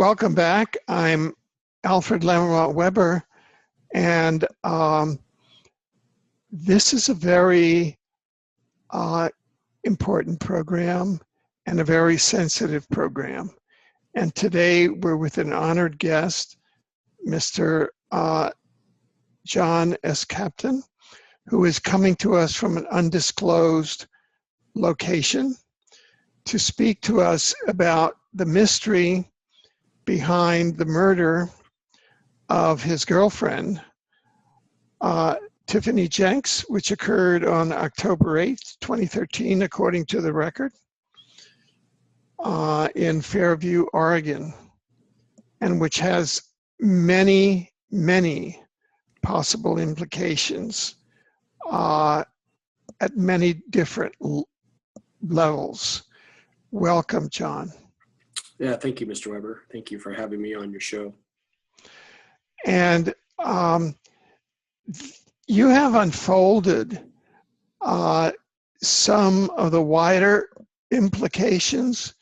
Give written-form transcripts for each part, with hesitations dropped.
welcome back. I'm Alfred Lambremont Webre, and this is a very important program and a very sensitive program. And today we're with an honored guest, Mr. John S. Captain, who is coming to us from an undisclosed location to speak to us about the mystery behind the murder of his girlfriend, Tiffany Jenks, which occurred on October 8th, 2013, according to the record, in Fairview, Oregon, and which has many, many possible implications at many different levels. Welcome, John. Yeah, thank you, Mr. Webre. Thank you for having me on your show. And you have unfolded some of the wider implications,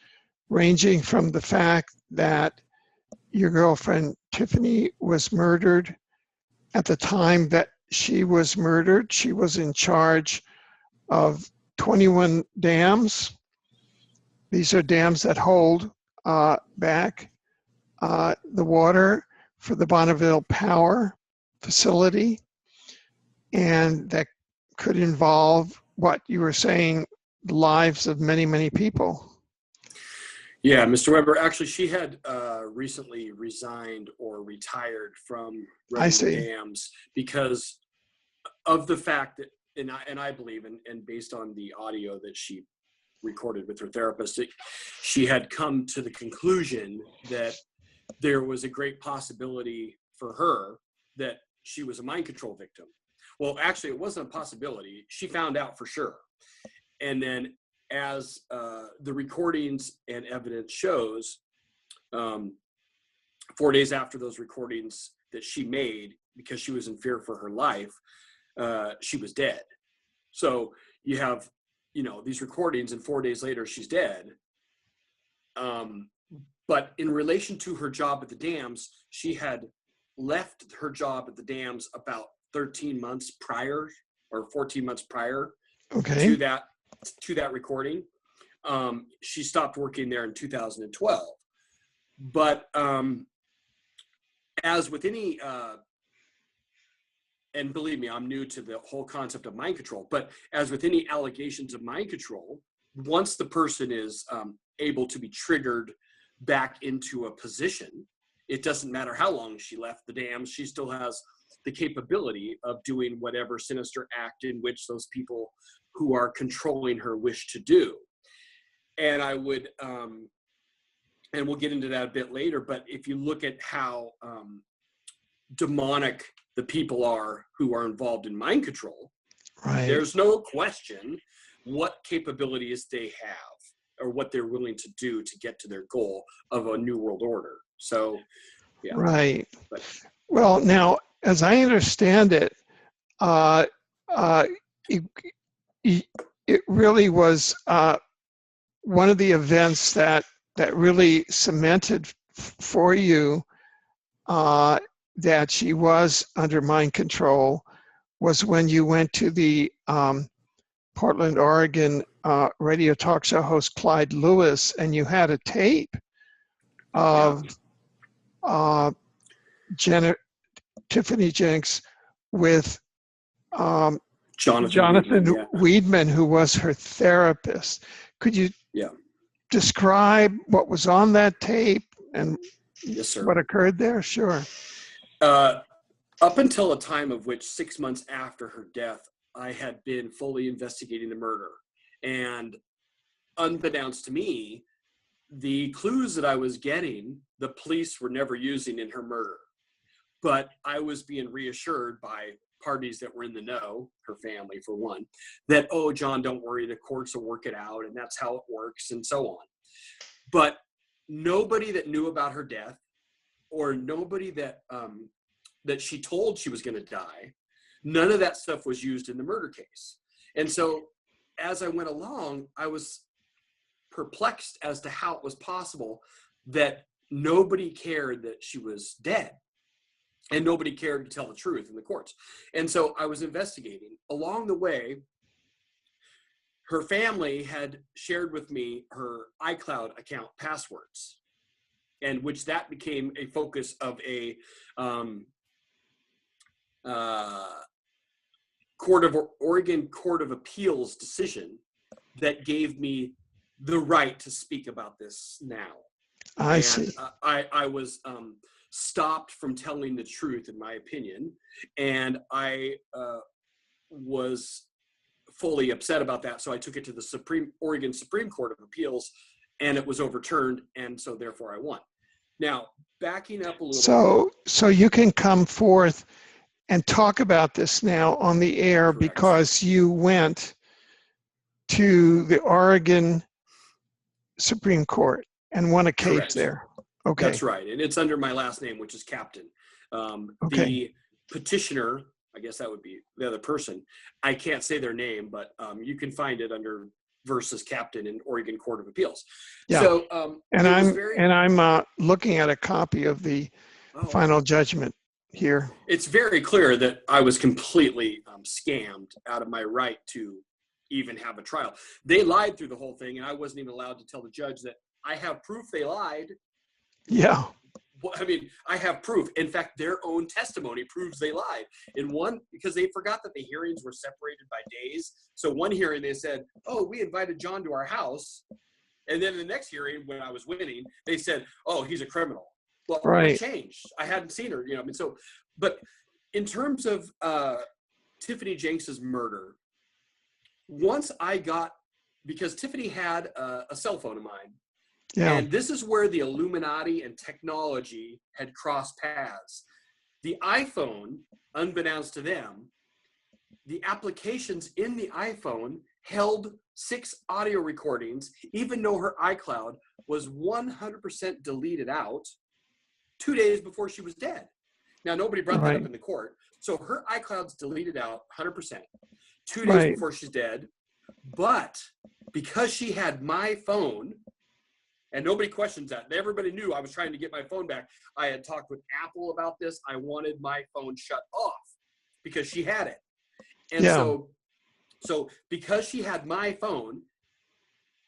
ranging from the fact that your girlfriend Tiffany was murdered. At the time that she was murdered, she was in charge of 21 dams. These are dams that hold back the water for the Bonneville Power Facility, and that could involve what you were saying, the lives of many, many people. Yeah, Mr. Webre, actually she had recently resigned or retired from running the dams because of the fact that, and I believe, and based on the audio that she recorded with her therapist, she had come to the conclusion that there was a great possibility for her that she was a mind control victim. Well, actually, it wasn't a possibility. She found out for sure. And then as the recordings and evidence shows, 4 days after those recordings that she made, because she was in fear for her life, she was dead. So you have, these recordings, and 4 days later she's dead. But in relation to her job at the dams, she had left her job at the dams about 13 months prior, or 14 months prior to that recording. She stopped working there in 2012. But as with any, and believe me, I'm new to the whole concept of mind control, but as with any allegations of mind control, once the person is able to be triggered back into a position, it doesn't matter how long she left the dams, she still has the capability of doing whatever sinister act in which those people who are controlling her wish to do. And I would, and we'll get into that a bit later, but if you look at how demonic the people are who are involved in mind control, right, there's no question what capabilities they have or what they're willing to do to get to their goal of a new world order. So, yeah. Right. Well, now, as I understand it, it really was one of the events that really cemented for you that she was under mind control was when you went to the Portland, Oregon radio talk show host Clyde Lewis, and you had a tape of Tiffany Jenks with Jonathan Weidman, who was her therapist. Could you describe what was on that tape and what occurred there? Sure. Up until a time of which 6 months after her death, I had been fully investigating the murder. And unbeknownst to me, the clues that I was getting, the police were never using in her murder. But I was being reassured by parties that were in the know, her family for one, that, oh, John, don't worry, the courts will work it out, and that's how it works, and so on. But nobody that knew about her death, or nobody that that she told she was going to die, none of that stuff was used in the murder case. And so as I went along, I was perplexed as to how it was possible that nobody cared that she was dead, and nobody cared to tell the truth in the courts. And so I was investigating. Along the way, her family had shared with me her iCloud account passwords, and which that became a focus of a Oregon Court of Appeals decision that gave me the right to speak about this now. I see. I was stopped from telling the truth, in my opinion, and I was fully upset about that. So I took it to the Oregon Supreme Court of Appeals, and it was overturned, and so therefore I won. Now, backing up a little. So you can come forth and talk about this now on the air. Correct. Because you went to the Oregon Supreme Court and won a case Correct. there. Okay. That's right. And it's under my last name, which is Captain. Okay. The petitioner, I guess that would be the other person. I can't say their name, but you can find it under versus Captain in Oregon Court of Appeals. Yeah. So, I'm looking at a copy of the final judgment here. It's very clear that I was completely scammed out of my right to even have a trial. They lied through the whole thing, and I wasn't even allowed to tell the judge that I have proof they lied. Yeah. Well, I mean, I have proof. In fact, their own testimony proves they lied. In one, because they forgot that the hearings were separated by days. So one hearing they said, "Oh, we invited John to our house," and then the next hearing, when I was winning, they said, "Oh, he's a criminal." Well, right. It changed. I hadn't seen her, I mean, so, but in terms of Tiffany Jenks's murder, once I got, because Tiffany had a cell phone of mine. Yeah. And this is where the Illuminati and technology had crossed paths. The iPhone, unbeknownst to them, the applications in the iPhone held 6 audio recordings, even though her iCloud was 100% deleted out 2 days before she was dead. Now, nobody brought that up in the court. So her iCloud's deleted out 100%, 2 days before she's dead. But because she had my phone, and nobody questions that. Everybody knew I was trying to get my phone back. I had talked with Apple about this. I wanted my phone shut off because she had it. And so because she had my phone,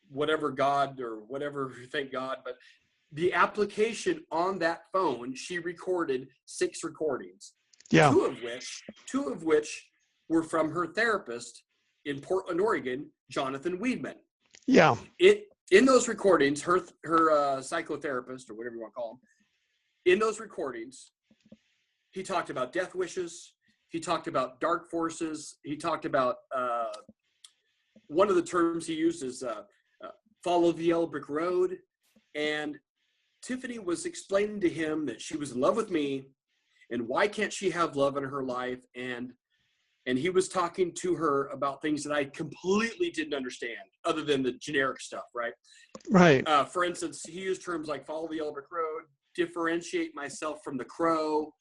whatever God or whatever, thank God, but the application on that phone, she recorded 6 recordings. Yeah. Two of which were from her therapist in Portland, Oregon, Jonathan Weidman. Yeah. In those recordings, her psychotherapist, or whatever you want to call him, in those recordings, he talked about death wishes. He talked about dark forces. He talked about one of the terms he used is follow the yellow brick road. And Tiffany was explaining to him that she was in love with me, and why can't she have love in her life? And he was talking to her about things that I completely didn't understand, other than the generic stuff, right? Right. For instance, he used terms like follow the yellow brick road, differentiate myself from the crow,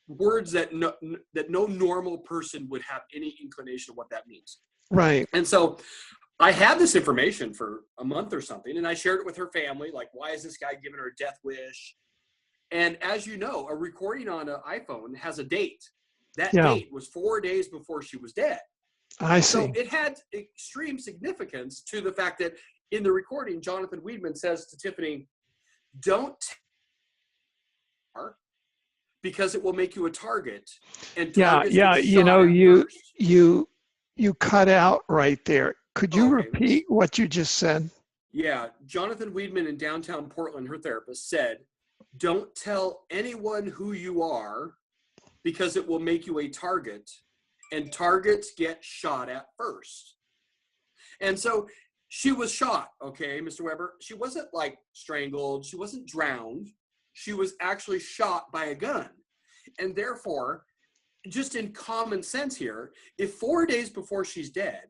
words that no normal person would have any inclination of what that means. Right. And so I had this information for a month or something, and I shared it with her family, like, why is this guy giving her a death wish? And as you know, a recording on an iPhone has a date. That date was 4 days before she was dead. I see. So it had extreme significance to the fact that in the recording, Jonathan Weidman says to Tiffany, "Don't tell her because it will make you a target." And you cut out right there. Could you repeat what you just said? Yeah, Jonathan Weidman in downtown Portland, her therapist, said, "Don't tell anyone who you are, because it will make you a target, and targets get shot at first." And so she was shot, okay, Mr. Weber. She wasn't like strangled. She wasn't drowned. She was actually shot by a gun. And therefore, just in common sense here, if 4 days before she's dead,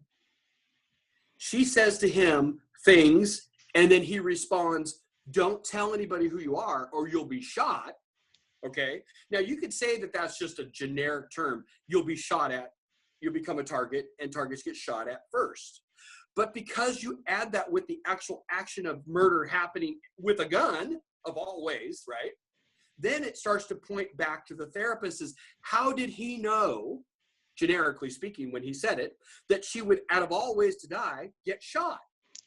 she says to him things, and then he responds, "Don't tell anybody who you are or you'll be shot." Okay. Now you could say that that's just a generic term. You'll be shot at, you'll become a target, and targets get shot at first. But because you add that with the actual action of murder happening with a gun, of all ways, right? Then it starts to point back to the therapist is, how did he know, generically speaking, when he said it, that she would, out of all ways to die, get shot?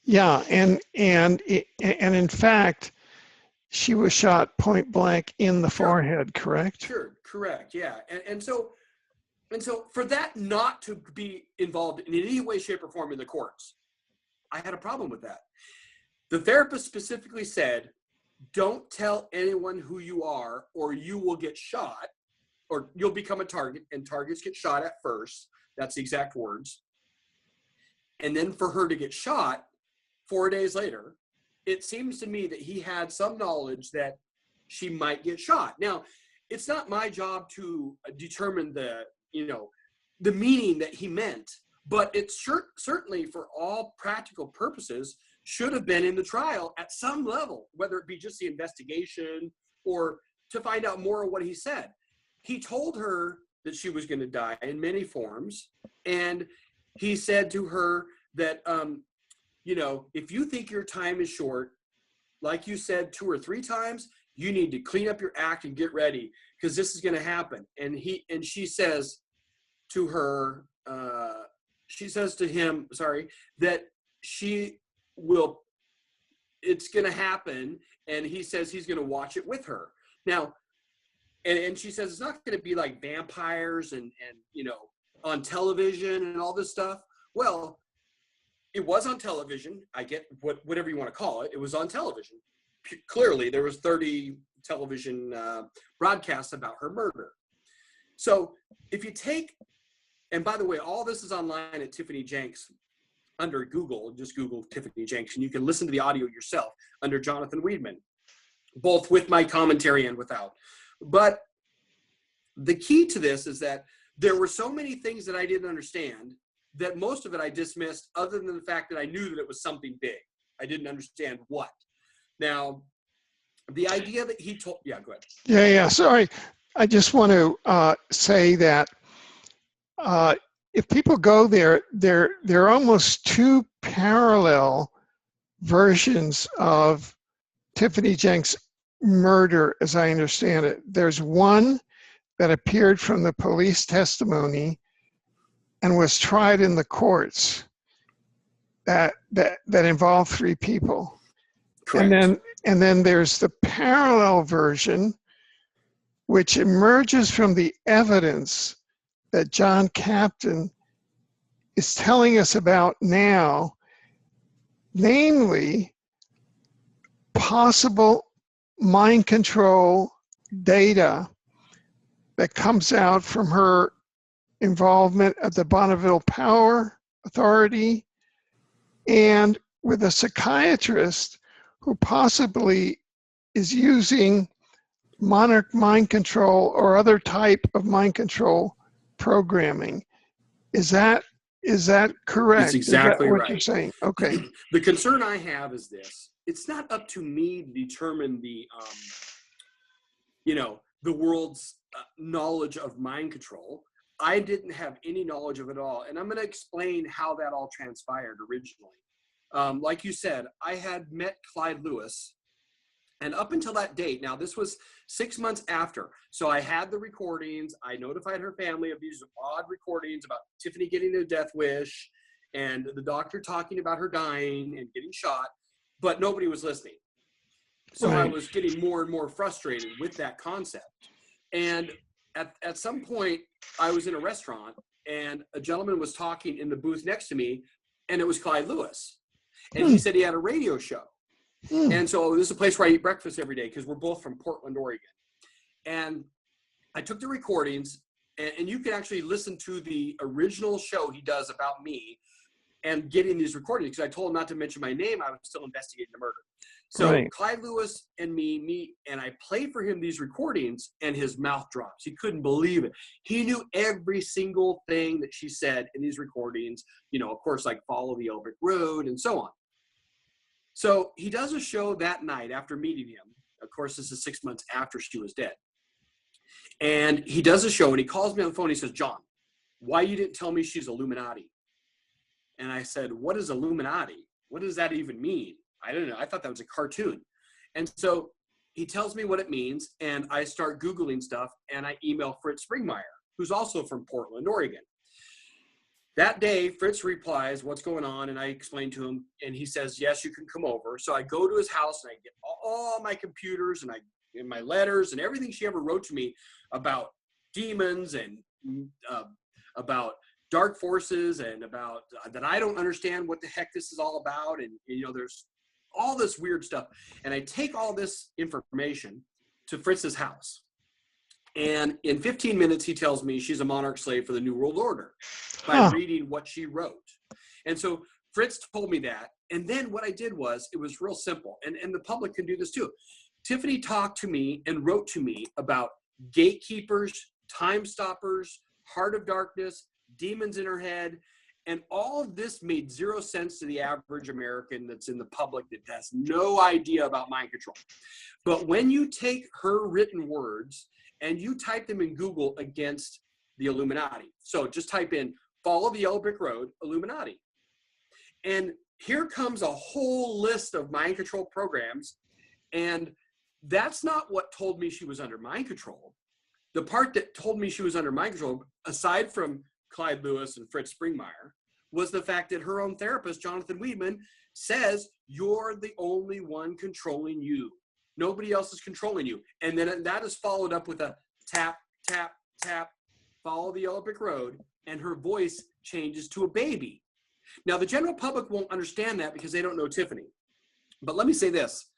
Yeah, and in fact, she was shot point blank in the forehead, correct? Sure, correct, yeah. And so for that not to be involved in any way, shape, or form in the courts, I had a problem with that. The therapist specifically said, don't tell anyone who you are or you will get shot, or you'll become a target, and targets get shot at first. That's the exact words. And then for her to get shot 4 days later, it seems to me that he had some knowledge that she might get shot. Now, it's not my job to determine the meaning that he meant, but it's certainly for all practical purposes should have been in the trial at some level, whether it be just the investigation or to find out more of what he said. He told her that she was going to die in many forms. And he said to her that, if you think your time is short, like you said 2 or 3 times, you need to clean up your act and get ready because this is going to happen. And she says to her, that it's going to happen. And he says he's going to watch it with her. Now, and she says it's not going to be like vampires and on television and all this stuff. Well, it was on television. I get whatever you want to call it. It was on television. Clearly, there was 30 television broadcasts about her murder. So if you take, and by the way, all this is online at Tiffany Jenks under Google. Just Google Tiffany Jenks, and you can listen to the audio yourself under Jonathan Weidman, both with my commentary and without. But the key to this is that there were so many things that I didn't understand that most of it I dismissed, other than the fact that I knew that it was something big. I didn't understand what. Now, the idea that he told, yeah, go ahead. Yeah, sorry. I just want to say that if people go there are almost 2 parallel versions of Tiffany Jenks' murder, as I understand it. There's one that appeared from the police testimony and was tried in the courts that involved 3 people. Correct. And then there's the parallel version, which emerges from the evidence that John Captain is telling us about now, namely possible mind control data that comes out from her involvement at the Bonneville Power Authority and with a psychiatrist who possibly is using Monarch mind control or other type of mind control programming. Is that correct? It's exactly what right. You're saying? Okay. The concern I have is this: it's not up to me to determine the world's knowledge of mind control. I didn't have any knowledge of it all, and I'm going to explain how that all transpired originally. Like you said, I had met Clyde Lewis. And up until that date, now this was 6 months after, so I had the recordings. I notified her family of these odd recordings about Tiffany getting a death wish and the doctor talking about her dying and getting shot, but nobody was listening. So Right. I was getting more and more frustrated with that concept. And at some point, I was in a restaurant and a gentleman was talking in the booth next to me, and it was Clyde Lewis. And he said he had a radio show. And so this is a place where I eat breakfast every day because we're both from Portland, Oregon. And I took the recordings, and you can actually listen to the original show he does about me and getting these recordings, because I told him not to mention my name. I was still investigating the murder. So Right. Clyde Lewis and me meet, and I play for him these recordings, and his mouth drops. He couldn't believe it. He knew every single thing that she said in these recordings, of course, like follow the Elbrick Road and so on. So he does a show that night after meeting him. Of course, this is 6 months after she was dead. And he does a show, and he calls me on the phone. He says, "John, why you didn't tell me she's Illuminati?" And I said, what is Illuminati? What does that even mean? I don't know. I thought that was a cartoon. And so he tells me what it means, and I start Googling stuff, and I email Fritz Springmeier, who's also from Portland, Oregon. That day, Fritz replies, what's going on? And I explain to him, and he says, yes, you can come over. So I go to his house, and I get all my computers and my letters and everything she ever wrote to me about demons and about dark forces and about that I don't understand what the heck this is all about. And, you know, there's all this weird stuff. And I take all this information to Fritz's house. And in 15 minutes, he tells me she's a monarch slave for the New World Order by reading what she wrote. And so Fritz told me that. And then what I did was, it was real simple. And the public can do this too. Tiffany talked to me and wrote to me about gatekeepers, time stoppers, heart of darkness, demons in her head. And all of this made zero sense to the average American that's in the public that has no idea about mind control. But when you take her written words and you type them in Google against the Illuminati, so just type in follow the yellow brick road, Illuminati. And here comes a whole list of mind control programs. And that's not what told me she was under mind control. The part that told me she was under mind control, aside from Clyde Lewis and Fritz Springmeier, was the fact that her own therapist, Jonathan Weidman, says you're the only one controlling you. Nobody else is controlling you. And then that is followed up with a tap, tap, tap, follow the yellow brick road, and her voice changes to a baby. Now, the general public won't understand that because they don't know Tiffany. But let me say this.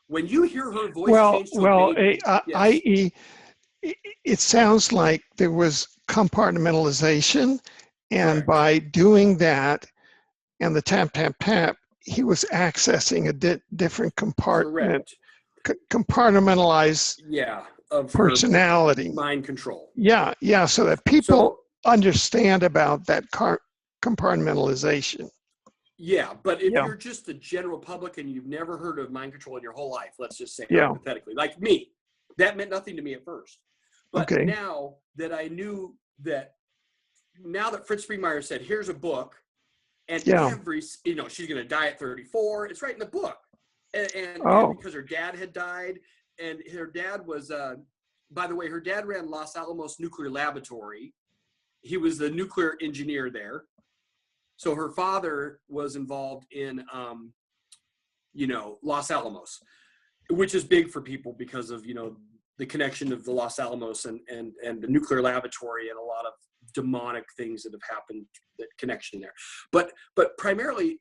When you hear her voice change to a baby, yes. i.e., it sounds like there was compartmentalization, and Correct. by doing that and the tap, tap, tap, he was accessing a different compartment, compartmentalized of personality. Mind control. Yeah, so that people understand about that compartmentalization. Yeah, but if you're just the general public and you've never heard of mind control in your whole life, let's just say hypothetically, like me, that meant nothing to me at first. But now that I knew that, now that Fritz Springmeier said, here's a book, and every, you know, she's going to die at 34, it's right in the book. And because her dad had died, and her dad was, by the way, her dad ran Los Alamos Nuclear Laboratory. He was the nuclear engineer there. So her father was involved in, you know, Los Alamos, which is big for people because of, you know, the connection of the Los Alamos and the nuclear laboratory and a lot of demonic things that have happened, that connection there. But primarily,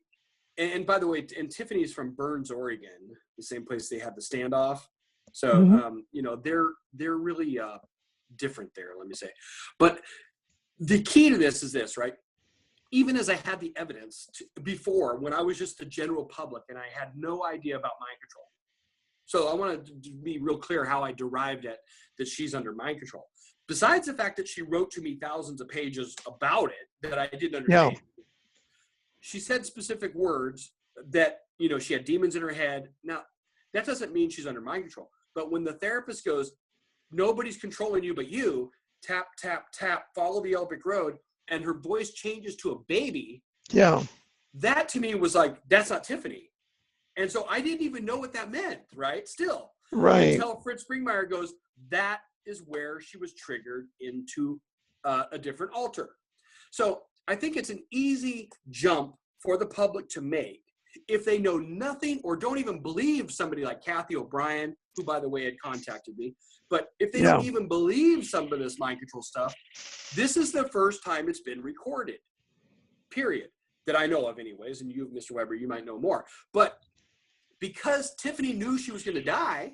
and by the way, and Tiffany's from Burns, Oregon, the same place they had the standoff. So, you know, they're really different there, let me say. But the key to this is this, right? Even as I had the evidence before, when I was just the general public and I had no idea about mind control. So I want to be real clear how I derived at that she's under mind control. Besides the fact that she wrote to me thousands of pages about it that I didn't understand. Yeah. She said specific words that, you know, she had demons in her head. Now, that doesn't mean she's under mind control. But when the therapist goes, nobody's controlling you but you, tap, tap, tap, follow the yellow brick road, and her voice changes to a baby. Yeah. That to me was like, that's not Tiffany. And so I didn't even know what that meant, right? Still. Right. Until Fritz Springmeier goes, that is where she was triggered into a different altar. So I think it's an easy jump for the public to make if they know nothing or don't even believe somebody like Kathy O'Brien, who, by the way, had contacted me. But if they don't even believe some of this mind control stuff, this is the first time it's been recorded, period, that I know of anyways. And you, Mr. Weber, you might know more. But because Tiffany knew she was going to die,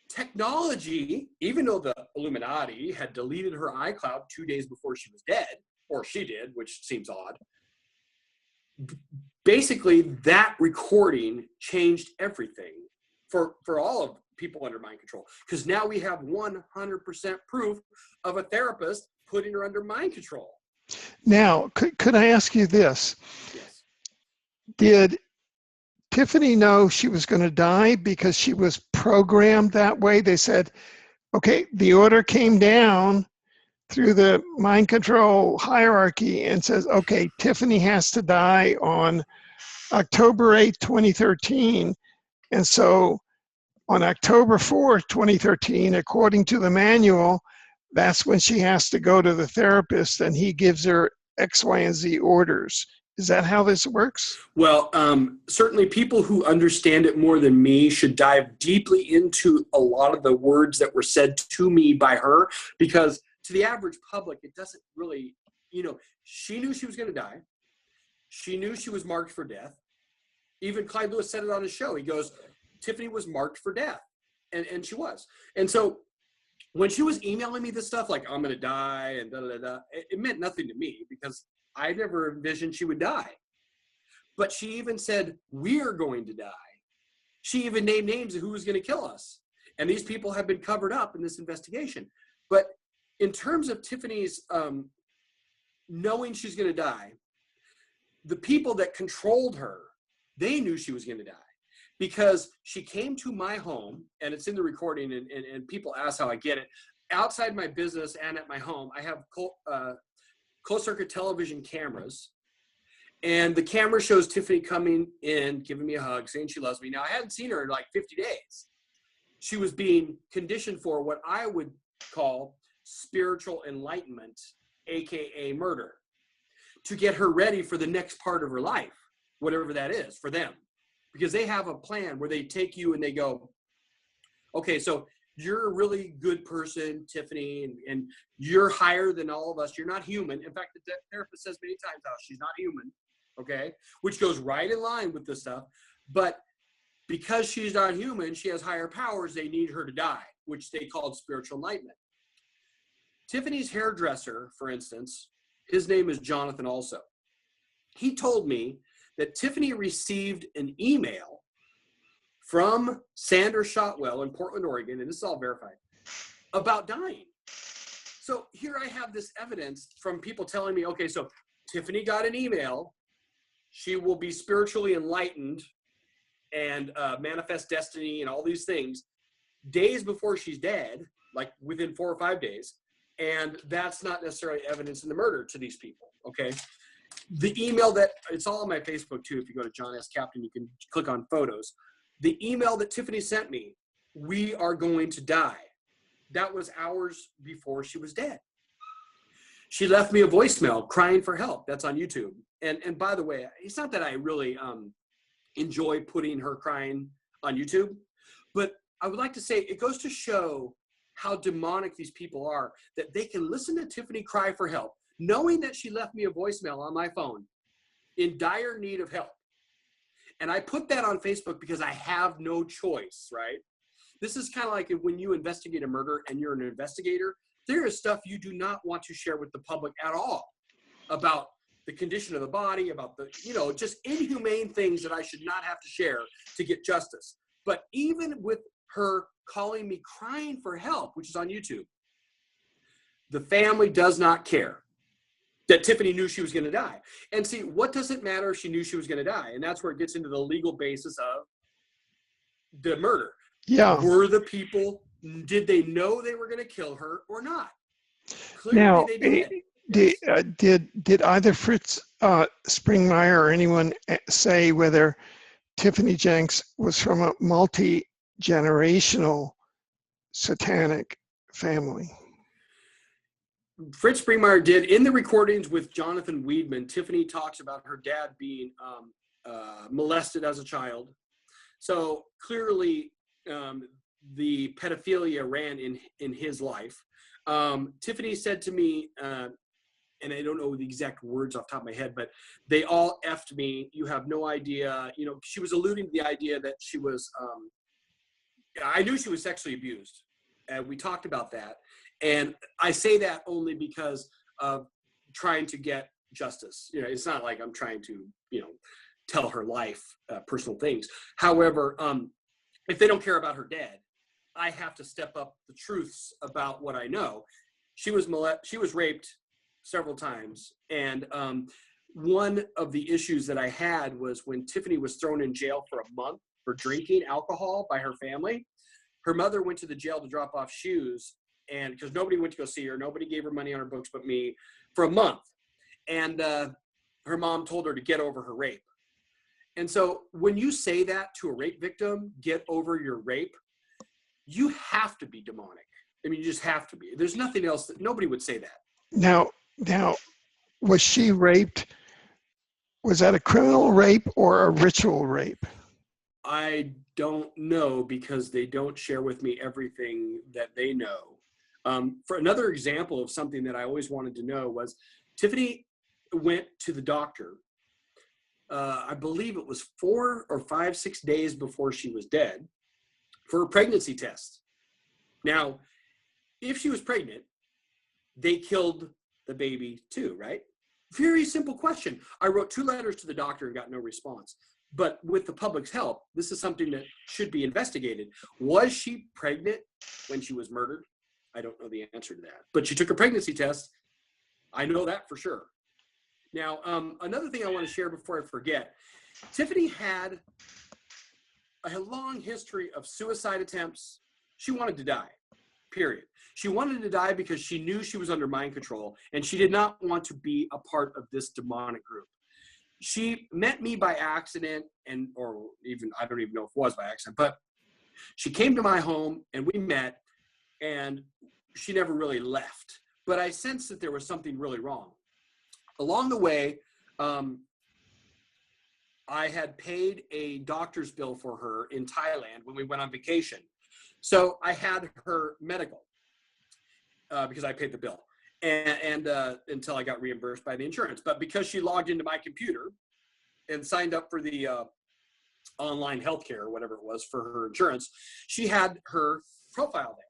technology, even though the Illuminati had deleted her iCloud 2 days before she was dead, or she did, which seems odd, basically that recording changed everything for all of people under mind control, because now we have 100% proof of a therapist putting her under mind control. Now, could I ask you this? Yes. Did Tiffany know she was going to die because she was programmed that way? They said, okay, the order came down through the mind control hierarchy and says, okay, Tiffany has to die on October 8th, 2013. And so on October 4th, 2013, according to the manual, that's when she has to go to the therapist and he gives her X, Y, and Z orders. Is that how this works? Well, certainly people who understand it more than me should dive deeply into a lot of the words that were said to me by her, because to the average public, it doesn't really, she knew she was going to die. She knew she was marked for death. Even Clyde Lewis said it on his show. He goes, Tiffany was marked for death. And she was. And so when she was emailing me this stuff, like, I'm going to die and da-da-da-da, it meant nothing to me because I never envisioned she would die. But she even said, we're going to die. She even named names of who was going to kill us. And these people have been covered up in this investigation. But in terms of Tiffany's knowing she's going to die, the people that controlled her, they knew she was going to die. Because she came to my home, and it's in the recording, and people ask how I get it. Outside my business and at my home, I have closed-circuit television cameras, and the camera shows Tiffany coming in, giving me a hug, saying she loves me. Now, I hadn't seen her in like 50 days. She was being conditioned for what I would call spiritual enlightenment, aka murder, to get her ready for the next part of her life, whatever that is for them. Because they have a plan where they take you and they go, okay, so you're a really good person, Tiffany, and you're higher than all of us. You're not human. In fact, the therapist says many times how she's not human, okay, which goes right in line with this stuff. But because she's not human, she has higher powers. They need her to die, which they called spiritual enlightenment. Tiffany's hairdresser, for instance, his name is Jonathan also. He told me that Tiffany received an email from Sanders Shotwell in Portland, Oregon, and this is all verified, about dying. So here I have this evidence from people telling me, okay, so Tiffany got an email. She will be spiritually enlightened and manifest destiny and all these things days before she's dead, like within 4 or 5 days. And that's not necessarily evidence in the murder to these people, okay? The email that, it's all on my Facebook too. If you go to John S. Captain, you can click on photos. The email that Tiffany sent me, we are going to die. That was hours before she was dead. She left me a voicemail crying for help. That's on YouTube. And by the way, it's not that I really enjoy putting her crying on YouTube, but I would like to say it goes to show how demonic these people are, that they can listen to Tiffany cry for help, knowing that she left me a voicemail on my phone in dire need of help. And I put that on Facebook because I have no choice, right? This is kind of like when you investigate a murder and you're an investigator, there is stuff you do not want to share with the public at all about the condition of the body, about the, just inhumane things that I should not have to share to get justice. But even with her calling me crying for help, which is on YouTube, the family does not care that Tiffany knew she was going to die. And see, what does it matter if she knew she was going to die? And that's where it gets into the legal basis of the murder. Yeah. Were the people, did they know they were going to kill her or not? Clearly Now, they did. Yes. did either Fritz Springmeier or anyone say whether Tiffany Jenks was from a multi-generational satanic family? Fritz Springmeier did. In the recordings with Jonathan Weidman, Tiffany talks about her dad being molested as a child. So clearly the pedophilia ran in his life. Tiffany said to me, and I don't know the exact words off the top of my head, but they all effed me. You have no idea. She was alluding to the idea that she was, I knew she was sexually abused. And we talked about that. And I say that only because of trying to get justice. It's not like I'm trying to, tell her life, personal things. However, if they don't care about her dead, I have to step up the truths about what I know. She was raped several times. And one of the issues that I had was when Tiffany was thrown in jail for a month for drinking alcohol by her family. Her mother went to the jail to drop off shoes, and because nobody went to go see her, nobody gave her money on her books but me for a month. And her mom told her to get over her rape. And so when you say that to a rape victim, get over your rape, you have to be demonic. I mean, you just have to be. There's nothing else that nobody would say that. Now, was she raped? Was that a criminal rape or a ritual rape? I don't know, because they don't share with me everything that they know. For another example of something that I always wanted to know was Tiffany went to the doctor. I believe it was 4 or 5, 6 days before she was dead for a pregnancy test. Now, if she was pregnant, they killed the baby too, right? Very simple question. I wrote 2 letters to the doctor and got no response. But with the public's help, this is something that should be investigated. Was she pregnant when she was murdered? I don't know the answer to that. But she took a pregnancy test. I know that for sure. Now, another thing I want to share before I forget, Tiffany had a long history of suicide attempts. She wanted to die, period. She wanted to die because she knew she was under mind control, and she did not want to be a part of this demonic group. She met me by accident, or even, I don't even know if it was by accident, but she came to my home and we met, and she never really left. But I sensed that there was something really wrong. Along the way, I had paid a doctor's bill for her in Thailand when we went on vacation. So I had her medical because I paid the bill. And until I got reimbursed by the insurance. But because she logged into my computer and signed up for the online healthcare or whatever it was for her insurance, she had her profile there.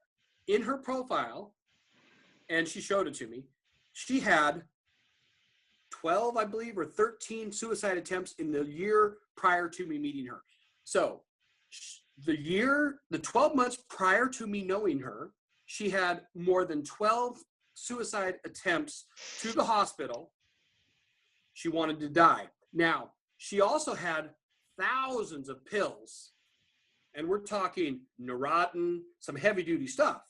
In her profile, and she showed it to me, she had 12, I believe, or 13 suicide attempts in the year prior to me meeting her. So the 12 months prior to me knowing her, she had more than 12 suicide attempts to the hospital. She wanted to die. Now, she also had thousands of pills, and we're talking Neurontin, some heavy duty stuff,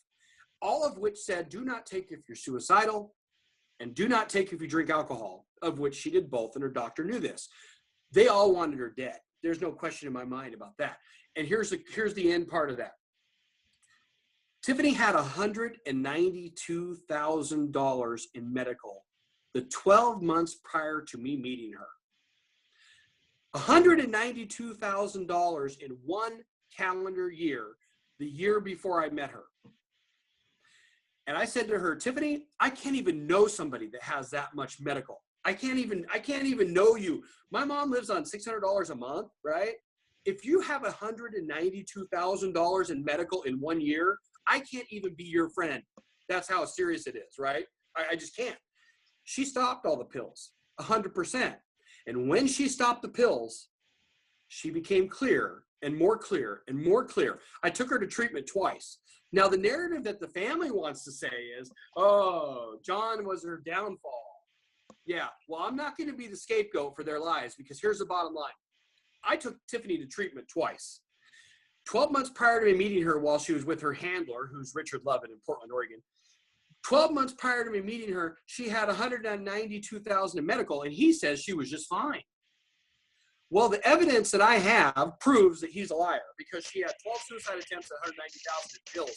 all of which said, do not take if you're suicidal, and do not take if you drink alcohol, of which she did both, and her doctor knew this. They all wanted her dead. There's no question in my mind about that. And here's the end part of that. Tiffany had $192,000 in medical the 12 months prior to me meeting her. $192,000 in one calendar year, the year before I met her. And I said to her, Tiffany, I can't even know somebody that has that much medical. I can't even know you. My mom lives on $600 a month, right? If you have $192,000 in medical in 1 year, I can't even be your friend. That's how serious it is, right? I just can't. She stopped all the pills, 100%. And when she stopped the pills, she became clear and more clear and more clear. I took her to treatment twice. Now, the narrative that the family wants to say is, oh, John was her downfall. Yeah, well, I'm not going to be the scapegoat for their lies, because here's the bottom line. I took Tiffany to treatment twice. 12 months prior to me meeting her while she was with her handler, who's Richard Lovett in Portland, Oregon. 12 months prior to me meeting her, she had $192,000 in medical, and he says she was just fine. Well, the evidence that I have proves that he's a liar, because she had 12 suicide attempts at $190,000 in pills.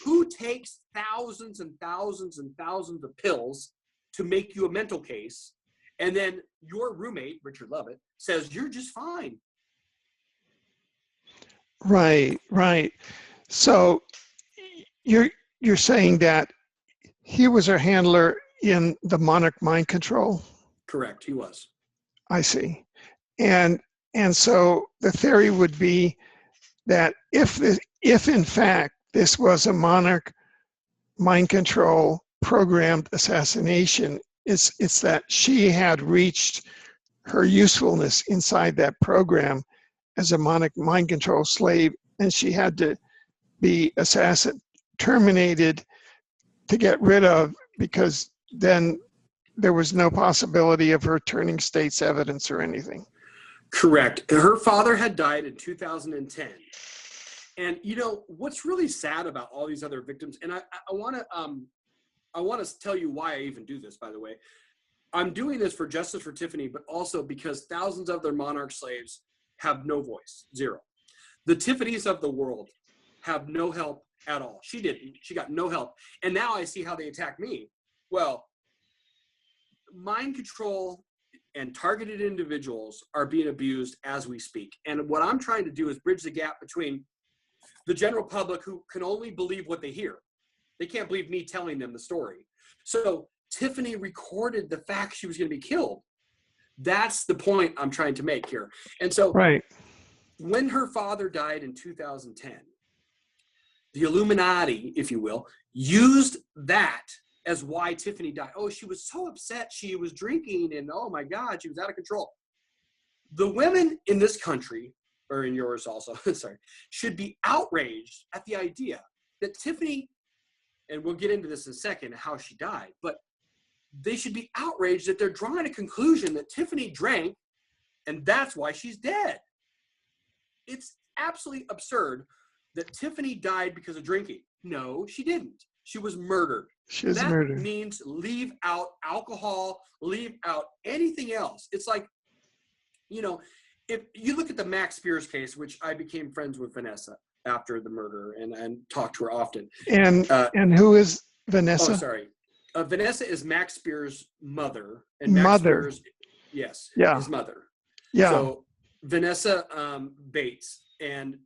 Who takes thousands and thousands and thousands of pills to make you a mental case, and then your roommate, Richard Lovett, says you're just fine? Right, right. So you're saying that he was her handler in the Monarch mind control? Correct, he was. I see. And so the theory would be that if in fact this was a Monarch mind control programmed assassination, it's that she had reached her usefulness inside that program as a Monarch mind control slave, and she had to be terminated to get rid of, because then there was no possibility of her turning state's evidence or anything. Correct. Her father had died in 2010. And you know what's really sad about all these other victims, and I want to tell you why I even do this. By the way, I'm doing this for justice for Tiffany, but also because thousands of their Monarch slaves have no voice, zero. The Tiffany's of the world have no help at all. She didn't. She got no help. And now I see how they attack me. Well, mind control and targeted individuals are being abused as we speak. And what I'm trying to do is bridge the gap between the general public who can only believe what they hear. They can't believe me telling them the story. So Tiffany recorded the fact she was going to be killed. That's the point I'm trying to make here. And so Right. When her father died in 2010, the Illuminati, if you will, used that as why Tiffany died. Oh, she was so upset. She was drinking and oh my God, she was out of control. The women in this country, or in yours also, sorry, should be outraged at the idea that Tiffany, and we'll get into this in a second, how she died, but they should be outraged that they're drawing a conclusion that Tiffany drank and that's why she's dead. It's absolutely absurd that Tiffany died because of drinking. No, she didn't. She was murdered. She was that murdered. means leave out alcohol, leave out anything else. It's like, you know, if you look at the Max Spears case, which I became friends with Vanessa after the murder and talked to her often. And who is Vanessa? Oh, sorry. Vanessa is Max Spears' mother. And Max Spears, yes, his mother. Yeah. So Vanessa Bates. And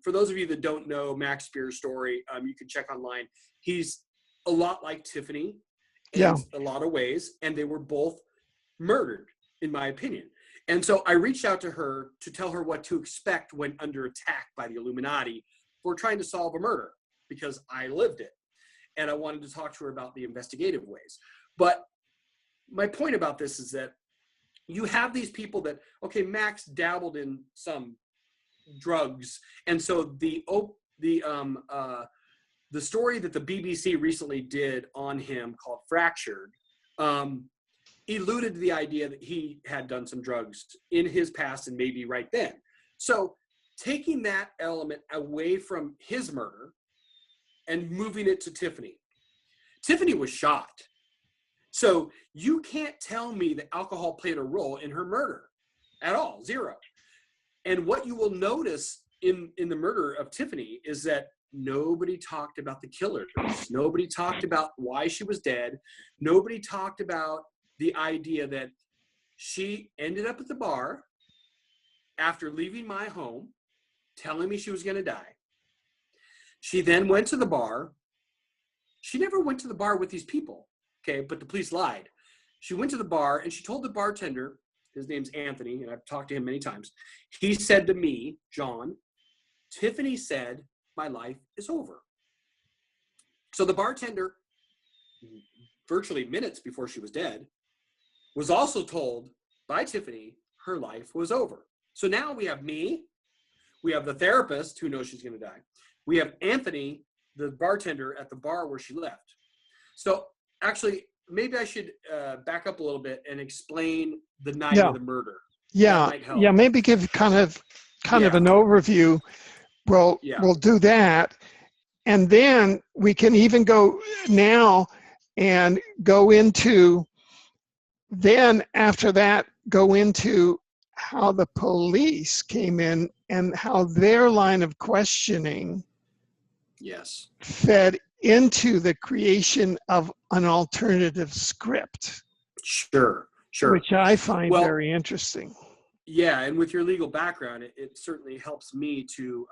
for those of you that don't know Max Spears' story, you can check online. He's a lot like Tiffany in a lot of ways, and they were both murdered, in my opinion. And so I reached out to her to tell her what to expect when under attack by the Illuminati for trying to solve a murder, because I lived it. And I wanted to talk to her about the investigative ways. But my point about this is that you have these people that, okay, Max dabbled in some drugs, and so the story that the BBC recently did on him called Fractured eluded the idea that he had done some drugs in his past and maybe right then. So taking that element away from his murder and moving it to Tiffany. Tiffany was shot. So you can't tell me that alcohol played a role in her murder at all, zero. And what you will notice in the murder of Tiffany is that nobody talked about the killers. Nobody talked about why she was dead. Nobody talked about the idea that she ended up at the bar after leaving my home, telling me she was going to die. She then went to the bar. She never went to the bar with these people, okay, but the police lied. She went to the bar and she told the bartender, his name's Anthony, and I've talked to him many times. He said to me, John, Tiffany said, my life is over. So the bartender, virtually minutes before she was dead, was also told by Tiffany her life was over. So now we have me, we have the therapist who knows she's going to die. We have Anthony, the bartender at the bar where she left. So actually, maybe I should back up a little bit and explain the night of the murder. Yeah, maybe give kind of an overview. We'll do that. And then we can even go now and go into, then after that, go into how the police came in and how their line of questioning fed into the creation of an alternative script. Sure. Which I find very interesting. Yeah, and with your legal background, it certainly helps me to,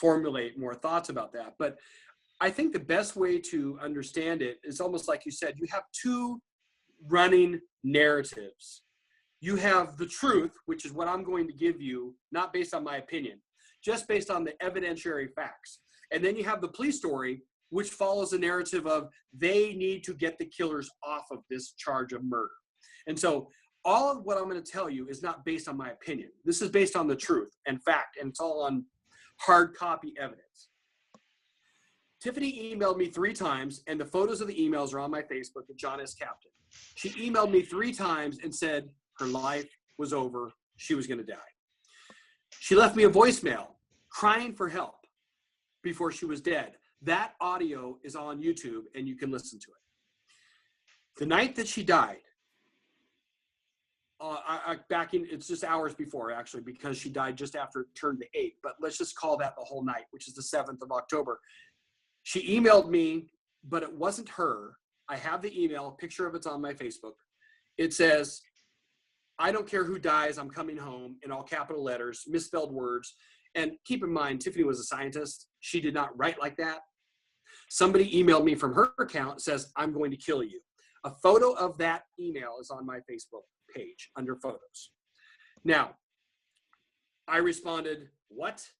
formulate more thoughts about that. But I think the best way to understand it is almost like you said, you have two running narratives. You have the truth, which is what I'm going to give you, not based on my opinion, just based on the evidentiary facts. And then you have the police story, which follows the narrative of they need to get the killers off of this charge of murder. And so all of what I'm going to tell you is not based on my opinion. This is based on the truth and fact, and it's all on hard copy evidence. Tiffany emailed me 3 times, and the photos of the emails are on my Facebook at John S. Captain. She emailed me 3 times and said her life was over. She was going to die. She left me a voicemail crying for help before she was dead. That audio is on YouTube and you can listen to it. The night that she died, it's just hours before actually, because she died just after it turned the 8th, but let's just call that the whole night, which is the 7th of October. She emailed me, but it wasn't her. I have the email, a picture of it's on my Facebook. It says, "I don't care who dies, I'm coming home," in all capital letters, misspelled words. And keep in mind, Tiffany was a scientist. She did not write like that. Somebody emailed me from her account, says, "I'm going to kill you." A photo of that email is on my Facebook page under photos. Now, I responded, "What?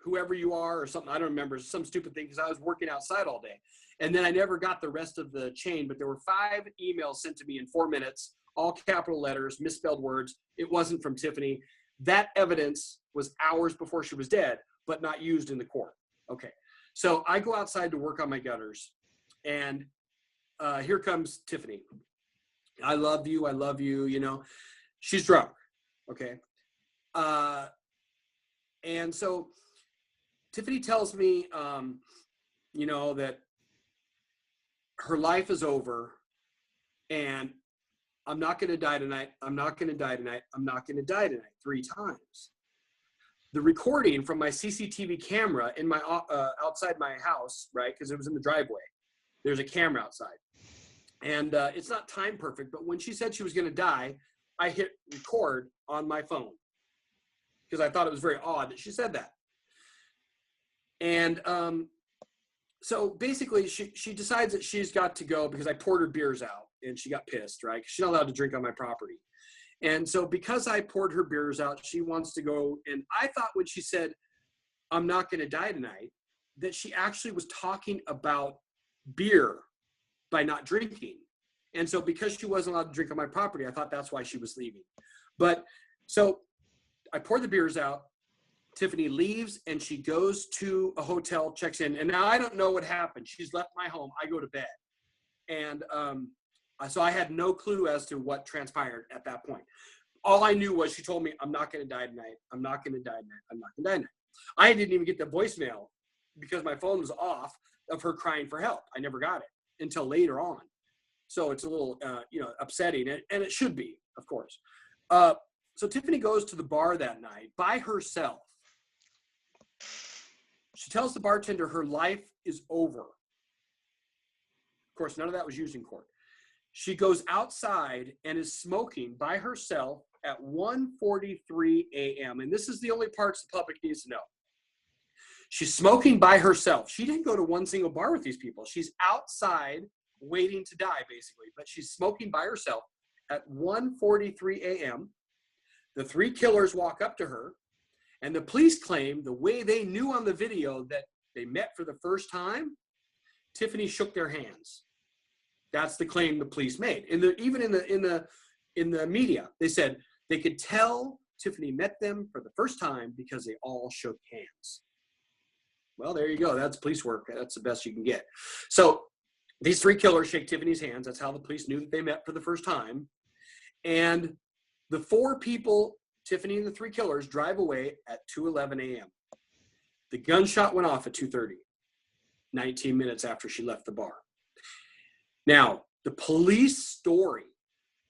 Whoever you are," or something. I don't remember, some stupid thing, because I was working outside all day. And then I never got the rest of the chain, but there were 5 emails sent to me in 4 minutes, all capital letters, misspelled words. It wasn't from Tiffany. That evidence was hours before she was dead, but not used in the court. Okay. So I go outside to work on my gutters, and here comes Tiffany. "I love you. I love you." You know, she's drunk. Okay. And so Tiffany tells me, you know, that her life is over and "I'm not going to die tonight. I'm not going to die tonight. I'm not going to die tonight," 3 times. The recording from my CCTV camera in my outside my house, right? Because it was in the driveway. There's a camera outside. And it's not time perfect, but when she said she was going to die, I hit record on my phone because I thought it was very odd that she said that. And so basically she decides that she's got to go because I poured her beers out and she got pissed, right? 'Cause she's not allowed to drink on my property. And so because I poured her beers out, she wants to go. And I thought when she said, "I'm not going to die tonight," that she actually was talking about beer by not drinking. And so because she wasn't allowed to drink on my property, I thought that's why she was leaving. But so I poured the beers out. Tiffany leaves and she goes to a hotel, checks in. And now I don't know what happened. She's left my home. I go to bed. And so I had no clue as to what transpired at that point. All I knew was she told me, "I'm not going to die tonight. I'm not going to die tonight. I'm not going to die tonight." I didn't even get the voicemail because my phone was off of her crying for help. I never got it until later on. So it's a little, you know, upsetting. And it should be, of course. So Tiffany goes to the bar that night by herself. She tells the bartender her life is over. Of course, none of that was used in court. She goes outside and is smoking by herself at 1:43 a.m. And this is the only parts the public needs to know. She's smoking by herself. She didn't go to one single bar with these people. She's outside waiting to die, basically. But she's smoking by herself at 1:43 a.m. The 3 killers walk up to her. And the police claim the way they knew on the video that they met for the first time, Tiffany shook their hands. That's the claim the police made. Even in the media, they said they could tell Tiffany met them for the first time because they all shook hands. Well, there you go. That's police work. That's the best you can get. So these 3 killers shake Tiffany's hands. That's how the police knew that they met for the first time. And the 4 people, Tiffany and the 3 killers, drive away at 2:11 a.m. The gunshot went off at 2:30, 19 minutes after she left the bar. Now, the police story.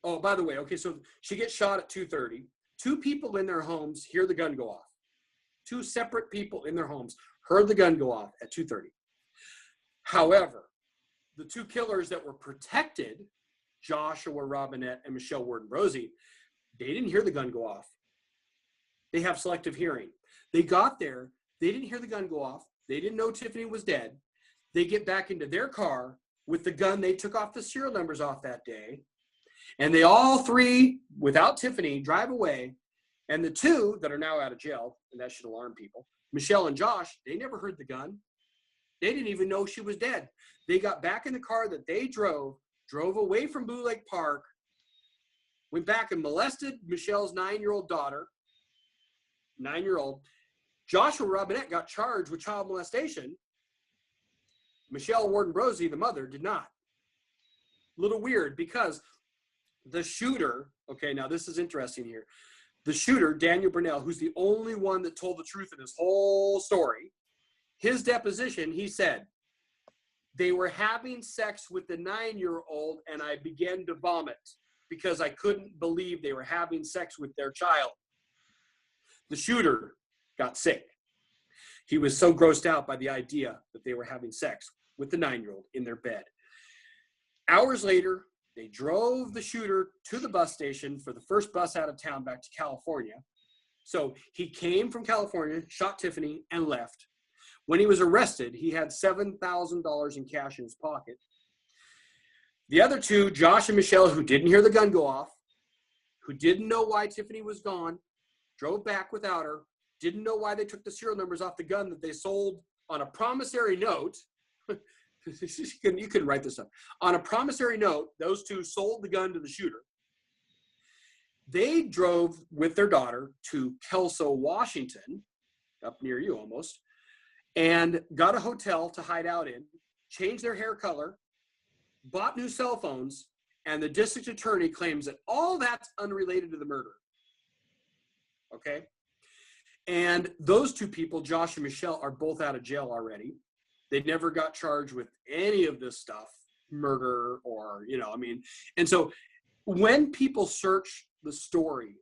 Oh, by the way, okay, so she gets shot at 2:30. 2 people in their homes hear the gun go off. 2 separate people in their homes heard the gun go off at 2:30. However, the 2 killers that were protected, Joshua Robinette and Michelle Warden-Brosey, they didn't hear the gun go off. They have selective hearing. They got there. They didn't hear the gun go off. They didn't know Tiffany was dead. They get back into their car with the gun they took off the serial numbers off that day. And they all 3, without Tiffany, drive away. And the 2 that are now out of jail, and that should alarm people, Michelle and Josh, they never heard the gun. They didn't even know she was dead. They got back in the car that they drove away from Blue Lake Park, went back and molested Michelle's 9-year-old daughter, 9-year-old. Joshua Robinette got charged with child molestation. Michelle Warden-Brosey, the mother, did not. A little weird because the shooter, okay, now this is interesting here. The shooter, Daniel Burnell, who's the only one that told the truth in his whole story, his deposition, he said, they were having sex with the 9-year-old and I began to vomit because I couldn't believe they were having sex with their child. The shooter got sick. He was so grossed out by the idea that they were having sex with the 9-year-old in their bed. Hours later, they drove the shooter to the bus station for the first bus out of town back to California. So he came from California, shot Tiffany, and left. When he was arrested, he had $7,000 in cash in his pocket. The other two, Josh and Michelle, who didn't hear the gun go off, who didn't know why Tiffany was gone, drove back without her, didn't know why they took the serial numbers off the gun that they sold on a promissory note. You can write this up. On a promissory note, those two sold the gun to the shooter. They drove with their daughter to Kelso, Washington, up near you almost, and got a hotel to hide out in, changed their hair color, bought new cell phones, and the district attorney claims that all that's unrelated to the murder. Okay? And those two people, Josh and Michelle, are both out of jail already. They never got charged with any of this stuff, murder or, and so when people search the story,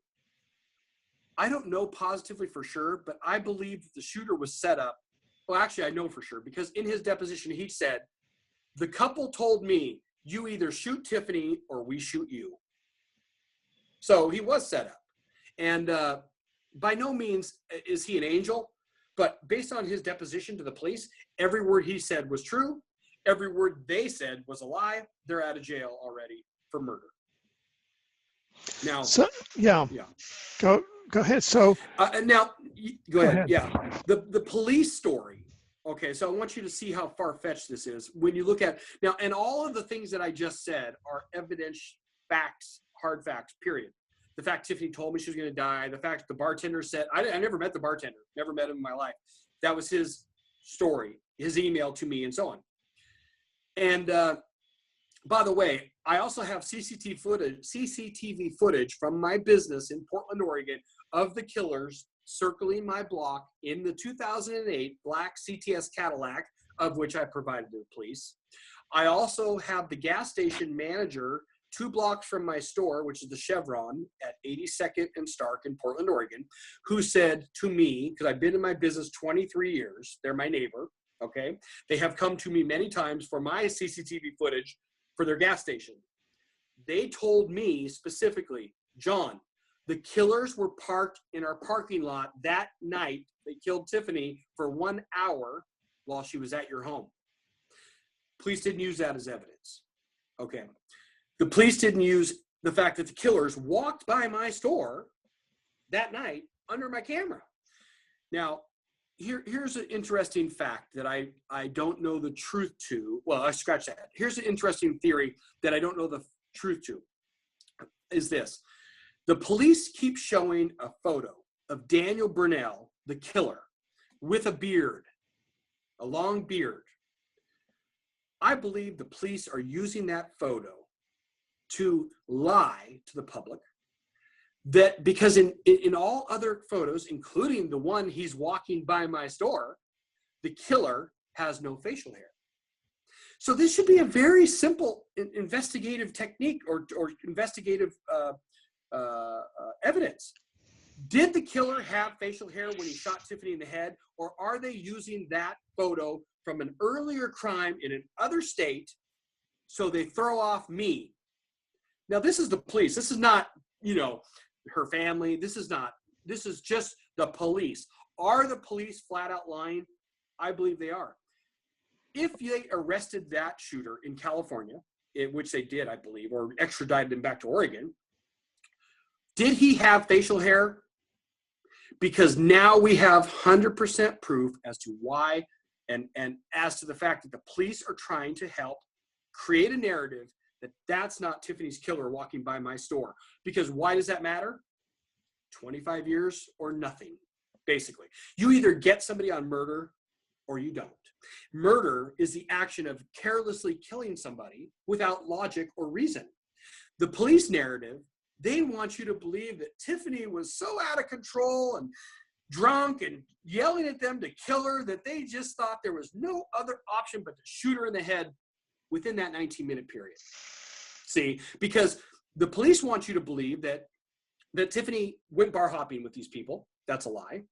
I don't know positively for sure, but I believe that the shooter was set up. Well, actually, I know for sure, because in his deposition, he said, the couple told me, you either shoot Tiffany or we shoot you. So he was set up. And by no means is he an angel, but based on his deposition to the police, every word he said was true. Every word they said was a lie. They're out of jail already for murder. Now, so yeah. Go ahead. So now, go ahead. Yeah, the police story. Okay, so I want you to see how far-fetched this is. When you look at now, and all of the things that I just said are evidence, facts, hard facts. Period. The fact Tiffany told me she was going to die. The fact the bartender said, I never met the bartender, never met him in my life. That was his story, his email to me, and so on. And by the way, I also have CCTV footage from my business in Portland, Oregon, of the killers circling my block in the 2008 black CTS Cadillac, of which I provided to the police. I also have the gas station manager 2 blocks from my store, which is the Chevron at 82nd and Stark in Portland, Oregon, who said to me, because I've been in my business 23 years, they're my neighbor, okay? They have come to me many times for my CCTV footage for their gas station. They told me specifically, John, the killers were parked in our parking lot that night. They killed Tiffany for 1 hour while she was at your home. Police didn't use that as evidence, okay? The police didn't use the fact that the killers walked by my store that night under my camera. Now, here's an interesting fact that I don't know the truth to. Well, I scratch that. Here's an interesting theory that I don't know the truth to, is this. The police keep showing a photo of Daniel Burnell, the killer, with a beard, a long beard. I believe the police are using that photo to lie to the public, that because in all other photos, including the one he's walking by my store, the killer has no facial hair. So this should be a very simple investigative technique or investigative evidence. Did the killer have facial hair when he shot Tiffany in the head, or are they using that photo from an earlier crime in another state so they throw off me? Now, this is the police. This is not, her family. This is just the police. Are the police flat out lying? I believe they are. If they arrested that shooter in California, which they did, I believe, or extradited him back to Oregon, did he have facial hair? Because now we have 100% proof as to why, and as to the fact that the police are trying to help create a narrative that that's not Tiffany's killer walking by my store. Because why does that matter? 25 years or nothing, basically. You either get somebody on murder or you don't. Murder is the action of carelessly killing somebody without logic or reason. The police narrative they want you to believe that Tiffany was so out of control and drunk and yelling at them to kill her that they just thought there was no other option but to shoot her in the head within that 19-minute period. See, because the police want you to believe that Tiffany went bar hopping with these people. That's a lie.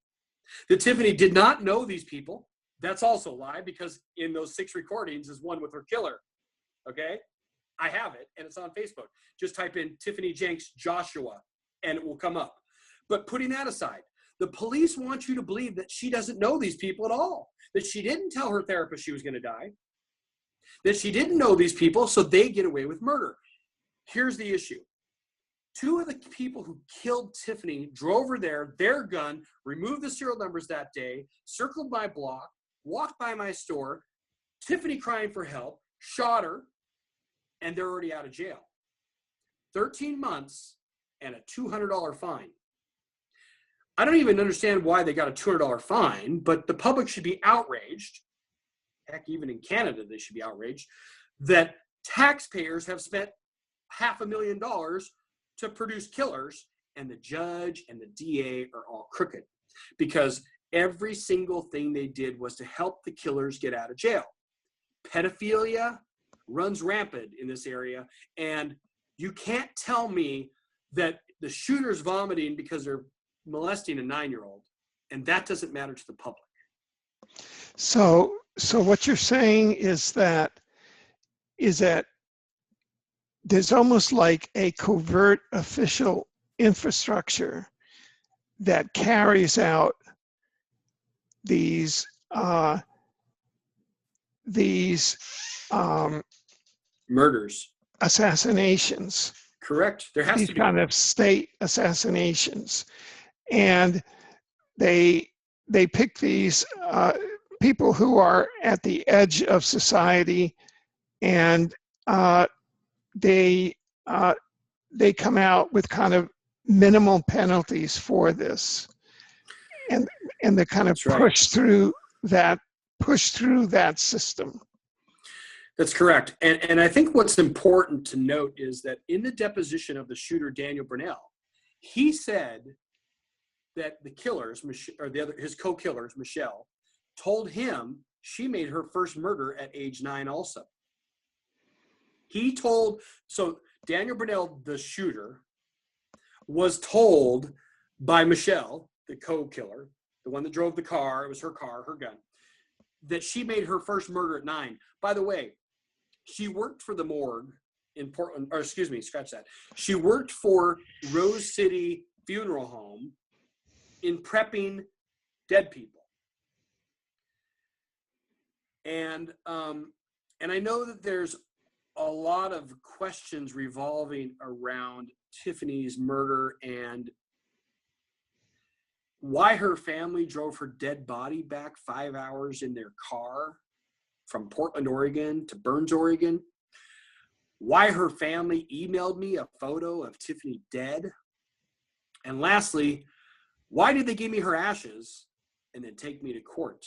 That Tiffany did not know these people. That's also a lie, because in those 6 recordings is one with her killer. Okay? I have it, and it's on Facebook. Just type in Tiffany Jenks Joshua, and it will come up. But putting that aside, the police want you to believe that she doesn't know these people at all, that she didn't tell her therapist she was going to die, that she didn't know these people, so they get away with murder. Here's the issue. 2 of the people who killed Tiffany drove her there, their gun, removed the serial numbers that day, circled my block, walked by my store, Tiffany crying for help, shot her, and they're already out of jail. 13 months and a $200 fine. I don't even understand why they got a $200 fine, but the public should be outraged. Heck, even in Canada, they should be outraged that taxpayers have spent $500,000 to produce killers, and the judge and the DA are all crooked, because every single thing they did was to help the killers get out of jail. Pedophilia runs rampant in this area, and you can't tell me that the shooter's vomiting because they're molesting a 9-year-old, and that doesn't matter to the public. So what you're saying is that there's almost like a covert official infrastructure that carries out these Murders, assassinations. Correct. There has These to be kind of state assassinations, and they pick these people who are at the edge of society, and they come out with kind of minimal penalties for this, and they kind of That's right. push through that system. That's correct. And I think what's important to note is that in the deposition of the shooter, Daniel Brunell, he said that the killers, or his co-killers, Michelle, told him she made her first murder at age 9 also. So Daniel Brunell, the shooter, was told by Michelle, the co-killer, the one that drove the car, it was her car, her gun, that she made her first murder at 9. By the way, she worked for the morgue in Portland, or excuse me, scratch that. She worked for Rose City Funeral Home in prepping dead people. And I know that there's a lot of questions revolving around Tiffany's murder and why her family drove her dead body back 5 hours in their car from Portland, Oregon to Burns, Oregon. Why her family emailed me a photo of Tiffany dead. And lastly, why did they give me her ashes and then take me to court?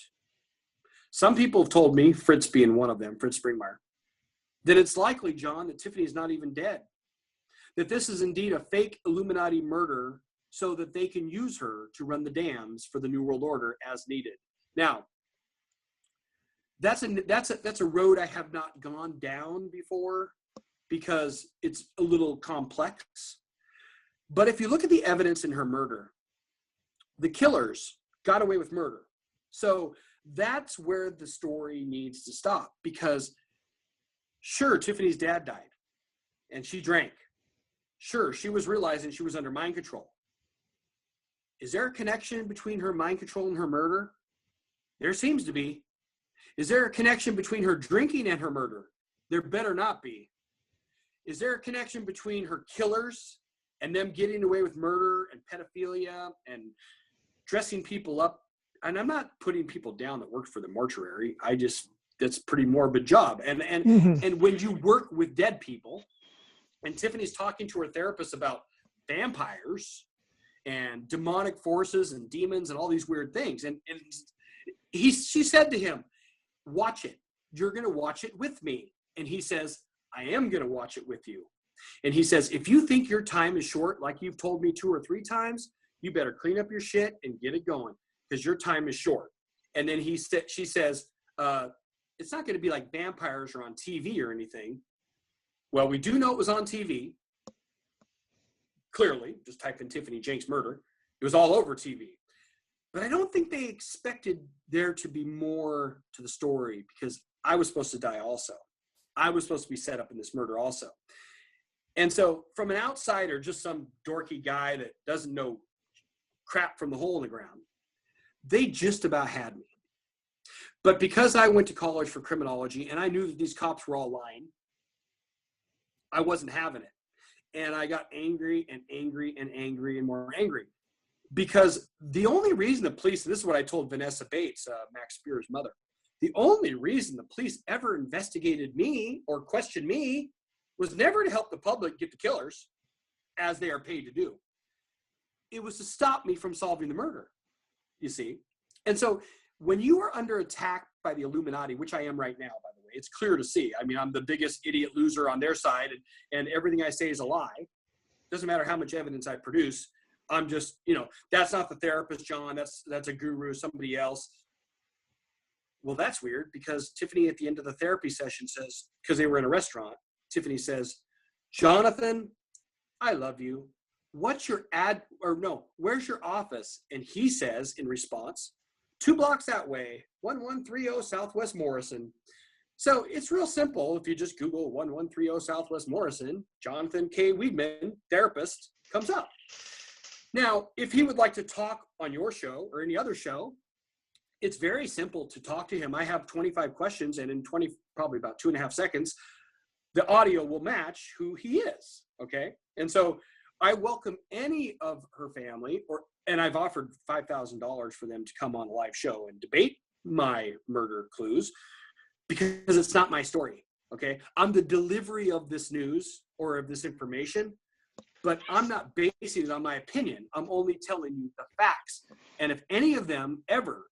Some people have told me, Fritz being one of them, Fritz Springmeyer, that it's likely, John, that Tiffany is not even dead. That this is indeed a fake Illuminati murder so that they can use her to run the dams for the New World Order as needed. Now, that's a road I have not gone down before because it's a little complex. But if you look at the evidence in her murder, the killers got away with murder. So that's where the story needs to stop, because sure, Tiffany's dad died and she drank. Sure, she was realizing she was under mind control. Is there a connection between her mind control and her murder? There seems to be. Is there a connection between her drinking and her murder? There better not be. Is there a connection between her killers and them getting away with murder and pedophilia and dressing people up? And I'm not putting people down that worked for the mortuary. That's a pretty morbid job. And when you work with dead people, and Tiffany's talking to her therapist about vampires and demonic forces and demons and all these weird things. And she said to him, watch it. You're going to watch it with me. And he says, I am going to watch it with you. And he says, if you think your time is short, like you've told me 2 or 3 times, you better clean up your shit and get it going because your time is short. And then she says, it's not going to be like vampires or on TV or anything. Well, we do know it was on TV. Clearly, just type in Tiffany Jenks murder. It was all over TV. But I don't think they expected there to be more to the story because I was supposed to die also. I was supposed to be set up in this murder also. And so from an outsider, just some dorky guy that doesn't know crap from the hole in the ground, they just about had me. But because I went to college for criminology and I knew that these cops were all lying, I wasn't having it. And I got angry and angry and angry and more angry. Because the only reason the police, and this is what I told Vanessa Bates, Max Spear's mother, the only reason the police ever investigated me or questioned me was never to help the public get the killers, as they are paid to do. It was to stop me from solving the murder, you see. And so when you are under attack by the Illuminati, which I am right now, by the way, it's clear to see. I mean, I'm the biggest idiot loser on their side, and everything I say is a lie. Doesn't matter how much evidence I produce. I'm just, that's not the therapist, John. That's a guru, somebody else. Well, that's weird because Tiffany at the end of the therapy session says, because they were in a restaurant, Tiffany says, Jonathan, I love you. What's your where's your office? And he says in response, 2 blocks that way, 1130 Southwest Morrison. So it's real simple. If you just Google 1130 Southwest Morrison, Jonathan K. Weidman, therapist, comes up. Now, if he would like to talk on your show or any other show, it's very simple to talk to him. I have 25 questions, and in probably about 2.5 seconds, the audio will match who he is, okay? And so I welcome any of her family, and I've offered $5,000 for them to come on a live show and debate my murder clues because it's not my story, okay? I'm the delivery of this news or of this information, but I'm not basing it on my opinion. I'm only telling you the facts. And if any of them ever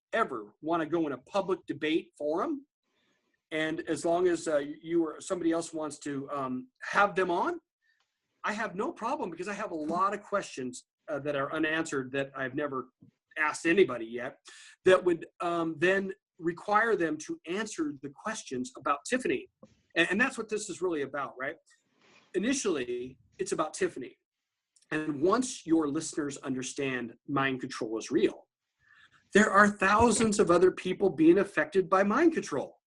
want to go in a public debate forum, and as long as you or somebody else wants to have them on, I have no problem because I have a lot of questions that are unanswered that I've never asked anybody yet that would then require them to answer the questions about Tiffany. And that's what this is really about, right? Initially, it's about Tiffany. And once your listeners understand mind control is real, there are thousands of other people being affected by mind control.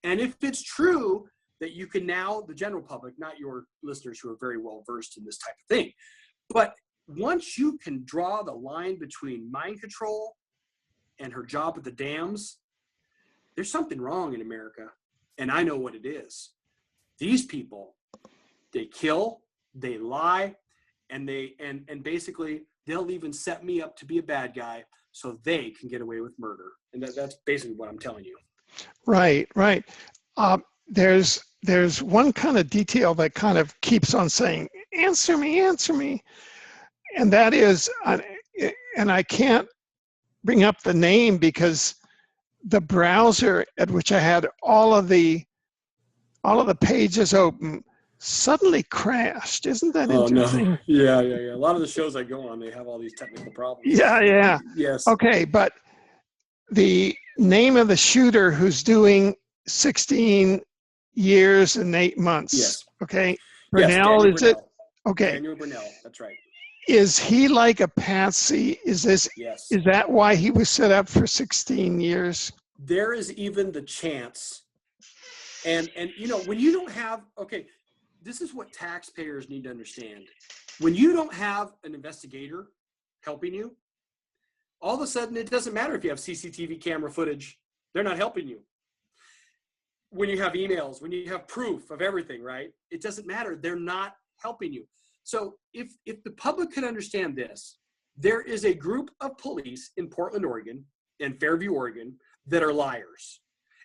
And if it's true that you can now, the general public, not your listeners who are very well versed in this type of thing, but once you can draw the line between mind control and her job at the dams, there's something wrong in America. And I know what it is. These people, they kill, they lie, and basically they'll even set me up to be a bad guy so they can get away with murder. And that's basically what I'm telling you. Right. There's one kind of detail that kind of keeps on saying, answer me. And that is, and I can't bring up the name because the browser at which I had all of the pages open suddenly crashed. Isn't that interesting? No. Yeah. A lot of the shows I go on, they have all these technical problems. Yeah. Yes. Okay, but the name of the shooter who's doing 16 years and 8 months. Yes. Okay. Burnell, is Burnell. it? Okay. Daniel Burnell. That's right. Is he like a patsy? Yes. Is that why he was set up for 16 years? There is even the chance. And when you don't have, okay, this is what taxpayers need to understand. When you don't have an investigator helping you, all of a sudden it doesn't matter if you have CCTV camera footage. They're not helping you. When you have emails, when you have proof of everything, right? It doesn't matter. They're not helping you. So if the public could understand this, there is a group of police in Portland, Oregon, and Fairview, Oregon, that are liars.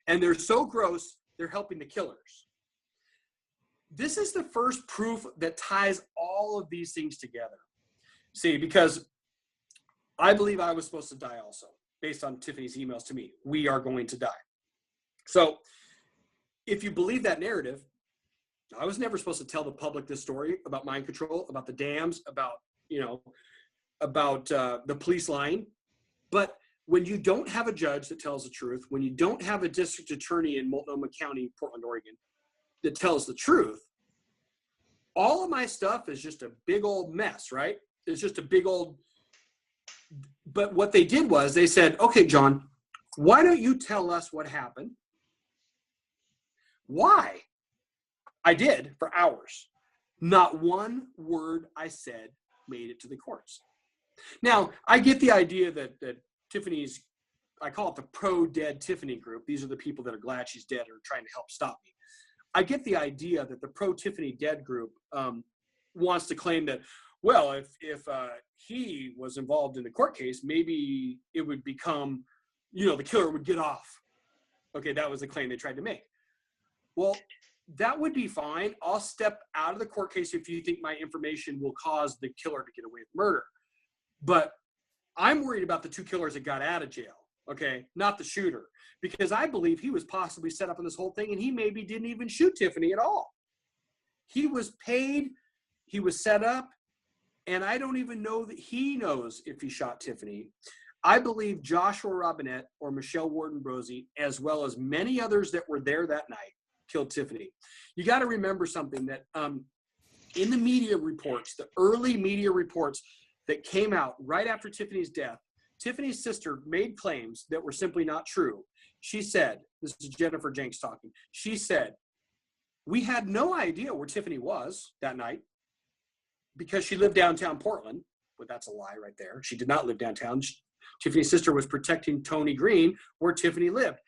And they're so gross, they're helping the killers. This is the first proof that ties all of these things together. See, because I believe I was supposed to die also, based on Tiffany's emails to me. We are going to die. So if you believe that narrative, I was never supposed to tell the public this story about mind control, about the dams, about, about the police lying. But when you don't have a judge that tells the truth, when you don't have a district attorney in Multnomah County, Portland, Oregon, that tells the truth, all of my stuff is just a big old mess, right? It's just a big old, but what they did was they said, okay, John, why don't you tell us what happened? Why? I did for hours. Not one word I said made it to the courts. Now, I get the idea that Tiffany's, I call it the pro-dead Tiffany group. These are the people that are glad she's dead or trying to help stop me. I get the idea that the pro-Tiffany dead group wants to claim that, well, if he was involved in the court case, maybe it would become, the killer would get off. Okay, that was the claim they tried to make. Well, that would be fine. I'll step out of the court case if you think my information will cause the killer to get away with murder. But I'm worried about the two killers that got out of jail, okay, not the shooter, because I believe he was possibly set up in this whole thing and he maybe didn't even shoot Tiffany at all. He was paid, he was set up, and I don't even know that he knows if he shot Tiffany. I believe Joshua Robinette or Michelle Warden-Brosey, as well as many others that were there that night, killed Tiffany. You got to remember something that in the media reports, the early media reports that came out right after Tiffany's death, Tiffany's sister made claims that were simply not true. She said, this is Jennifer Jenks talking, she said, we had no idea where Tiffany was that night because she lived downtown Portland. Well, that's a lie right there. She did not live downtown. Tiffany's sister was protecting Tony Green where Tiffany lived.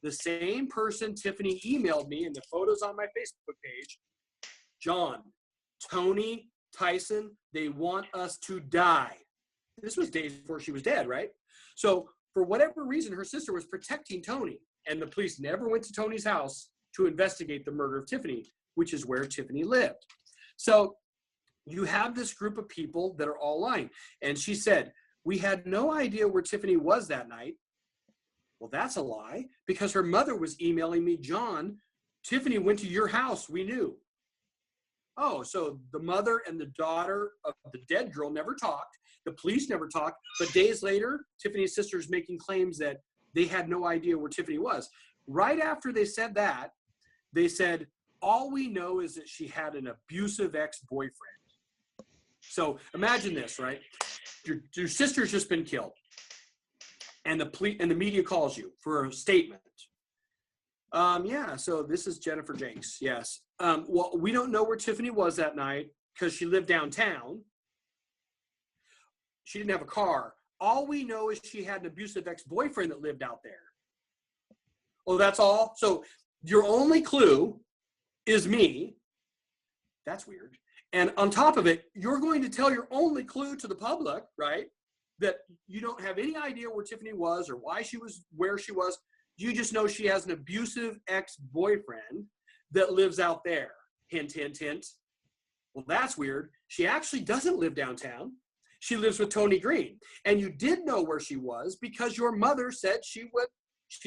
The same person Tiffany emailed me, and the photos on my Facebook page, John, Tony, Tyson, they want us to die. This was days before she was dead, right? So for whatever reason, her sister was protecting Tony, and the police never went to Tony's house to investigate the murder of Tiffany, which is where Tiffany lived. So you have this group of people that are all lying. And she said, we had no idea where Tiffany was that night. Well, that's a lie, because her mother was emailing me, John, Tiffany went to your house, we knew. Oh, so the mother and the daughter of the dead girl never talked. The police never talked. But days later, Tiffany's sister is making claims that they had no idea where Tiffany was. Right after they said that, they said, all we know is that she had an abusive ex-boyfriend. So imagine this, right? Your sister's just been killed. And the media calls you for a statement. Yeah, so this is Jennifer Jenks, yes. Well, we don't know where Tiffany was that night because she lived downtown. She didn't have a car. All we know is she had an abusive ex-boyfriend that lived out there. Oh, that's all? So your only clue is me. That's weird. And on top of it, you're going to tell your only clue to the public, right? That you don't have any idea where Tiffany was or why she was where she was. You just know she has an abusive ex-boyfriend that lives out there. Hint, hint, hint. Well, that's weird. She actually doesn't live downtown. She lives with Tony Green. And you did know where she was because your mother said she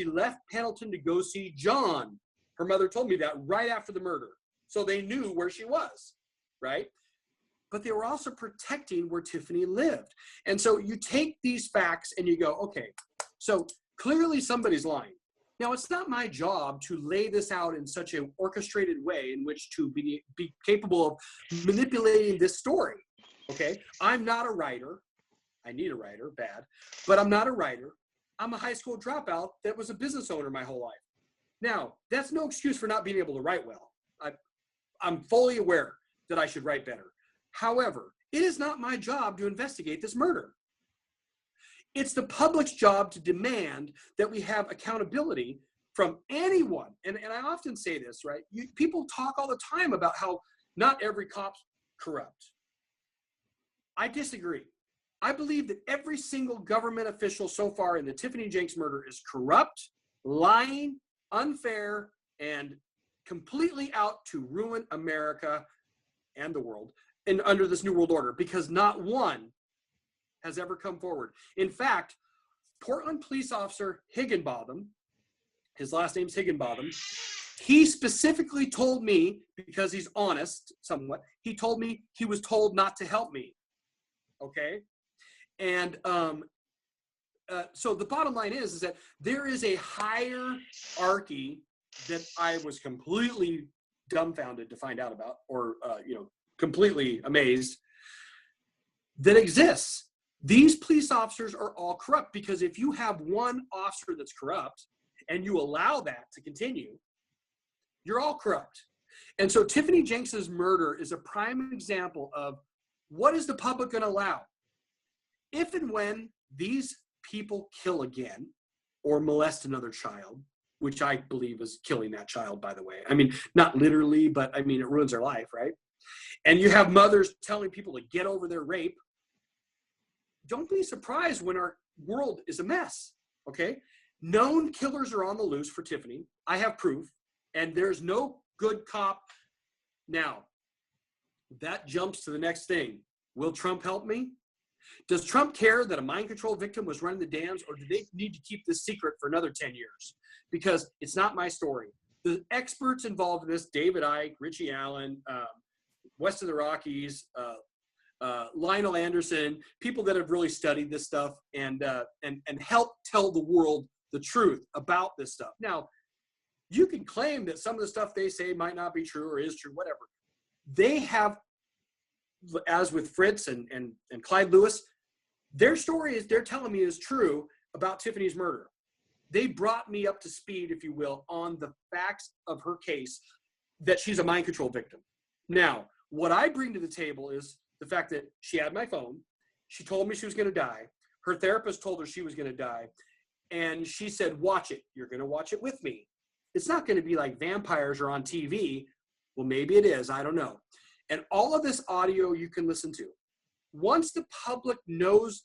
left Pendleton to go see John. Her mother told me that right after the murder. So they knew where she was, right? But they were also protecting where Tiffany lived. And so you take these facts and you go, okay, so clearly somebody's lying. Now, it's not my job to lay this out in such an orchestrated way in which to be capable of manipulating this story, okay? I'm not a writer. I need a writer, bad, but I'm not a writer. I'm a high school dropout that was a business owner my whole life. Now, that's no excuse for not being able to write well. I'm fully aware that I should write better. However, it is not my job to investigate this murder. It's the public's job to demand that we have accountability from anyone. And I often say this, right? People talk all the time about how not every cop's corrupt. I disagree. I believe that every single government official so far in the Tiffany Jenks murder is corrupt, lying, unfair, and completely out to ruin America and the world and under this new world order, because not one has ever come forward. In fact, Portland police officer Higginbotham his last name's Higginbotham. He specifically told me, because he's honest somewhat, he told me he was told not to help me. Okay? And so the bottom line is that there is a hierarchy that I was completely dumbfounded to find out about, or completely amazed, that exists. These police officers are all corrupt, because if you have one officer that's corrupt and you allow that to continue, you're all corrupt. And so Tiffany Jenks's murder is a prime example of what is the public going to allow? If and when these people kill again or molest another child, which I believe is killing that child, by the way. I mean, not literally, but I mean, it ruins their life, right? And you have mothers telling people to get over their rape. Don't be surprised when our world is a mess, okay? Known killers are on the loose for Tiffany. I have proof, and there's no good cop. Now, that jumps to the next thing. Will Trump help me? Does Trump care that a mind control victim was running the dams, or do they need to keep this secret for another 10 years? Because it's not my story. The experts involved in this, David Icke, Richie Allen, West of the Rockies, Lionel Anderson, people that have really studied this stuff and help tell the world the truth about this stuff. Now, you can claim that some of the stuff they say might not be true or is true, whatever. They have, as with Fritz and Clyde Lewis, their story is, they're telling me is true about Tiffany's murder. They brought me up to speed, if you will, on the facts of her case, that she's a mind control victim. Now, what I bring to the table is the fact that she had my phone. She told me she was going to die. Her therapist told her she was going to die. And she said, watch it. You're going to watch it with me. It's not going to be like vampires are on TV. Well, maybe it is. I don't know. And all of this audio you can listen to. Once the public knows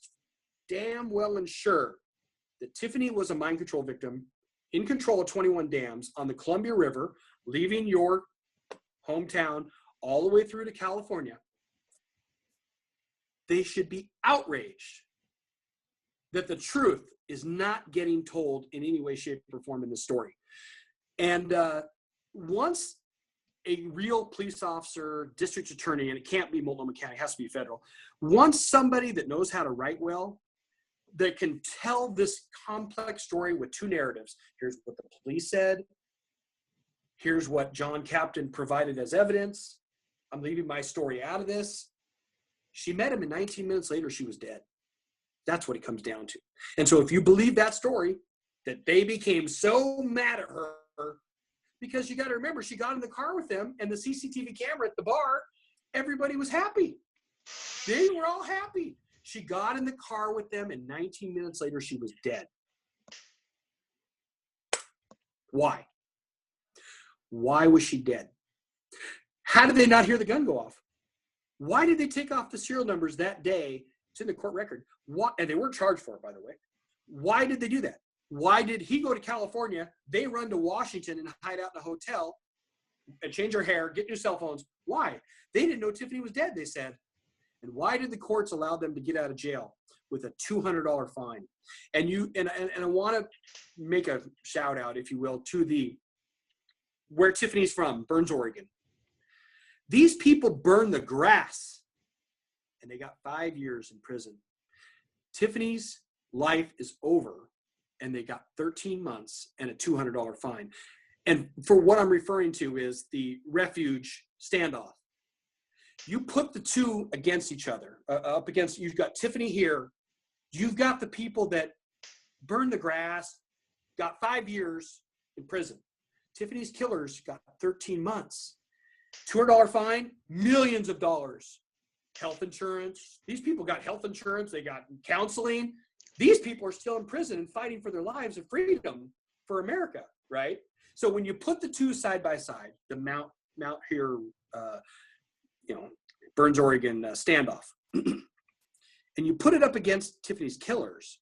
damn well and sure that Tiffany was a mind control victim in control of 21 dams on the Columbia River, leaving your hometown all the way through to California, they should be outraged that the truth is not getting told in any way, shape, or form in the story. And once a real police officer, district attorney, and it can't be Multnomah County, it has to be federal, once somebody that knows how to write well, that can tell this complex story with two narratives. Here's what the police said. Here's what John Captain provided as evidence. I'm leaving my story out of this. She met him, and 19 minutes later, she was dead. That's what it comes down to. And so if you believe that story, that they became so mad at her, because you got to remember, she got in the car with them, and the CCTV camera at the bar, everybody was happy. They were all happy. She got in the car with them, and 19 minutes later, she was dead. Why? Why was she dead? How did they not hear the gun go off? Why did they take off the serial numbers that day? It's in the court record. What? And they weren't charged for it, by the way. Why did they do that? Why did he go to California? They run to Washington and hide out in a hotel and change her hair, get new cell phones. Why? They didn't know Tiffany was dead, they said. And why did the courts allow them to get out of jail with a $200 fine? And I want to make a shout out, if you will, to where Tiffany's from, Burns, Oregon. These people burned the grass, and they got 5 years in prison. Tiffany's life is over, and they got 13 months and a $200 fine. And for what I'm referring to is the refuge standoff. You put the two against each other, up against, you've got Tiffany here, you've got the people that burned the grass, got 5 years in prison. Tiffany's killers got 13 months. $200 fine, millions of dollars. Health insurance. These people got health insurance. They got counseling. These people are still in prison and fighting for their lives and freedom for America, right? So when you put the two side by side, the Mount here, Burns, Oregon standoff, and you put it up against Tiffany's killers,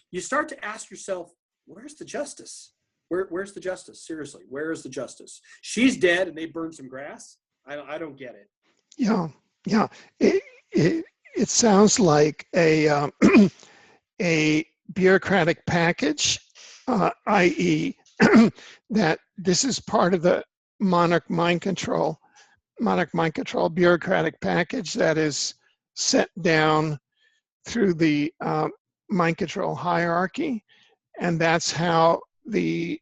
you start to ask yourself, where's the justice? Where's the justice? Seriously, where is the justice? She's dead and they burned some grass. I don't get it. Yeah. It sounds like a bureaucratic package, i.e., that this is part of the Monarch mind control bureaucratic package that is set down through the mind control hierarchy, and that's how the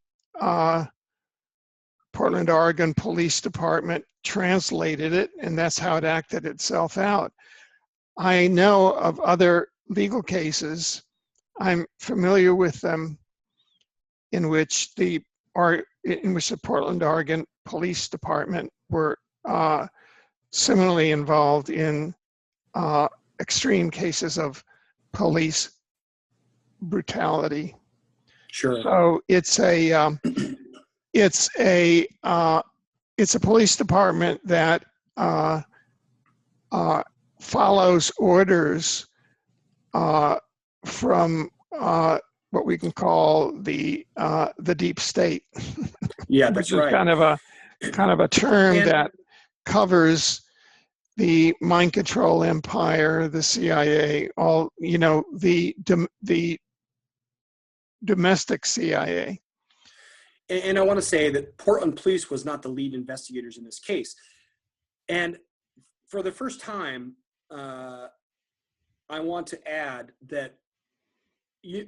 Portland, Oregon Police Department translated it, and that's how it acted itself out. I know of other legal cases, I'm familiar with them, in which the Portland, Oregon Police Department were similarly involved in extreme cases of police brutality. Sure. So it's a police department that follows orders from what we can call the deep state. Yeah, that's which right. is kind of a term that covers the mind control empire, the CIA, all, you know, the domestic CIA. And I want to say that Portland Police was not the lead investigators in this case. And for the first time, I want to add that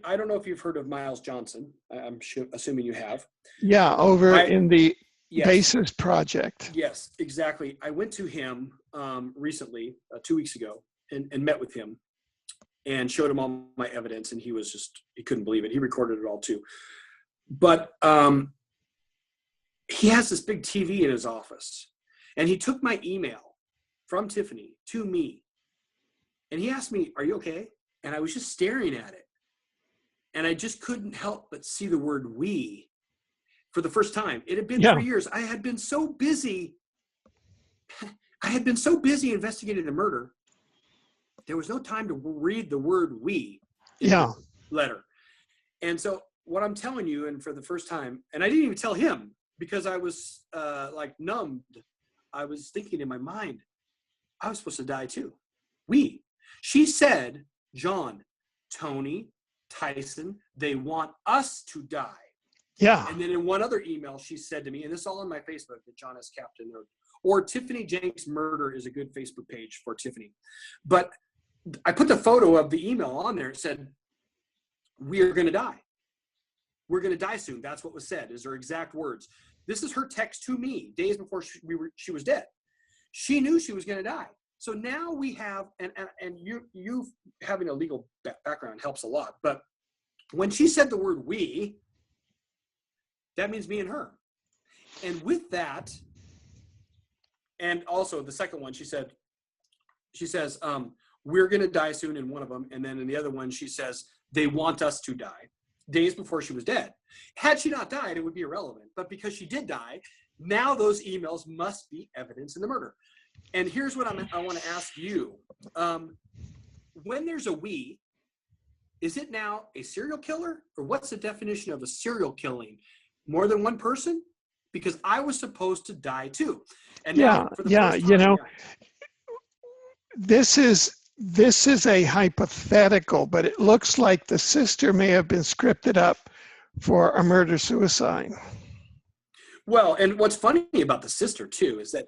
I don't know if you've heard of Miles Johnson. I'm assuming you have. Yeah, in the yes, Basis Project. Yes, exactly. I went to him recently, 2 weeks ago, and met with him and showed him all my evidence, and he couldn't believe it. He recorded it all too. But he has this big TV in his office, and he took my email from Tiffany to me, and he asked me, "Are you okay?" And I was just staring at it, and I just couldn't help but see the word "we" for the first time. It had been 3 years. I had been so busy investigating the murder. There was no time to read the word "we" in the letter. And so what I'm telling you, and for the first time, and I didn't even tell him because I was like numbed. I was thinking in my mind, I was supposed to die too. She said, John, Tony, Tyson, they want us to die. Yeah. And then in one other email, she said to me, and this is all on my Facebook that John has captain, or Tiffany Jenks murder is a good Facebook page for Tiffany. But I put the photo of the email on there. It said, "We are going to die. We're going to die soon." That's what was said, is her exact words. This is her text to me days before she was dead. She knew she was going to die. So now we have, and you having a legal background helps a lot. But when she said the word "we," that means me and her. And with that, and also the second one, she says, "We're going to die soon" in one of them. And then in the other one, she says, "They want us to die," days before she was dead. Had she not died, it would be irrelevant. But because she did die, now those emails must be evidence in the murder. And here's what I want to ask you. When there's a "we," is it now a serial killer? Or what's the definition of a serial killing? More than one person? Because I was supposed to die too. And now, for the first time, you know, this is a hypothetical, but it looks like the sister may have been scripted up for a murder-suicide. Well, and what's funny about the sister too is that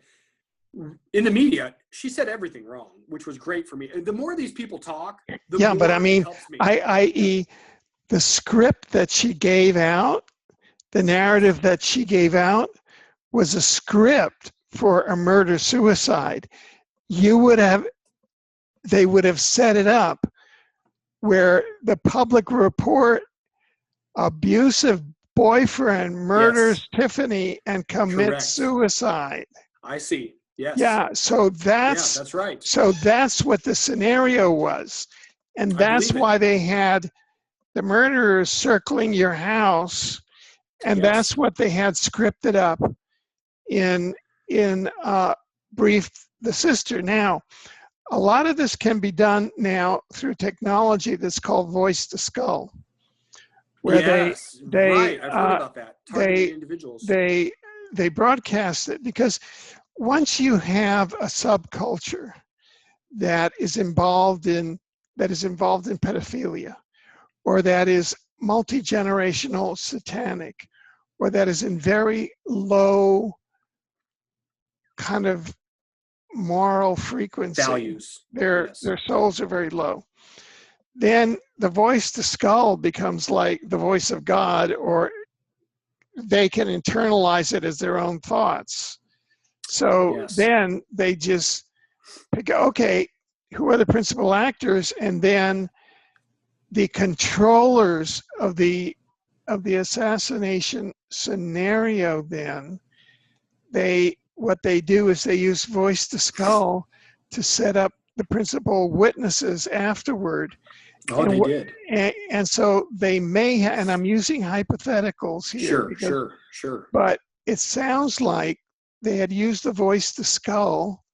in the media, she said everything wrong, which was great for me. The more these people talk, the more but I mean, it helps me. i.e., the script that she gave out, the narrative that she gave out was a script for a murder-suicide. They would have set it up where the public report abusive boyfriend murders Tiffany and commits suicide. I see. Yes. Yeah. So that's right. So that's what the scenario was, and that's why they had the murderers circling your house, and that's what they had scripted up in Brief the Sister. Now, a lot of this can be done now through technology that's called voice to skull, where I've heard about that. Targeting individuals. They broadcast it, because once you have a subculture that is involved in pedophilia, or that is multi-generational satanic, or that is in very low kind of moral frequency. Values. Their Yes. souls are very low. Then the voice to skull becomes like the voice of God, or they can internalize it as their own thoughts. So Yes. then they just pick, okay, who are the principal actors? And then the controllers of the assassination scenario, then what they do is they use voice to skull to set up the principal witnesses afterward. Oh, and they did. And so they may and I'm using hypotheticals here, Sure. but it sounds like they had used the voice to skull,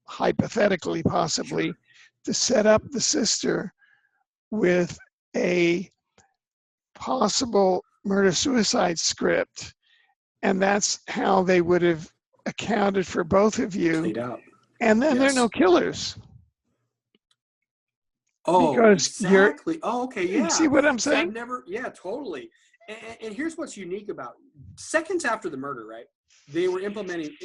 hypothetically, possibly, to set up the sister with a possible murder-suicide script. And that's how they would have accounted for both of you. Played out. And then there are Yes. no killers. Oh, Because exactly. Oh, okay, yeah. You see what I'm See, saying? Yeah, totally. And here's what's unique about seconds after the murder, right? They were implementing,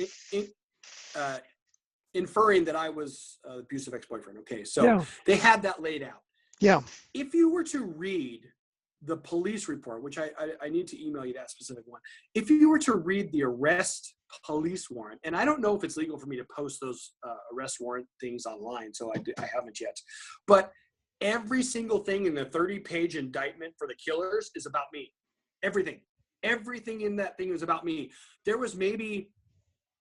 inferring that I was an abusive ex-boyfriend. Okay, so they had that laid out. Yeah. If you were to read the police report, which I need to email you that specific one. If you were to read the arrest police warrant, and I don't know if it's legal for me to post those arrest warrant things online, so I haven't yet. But every single thing in the 30-page indictment for the killers is about me. Everything in that thing is about me. There was maybe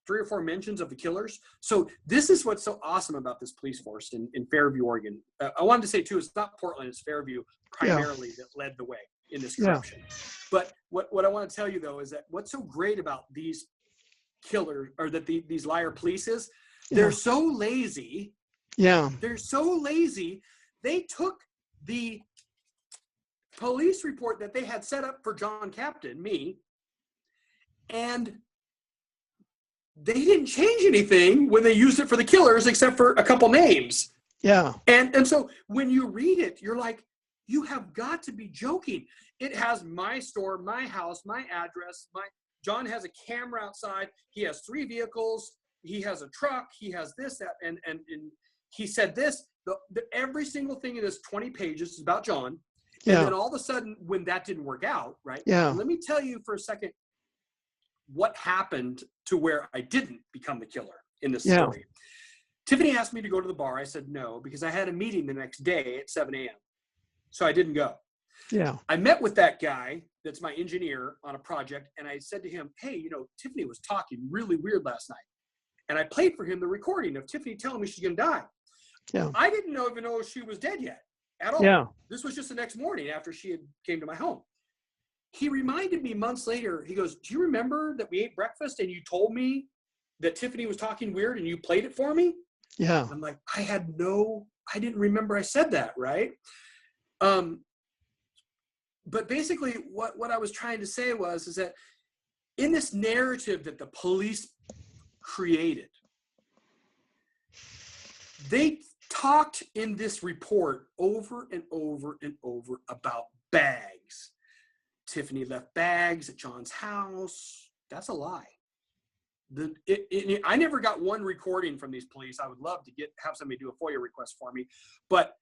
3 or 4 mentions of the killers. So this is what's so awesome about this police force in Fairview, Oregon. I wanted to say too, it's not Portland, it's Fairview primarily that led the way in this corruption. But what I want to tell you though is that what's so great about these killers, or that these liar police is, they're so lazy. They're so lazy. They took the police report that they had set up for John Captain, me, and they didn't change anything when they used it for the killers except for a couple names. And so when you read it, you're like, you have got to be joking. It has my store, my house, my address. John has a camera outside. He has 3 vehicles. He has a truck. He has this, that, and he said this. Every single thing in this 20 pages is about John. And then all of a sudden, when that didn't work out, right? Let me tell you for a second what happened to where I didn't become the killer in this story. Tiffany asked me to go to the bar. I said no, because I had a meeting the next day at 7 a.m. So I didn't go. I met with that guy that's my engineer on a project, and I said to him, hey, you know, Tiffany was talking really weird last night. And I played for him the recording of Tiffany telling me she's going to die. I didn't even know she was dead yet at all. This was just the next morning after she had came to my home. He reminded me months later, he goes, do you remember that we ate breakfast and you told me that Tiffany was talking weird and you played it for me? I'm like, I didn't remember I said that, right? But basically what I was trying to say is that in this narrative that the police created, they talked in this report over and over and over about bags. Tiffany left bags at John's house. That's a lie. I never got one recording from these police. I would love to have somebody do a FOIA request for me, but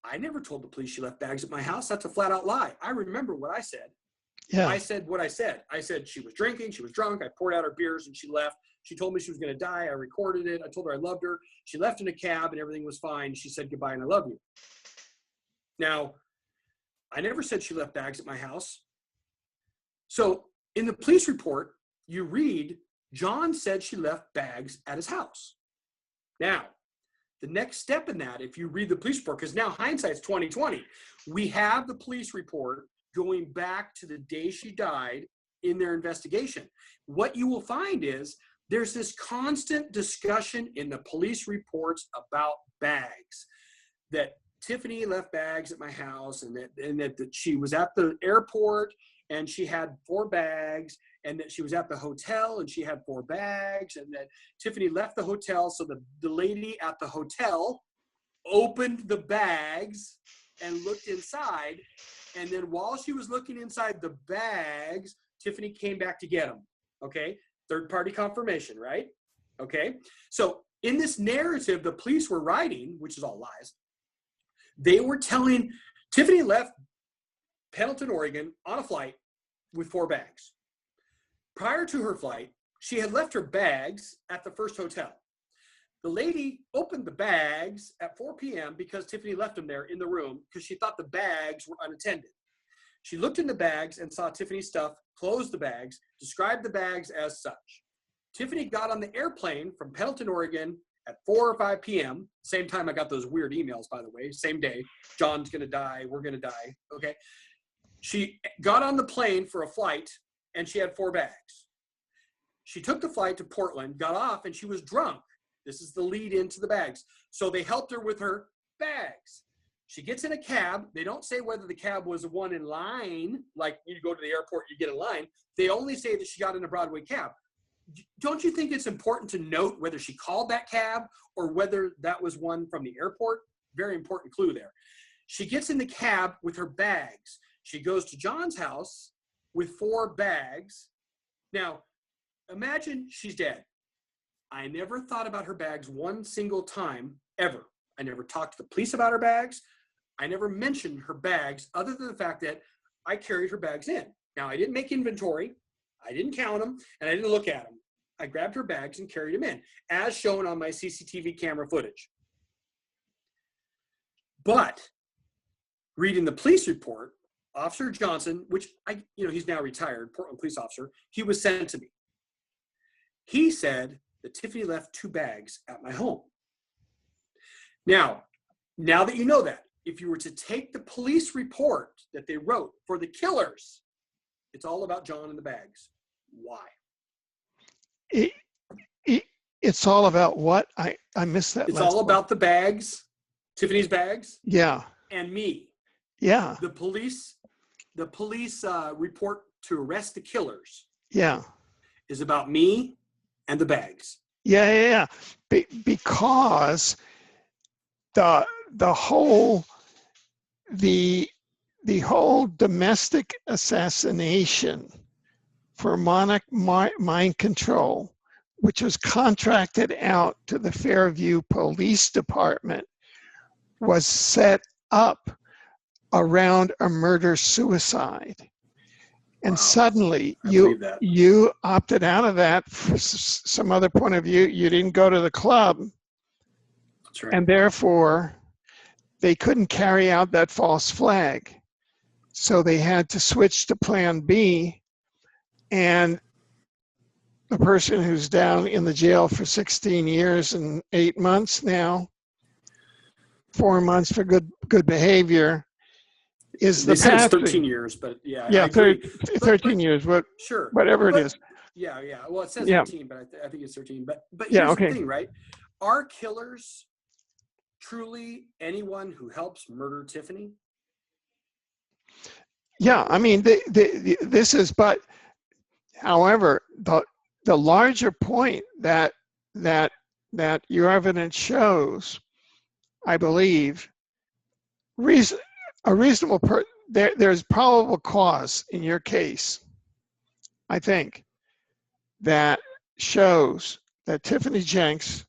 I never told the police she left bags at my house. That's a flat out lie. I remember what I said. I said what I said. I said she was drinking, she was drunk. I poured out her beers and she left. She told me she was going to die. I recorded it. I told her I loved her. She left in a cab and everything was fine. She said goodbye and I love you. Now, I never said she left bags at my house. So in the police report, you read, John said she left bags at his house. Now, the next step in that, if you read the police report, because now hindsight's 20/20, we have the police report going back to the day she died in their investigation. What you will find is there's this constant discussion in the police reports about bags, that Tiffany left bags at my house, and that she was at the airport and she had 4 bags, and that she was at the hotel and she had 4 bags, and that Tiffany left the hotel. So the lady at the hotel opened the bags and looked inside. And then while she was looking inside the bags, Tiffany came back to get them. Okay. Third-party confirmation, right? Okay. So in this narrative the police were writing, which is all lies, they were telling Tiffany left Pendleton, Oregon on a flight with 4 bags. Prior to her flight, she had left her bags at the first hotel. The lady opened the bags at 4 p.m. because Tiffany left them there in the room because she thought the bags were unattended. She looked in the bags and saw Tiffany's stuff, closed the bags, described the bags as such. Tiffany got on the airplane from Pendleton, Oregon at 4 or 5 p.m. Same time I got those weird emails, by the way, same day. John's going to die. We're going to die. Okay. She got on the plane for a flight and she had 4 bags. She took the flight to Portland, got off, and she was drunk. This is the lead into the bags. So they helped her with her bags. She gets in a cab. They don't say whether the cab was the one in line, like you go to the airport, you get in line. They only say that she got in a Broadway cab. Don't you think it's important to note whether she called that cab or whether that was one from the airport? Very important clue there. She gets in the cab with her bags. She goes to John's house with 4 bags. Now, imagine she's dead. I never thought about her bags one single time, ever. I never talked to the police about her bags. I never mentioned her bags other than the fact that I carried her bags in. Now, I didn't make inventory. I didn't count them, and I didn't look at them. I grabbed her bags and carried them in, as shown on my CCTV camera footage. But reading the police report, Officer Johnson, which he's now retired, Portland police officer, he was sent to me. He said that Tiffany left 2 bags at my home. Now that you know that, if you were to take the police report that they wrote for the killers, it's all about John and the bags. Why? It's all about what? I missed that. It's all about the bags, Tiffany's bags. Yeah. And me. Yeah. The police report to arrest the killers. Yeah. Is about me and the bags. Yeah. Because the whole domestic assassination for Monarch mind control, which was contracted out to the Fairview Police Department, was set up around a murder-suicide. And suddenly you opted out of that for some other point of view. You didn't go to the club. That's right. And therefore, they couldn't carry out that false flag. So they had to switch to plan B. And the person who's down in the jail for 16 years and 8 months now, 4 months for good behavior, is they the path. 13 years, but yeah, 13 years, sure, whatever it is. Yeah. Well, it says 13, but I think it's 13. But yeah, here's the thing, right? Are killers truly anyone who helps murder Tiffany? Yeah, I mean, this is, but however, the larger point that your evidence shows, I believe, there's probable cause in your case, I think, that shows that Tiffany Jenks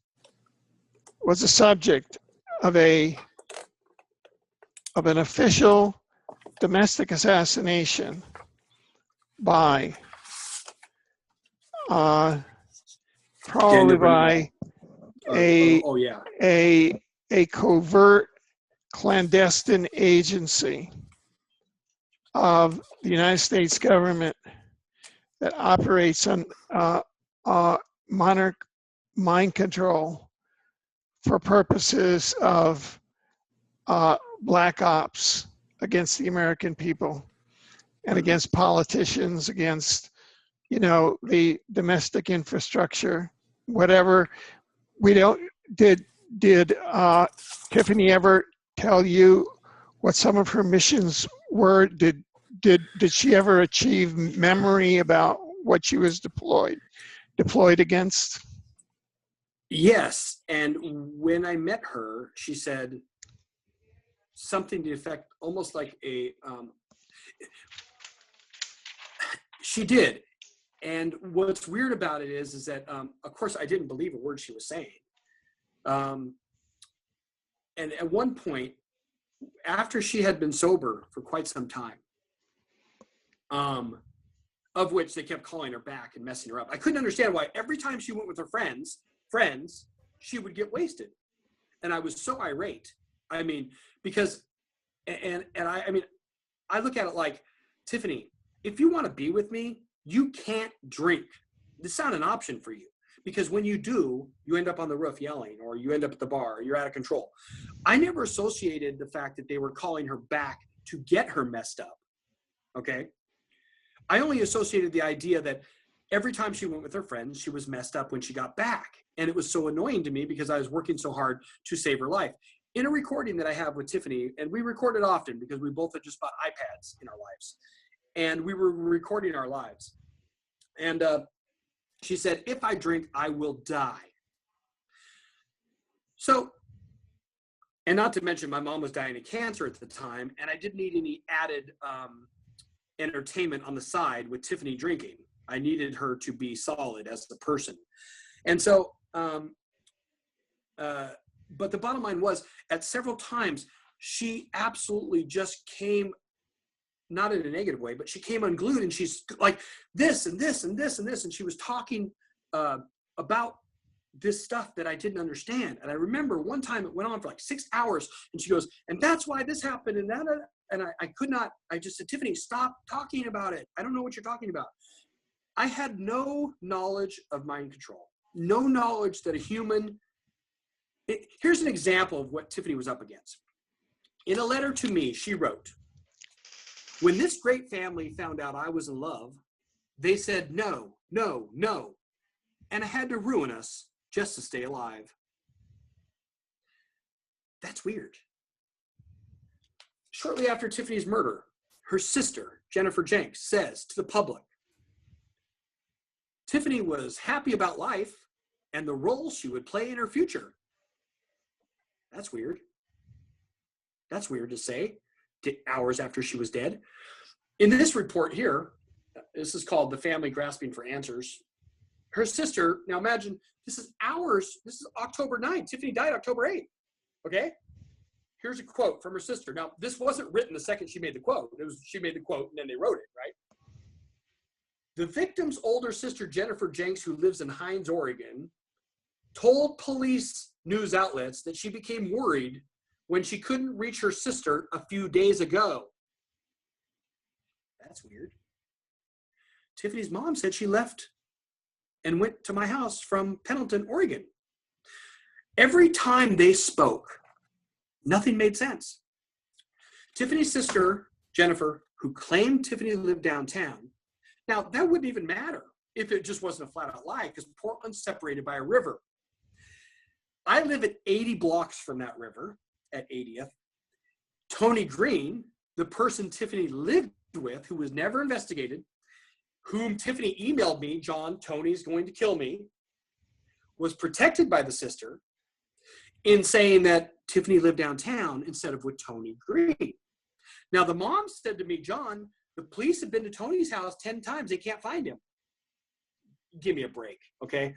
was the subject of an official domestic assassination by probably by a covert clandestine agency of the United States government that operates on Monarch mind control for purposes of black ops against the American people and against politicians, against, the domestic infrastructure, whatever. Did Tiffany ever tell you what some of her missions were? Did she ever achieve memory about what she was deployed against? Yes, and when I met her, she said, something to the effect, almost like a, she did. And what's weird about it is that, of course, I didn't believe a word she was saying. And at one point, after she had been sober for quite some time, of which they kept calling her back and messing her up. I couldn't understand why every time she went with her friends, she would get wasted. And I was so irate. I mean, because, I mean, I look at it like, Tiffany, if you want to be with me, you can't drink. This is not an option for you, because when you do, you end up on the roof yelling, or you end up at the bar, or you're out of control. I never associated the fact that they were calling her back to get her messed up. Okay. I only associated the idea that every time she went with her friends, she was messed up when she got back. And it was so annoying to me because I was working so hard to save her life. In a recording that I have with Tiffany, and we record it often because we both had just bought iPads in our lives, and we were recording our lives. And she said, if I drink, I will die. So, and not to mention my mom was dying of cancer at the time, and I didn't need any added entertainment on the side with Tiffany drinking. I needed her to be solid as a person. And so, but the bottom line was, at several times, she absolutely just came, not in a negative way, but she came unglued, and she's like this and this and this and this. And she was talking about this stuff that I didn't understand. And I remember one time it went on for like 6 hours, and she goes, and that's why this happened. And that, and I could not, I just said, Tiffany, stop talking about it. I don't know what you're talking about. I had no knowledge of mind control, no knowledge that a human, here's an example of what Tiffany was up against. In a letter to me, she wrote, when this great family found out I was in love, they said, no, no, no. And I had to ruin us just to stay alive. That's weird. Shortly after Tiffany's murder, her sister, Jennifer Jenks, says to the public, Tiffany was happy about life and the role she would play in her future. That's weird. That's weird to say hours after she was dead. In this report here, this is called The Family Grasping for Answers. Her sister, now imagine, this is hours, this is October 9th. Tiffany died October 8th, okay? Here's a quote from her sister. Now, this wasn't written the second she made the quote. It was, she made the quote and then they wrote it, right? The victim's older sister, Jennifer Jenks, who lives in Hines, Oregon, told police news outlets that she became worried when she couldn't reach her sister a few days ago. That's weird. Tiffany's mom said she left and went to my house from Pendleton, Oregon. Every time they spoke, nothing made sense. Tiffany's sister, Jennifer, who claimed Tiffany lived downtown, now that wouldn't even matter if it just wasn't a flat out lie, because Portland's separated by a river. I live at 80 blocks from that river at 80th. Tony Green, the person Tiffany lived with, who was never investigated, whom Tiffany emailed me, John, Tony's going to kill me, was protected by the sister in saying that Tiffany lived downtown instead of with Tony Green. Now, the mom said to me, John, the police have been to Tony's house 10 times. They can't find him. Give me a break, okay?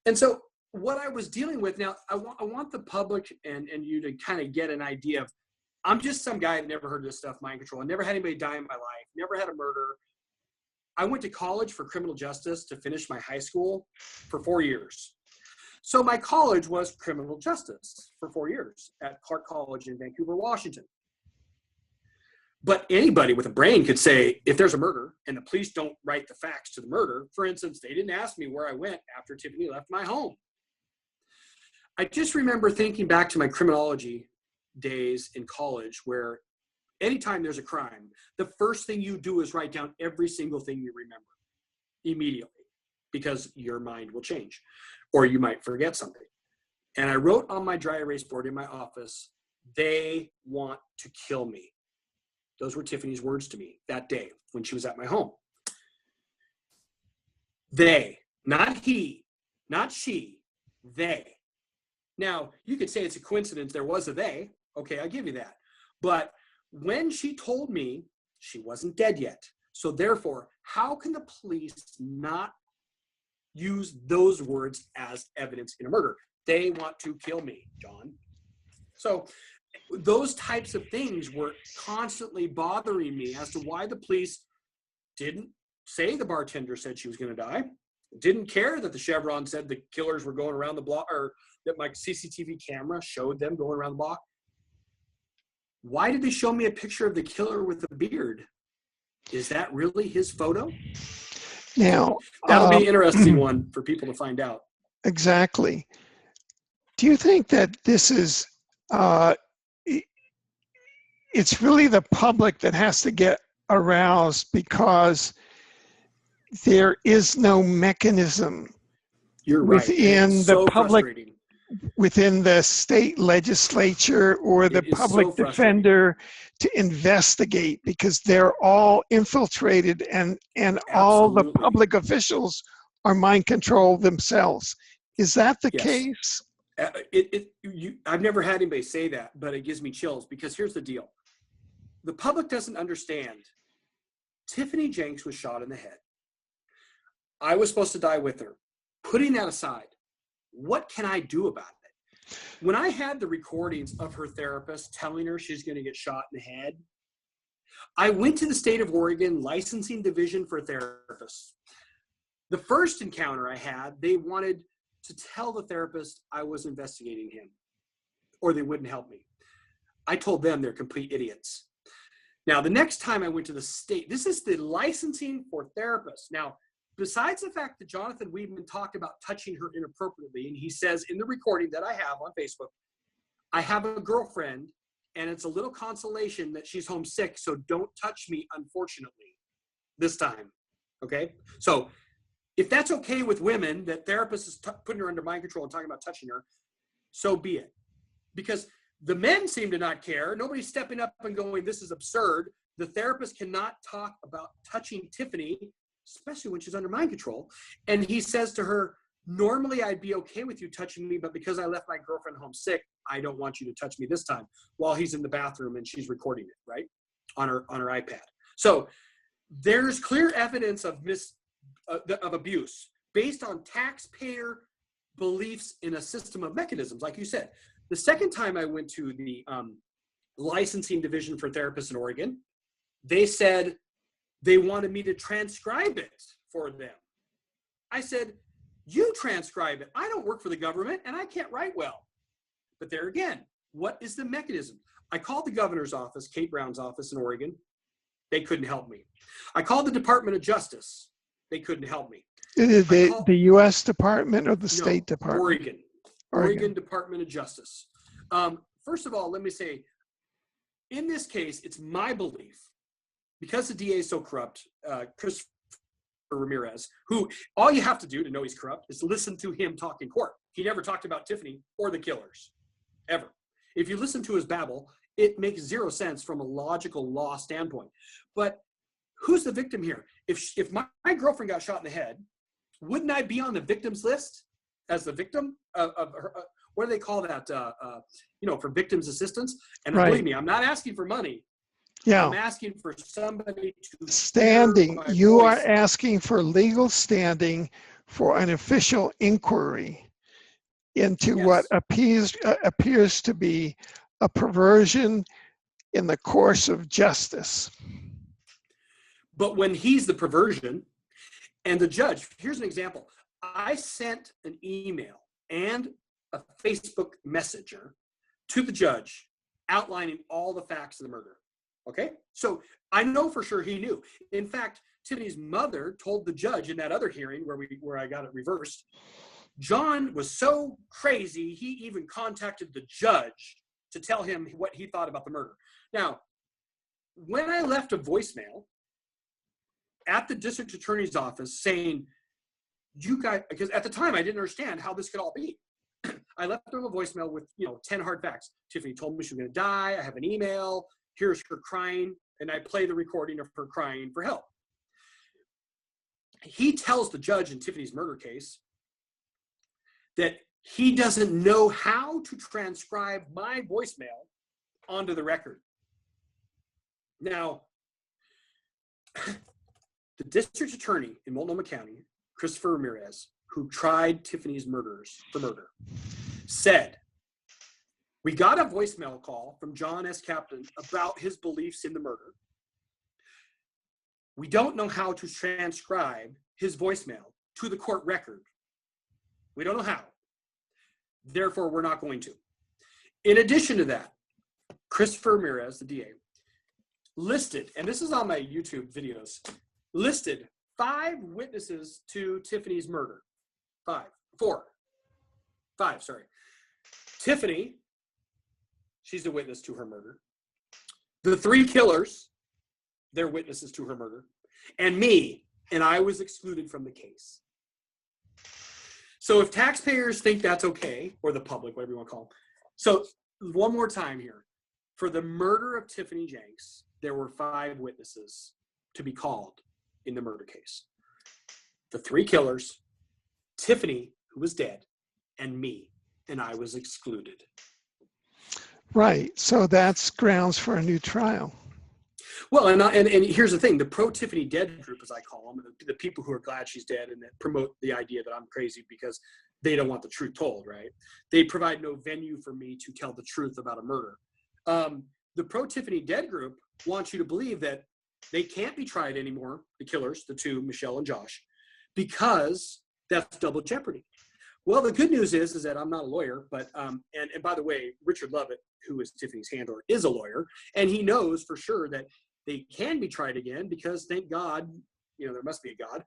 And so what I was dealing with, now, I want the public and you to kind of get an idea of, I'm just some guy that never heard of this stuff, mind control. I never had anybody die in my life, never had a murder. I went to college for criminal justice to finish my high school for 4 years. So my college was criminal justice for 4 years at Clark College in Vancouver, Washington. But anybody with a brain could say, if there's a murder and the police don't write the facts to the murder, for instance, they didn't ask me where I went after Tiffany left my home. I just remember thinking back to my criminology days in college, where anytime there's a crime, the first thing you do is write down every single thing you remember immediately, because your mind will change or you might forget something. And I wrote on my dry erase board in my office, they want to kill me. Those were Tiffany's words to me that day when she was at my home. They, not he, not she, they. Now, you could say it's a coincidence there was a they. Okay, I'll give you that. But when she told me she wasn't dead yet, so therefore, how can the police not use those words as evidence in a murder? They want to kill me, John. So those types of things were constantly bothering me as to why the police didn't say the bartender said she was going to die, didn't care that the Chevron said the killers were going around the block, or that my CCTV camera showed them going around the block. Why did they show me a picture of the killer with a beard? Is that really his photo? Now, that'll be an interesting one for people to find out. Exactly. Do you think that this is, it's really the public that has to get aroused, because there is no mechanism You're right. within the public, frustrating. within the state legislature or the public defender to investigate, because they're all infiltrated, and all the public officials are mind control themselves. Is that the case? I've never had anybody say that, but it gives me chills, because here's the deal. The public doesn't understand. Tiffany Jenks was shot in the head. I was supposed to die with her. Putting that aside, what can I do about it? When I had the recordings of her therapist telling her she's going to get shot in the head, I went to the state of Oregon licensing division for therapists. The first encounter I had, they wanted to tell the therapist I was investigating him, or they wouldn't help me. I told them they're complete idiots. Now, the next time I went to the state, this is the licensing for therapists. Now, besides the fact that Jonathan Webre talked about touching her inappropriately, and he says in the recording that I have on Facebook, I have a girlfriend, and it's a little consolation that she's homesick, so don't touch me, unfortunately, this time, okay? So if that's okay with women, that therapist is putting her under mind control and talking about touching her, so be it. Because the men seem to not care. Nobody's stepping up and going, this is absurd. The therapist cannot talk about touching Tiffany, especially when she's under mind control. And he says to her, normally I'd be okay with you touching me, but because I left my girlfriend home sick, I don't want you to touch me this time, while he's in the bathroom and she's recording it, right? On her iPad. So there's clear evidence of abuse based on taxpayer beliefs in a system of mechanisms, like you said. The second time I went to the licensing division for therapists in Oregon, they said they wanted me to transcribe it for them. I said, you transcribe it. I don't work for the government and I can't write well. But there again, what is the mechanism? I called the governor's office, Kate Brown's office in Oregon. They couldn't help me. I called the Department of Justice. They couldn't help me. The U.S. Department or the State Department? Oregon Department of Justice. First of all, let me say, in this case, it's my belief, because the DA is so corrupt, Christopher Ramirez, who all you have to do to know he's corrupt is listen to him talk in court. He never talked about Tiffany or the killers, ever. If you listen to his babble, it makes zero sense from a logical law standpoint. But who's the victim here? If my girlfriend got shot in the head, wouldn't I be on the victims list as the victim of her? What do they call that? For victims assistance. And believe me, I'm not asking for money. Yeah. I'm asking for somebody to standing. You voice. Are asking for legal standing for an official inquiry into what appears to be a perversion in the course of justice. But when he's the perversion and the judge, here's an example. I sent an email and a Facebook messenger to the judge outlining all the facts of the murder. Okay? So I know for sure he knew. In fact, Tiffany's mother told the judge in that other hearing where I got it reversed, John was so crazy, he even contacted the judge to tell him what he thought about the murder. Now, when I left a voicemail at the district attorney's office saying, you guys, because at the time I didn't understand how this could all be. I left them a voicemail with 10 hard facts. Tiffany told me she was going to die. I have an email. Here's her crying. And I play the recording of her crying for help. He tells the judge in Tiffany's murder case that he doesn't know how to transcribe my voicemail onto the record. Now, the district attorney in Multnomah County, Christopher Ramirez, who tried Tiffany's murderers for murder, said, "We got a voicemail call from John S. Captain about his beliefs in the murder. We don't know how to transcribe his voicemail to the court record. We don't know how. Therefore, we're not going to." In addition to that, Christopher Ramirez, the DA, listed, and this is on my YouTube videos, listed 5 witnesses to Tiffany's murder. 5. Sorry. Tiffany, she's a witness to her murder. The 3 killers, they're witnesses to her murder. And me, and I was excluded from the case. So if taxpayers think that's okay, or the public, whatever you want to call them. So one more time here. For the murder of Tiffany Jenks, there were 5 witnesses to be called in the murder case. The 3 killers, Tiffany, who was dead, and me, and I was excluded. Right. So that's grounds for a new trial. Well, and here's the thing: the pro-Tiffany dead group, as I call them, the people who are glad she's dead and that promote the idea that I'm crazy because they don't want the truth told, right? They provide no venue for me to tell the truth about a murder. The pro-Tiffany dead group wants you to believe that they can't be tried anymore, the killers, the 2, Michelle and Josh, because that's double jeopardy. Well, the good news is that I'm not a lawyer, but and by the way, Richard Lovett, who is Tiffany's handler, is a lawyer, and he knows for sure that they can be tried again because, thank God, there must be a God.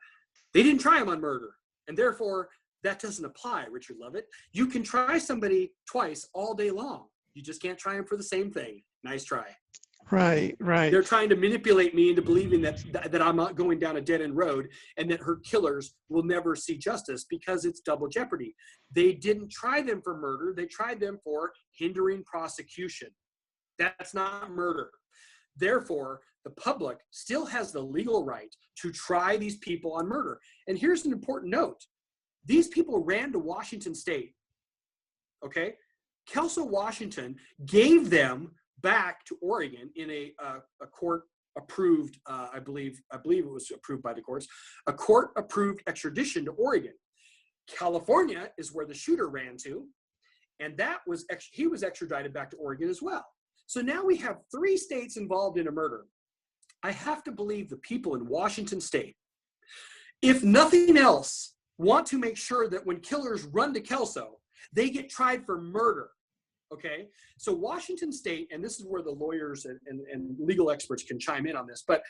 They didn't try him on murder, and therefore that doesn't apply, Richard Lovett. You can try somebody twice all day long. You just can't try them for the same thing. Nice try. Right. They're trying to manipulate me into believing that I'm not going down a dead-end road and that her killers will never see justice because it's double jeopardy. They didn't try them for murder. They tried them for hindering prosecution. That's not murder. Therefore, the public still has the legal right to try these people on murder. And here's an important note. These people ran to Washington State, okay? Kelso, Washington gave them back to Oregon in a court-approved, I believe it was approved by the courts, a court-approved extradition to Oregon. California is where the shooter ran to, and he was extradited back to Oregon as well. So now we have 3 states involved in a murder. I have to believe the people in Washington State, if nothing else, want to make sure that when killers run to Kelso, they get tried for murder. Okay, so Washington State, and this is where the lawyers and legal experts can chime in on this, but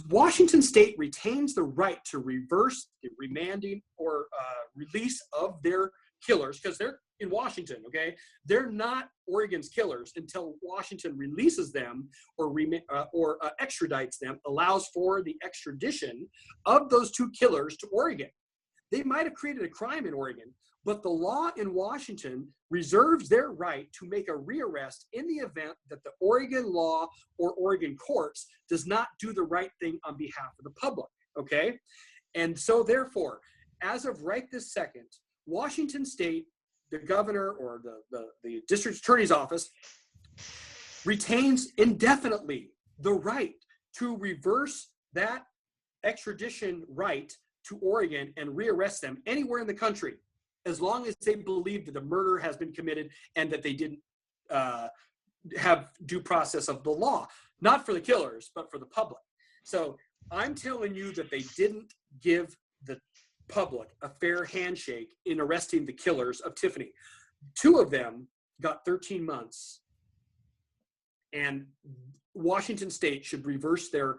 Washington State retains the right to reverse the remanding or release of their killers because they're in Washington, okay? They're not Oregon's killers until Washington releases them or extradites them, allows for the extradition of those 2 killers to Oregon. They might have created a crime in Oregon, but the law in Washington reserves their right to make a rearrest in the event that the Oregon law or Oregon courts does not do the right thing on behalf of the public, okay? And so therefore, as of right this second, Washington State, the governor or the district attorney's office retains indefinitely the right to reverse that extradition right to Oregon and rearrest them anywhere in the country, as long as they believe that the murder has been committed and that they didn't have due process of the law, not for the killers, but for the public. So I'm telling you that they didn't give the public a fair handshake in arresting the killers of Tiffany. 2 of them got 13 months, and Washington State should reverse their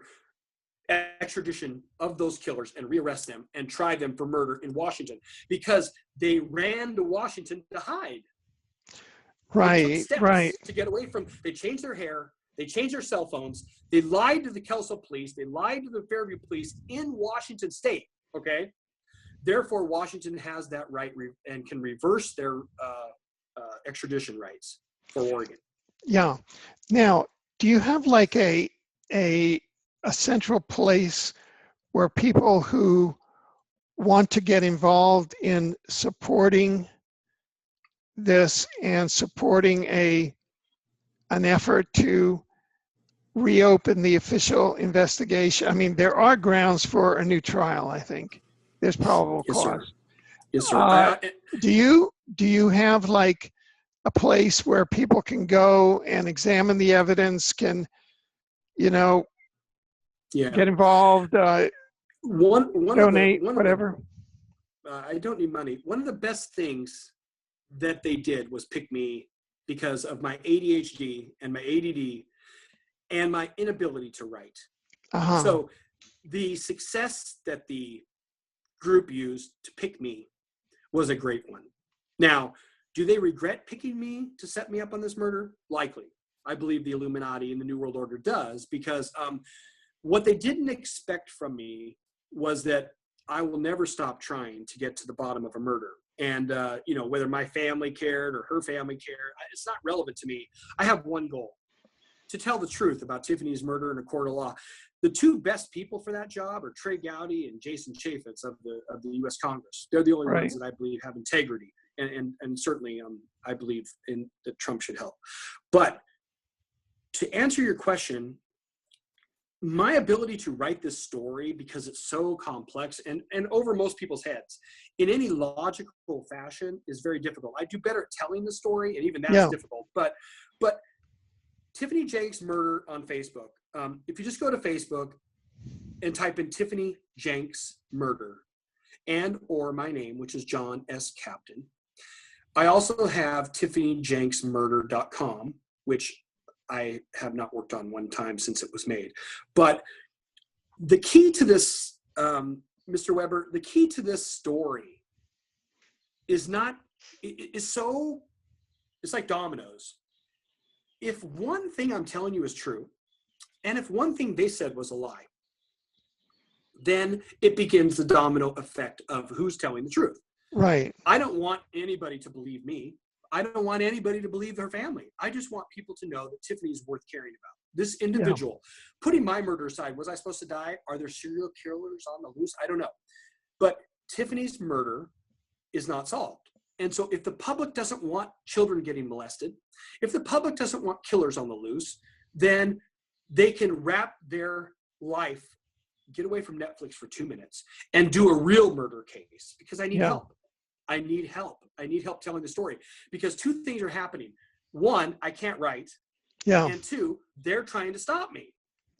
extradition of those killers and rearrest them and try them for murder in Washington because they ran to Washington to hide. Right. To get away from, they changed their hair, they changed their cell phones, they lied to the Kelso police, they lied to the Fairview police in Washington State, okay? Therefore, Washington has that right and can reverse their extradition rights for Oregon. Yeah. Now, do you have like a central place where people who want to get involved in supporting this and supporting an effort to reopen the official investigation? I mean, there are grounds for a new trial, I think. There's probable Yes, sir. cause. Yes, sir. Do you have like a place where people can go and examine the evidence, can, you know, Yeah. get involved, donate, whatever? I don't need money. One of the best things that they did was pick me because of my ADHD and my ADD and my inability to write. Uh-huh. So the success that the group used to pick me was a great one. Now, do they regret picking me to set me up on this murder? Likely. I believe the Illuminati and the New World Order does, because what they didn't expect from me was that I will never stop trying to get to the bottom of a murder. And, you know, whether my family cared or her family cared, it's not relevant to me. I have one goal: to tell the truth about Tiffany's murder in a court of law. The two best people for that job are Trey Gowdy and Jason Chaffetz of the U.S. Congress. They're the only ones that I believe have integrity. And certainly I believe in that Trump should help. But to answer your question, my ability to write this story, because it's so complex and over most people's heads in any logical fashion, is very difficult. I do better at telling the story, and even that's difficult. But Tiffany Jenks murder on Facebook. If you just go to Facebook and type in Tiffany Jenks murder and or my name, which is John S. Captain. I also have TiffanyJenksMurder.com, which I have not worked on one time since it was made. But the key to this, Mr. Weber, the key to this story is it's like dominoes. If one thing I'm telling you is true, and if one thing they said was a lie, then it begins the domino effect of who's telling the truth. Right. I don't want anybody to believe me. I don't want anybody to believe their family. I just want people to know that Tiffany's worth caring about. This individual, putting my murder aside, was I supposed to die? Are there serial killers on the loose? I don't know. But Tiffany's murder is not solved. And so if the public doesn't want children getting molested, if the public doesn't want killers on the loose, then they can wrap their life, get away from Netflix for 2 minutes, and do a real murder case, because I need help. I need help. I need help telling the story, because two things are happening. One, I can't write. And two, they're trying to stop me.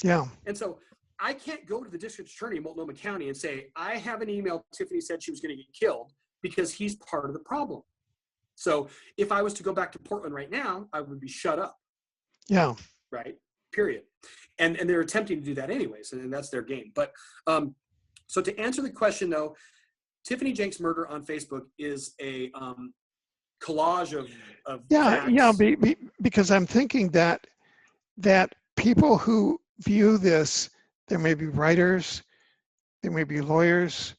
And so I can't go to the district attorney in Multnomah County and say, I have an email Tiffany said she was going to get killed, because he's part of the problem. So if I was to go back to Portland right now, I would be shut up. Right? Period. And they're attempting to do that anyways, and that's their game. But so to answer the question, though, Tiffany Jenks murder on Facebook is a collage of facts. Because I'm thinking that people who view this, there may be writers, there may be lawyers,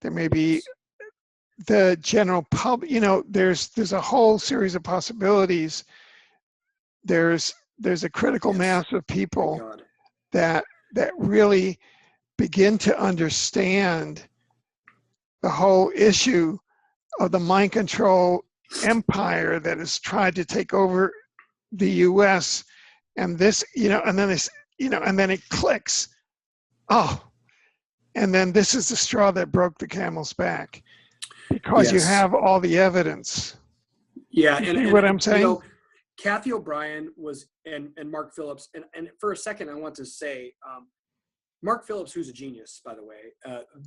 there may be the general public. You know, there's a whole series of possibilities. There's a critical mass of people that really begin to understand the whole issue of the mind control empire that has tried to take over the U.S. And this, and then this, and then it clicks. And then this is the straw that broke the camel's back, because you have all the evidence. And what I'm saying? Kathy O'Brien was, and Mark Phillips, and for a second I want to say, Mark Phillips, who's a genius, by the way,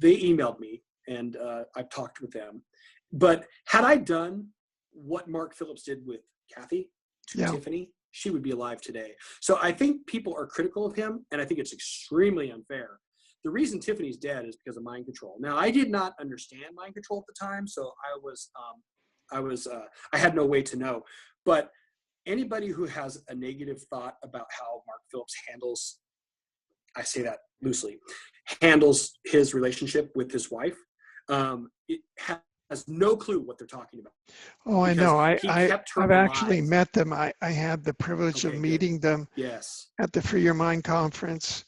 they emailed me, and I've talked with them. But had I done what Mark Phillips did with Kathy to Tiffany, she would be alive today. So I think people are critical of him, and I think it's extremely unfair. The reason Tiffany's dead is because of mind control. Now, I did not understand mind control at the time, so I had no way to know. But anybody who has a negative thought about how Mark Phillips handles, I say that loosely, handles his relationship with his wife, it has no clue what they're talking about. Oh, I know. I've actually met them. I had the privilege of meeting them at the Free Your Mind conference.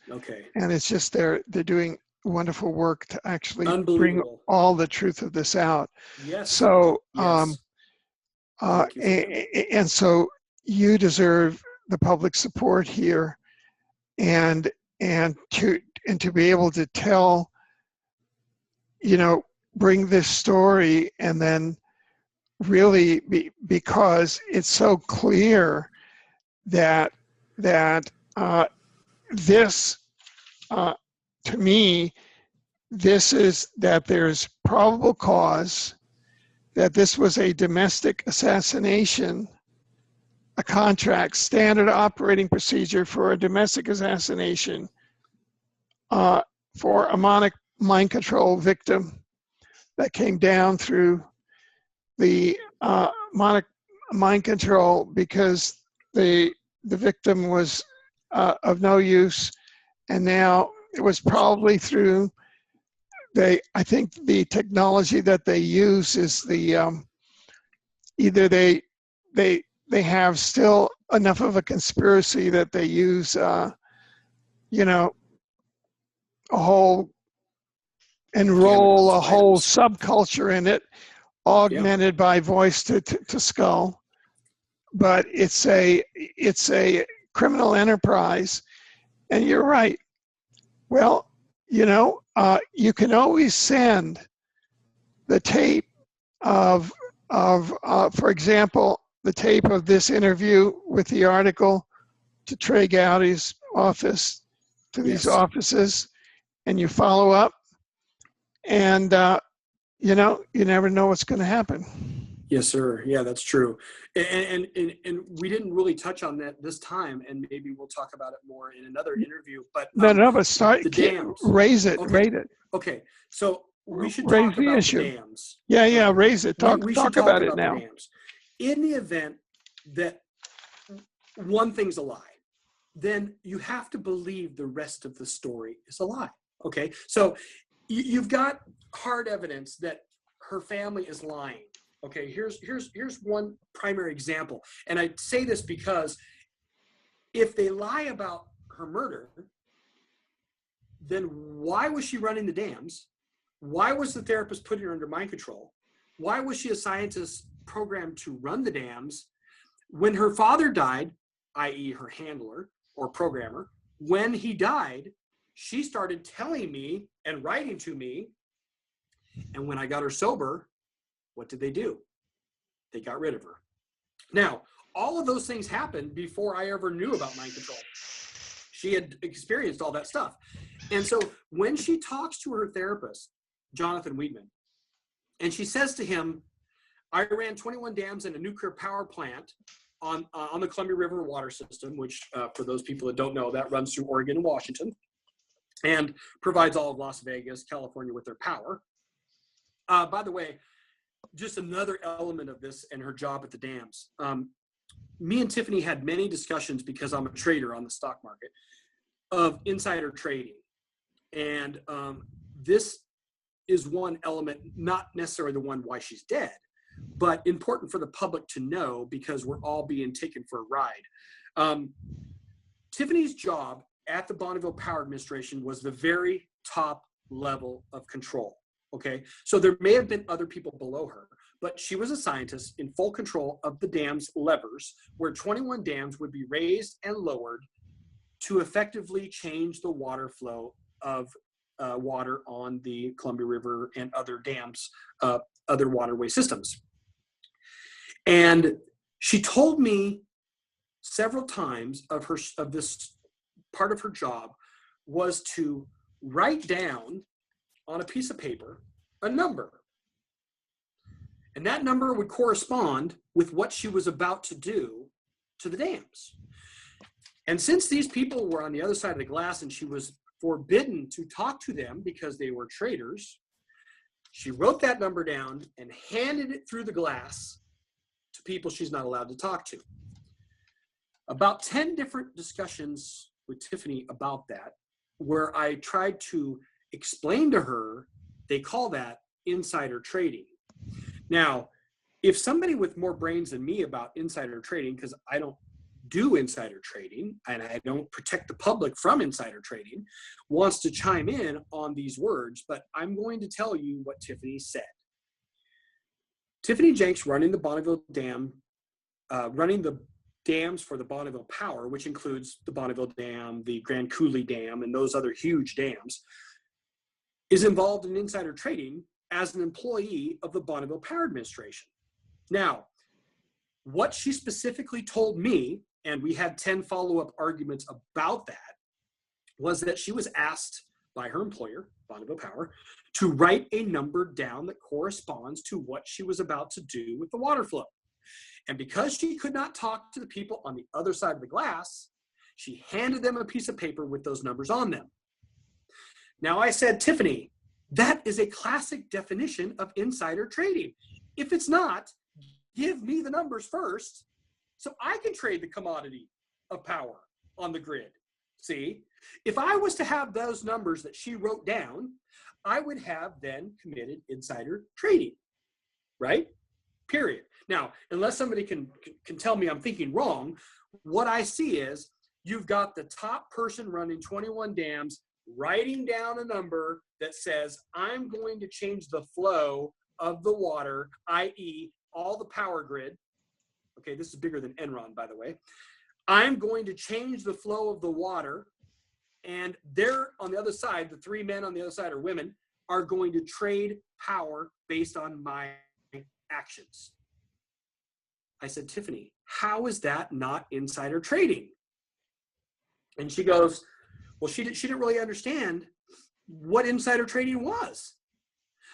And it's just they're doing wonderful work to actually bring all the truth of this out. So, and so you deserve the public support here. and to be able to tell, bring this story, and then really because it's so clear that this to me, this is that there's probable cause that this was a domestic assassination, a contract, standard operating procedure for a domestic assassination for a mind control victim that came down through the mind control because the victim was of no use, and now it was probably through I think the technology that they use is the either they have still enough of a conspiracy that they use a whole enroll a whole subculture in it, augmented by voice to skull. But it's a criminal enterprise, and you're right. Well, you can always send the tape of for example, the tape of this interview with the article to Trey Gowdy's office, to these offices, and you follow up, and you never know what's going to happen. Yes, sir. Yeah, that's true. And we didn't really touch on that this time, and maybe we'll talk about it more in another interview. But but start the dams. Raise it, okay. rate it. Okay, so we should raise talk the about issue. the dams. Yeah, raise it. Talk about it now. The dams. In the event that one thing's a lie, then you have to believe the rest of the story is a lie. Okay, so you've got hard evidence that her family is lying. Okay, here's one primary example. And I say this because if they lie about her murder, then why was she running the dams? Why was the therapist putting her under mind control? Why was she a scientist programmed to run the dams? When her father died, i.e. her handler or programmer, when he died, she started telling me and writing to me. And when I got her sober, what did they do? They got rid of her. Now, all of those things happened before I ever knew about mind control. She had experienced all that stuff. And so when she talks to her therapist, Jonathan Weidman, and she says to him, I ran 21 dams and a nuclear power plant on the Columbia River water system, which for those people that don't know, that runs through Oregon and Washington and provides all of Las Vegas, California with their power. By the way, just another element of this and her job at the dams. Me and Tiffany had many discussions, because I'm a trader on the stock market, of insider trading. And this is one element, not necessarily the one why she's dead, but important for the public to know, because we're all being taken for a ride. Tiffany's job at the Bonneville Power Administration was the very top level of control. Okay, so there may have been other people below her, but she was a scientist in full control of the dam's levers, where 21 dams would be raised and lowered to effectively change the water flow of water on the Columbia River and other dams, other waterway systems. And she told me several times of this part of her job was to write down on a piece of paper a number. And that number would correspond with what she was about to do to the dams. And since these people were on the other side of the glass and she was forbidden to talk to them because they were traitors, she wrote that number down and handed it through the glass to people she's not allowed to talk to. About 10 different discussions with Tiffany about that, where I tried to explain to her, they call that insider trading. Now, if somebody with more brains than me about insider trading, because I don't do insider trading and I don't protect the public from insider trading, wants to chime in on these words, but I'm going to tell you what Tiffany said. Tiffany Jenks, running the Bonneville Dam, running the dams for the Bonneville Power, which includes the Bonneville Dam, the Grand Coulee Dam, and those other huge dams, is involved in insider trading as an employee of the Bonneville Power Administration. Now, what she specifically told me, and we had 10 follow-up arguments about that, was that she was asked by her employer, Bonneville Power, to write a number down that corresponds to what she was about to do with the water flow. And because she could not talk to the people on the other side of the glass, she handed them a piece of paper with those numbers on them. Now I said, Tiffany, that is a classic definition of insider trading. If it's not, give me the numbers first so I can trade the commodity of power on the grid. See, if I was to have those numbers that she wrote down, I would have then committed insider trading, right? Period. Now, unless somebody can tell me I'm thinking wrong, what I see is you've got the top person running 21 dams writing down a number that says, I'm going to change the flow of the water, i.e. all the power grid. Okay, this is bigger than Enron, by the way. I'm going to change the flow of the water, and they're on the other side, the three men on the other side are women, are going to trade power based on my actions. I said, Tiffany, how is that not insider trading? And she goes, well, she didn't really understand what insider trading was.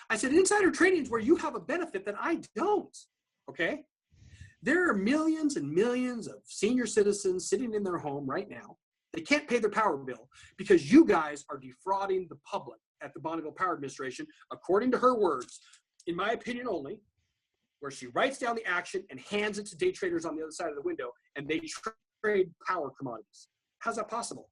I said, insider trading is where you have a benefit that I don't, okay? There are millions and millions of senior citizens sitting in their home right now. They can't pay their power bill because you guys are defrauding the public at the Bonneville Power Administration, according to her words, in my opinion only, where she writes down the action and hands it to day traders on the other side of the window, and they trade power commodities. How's that possible?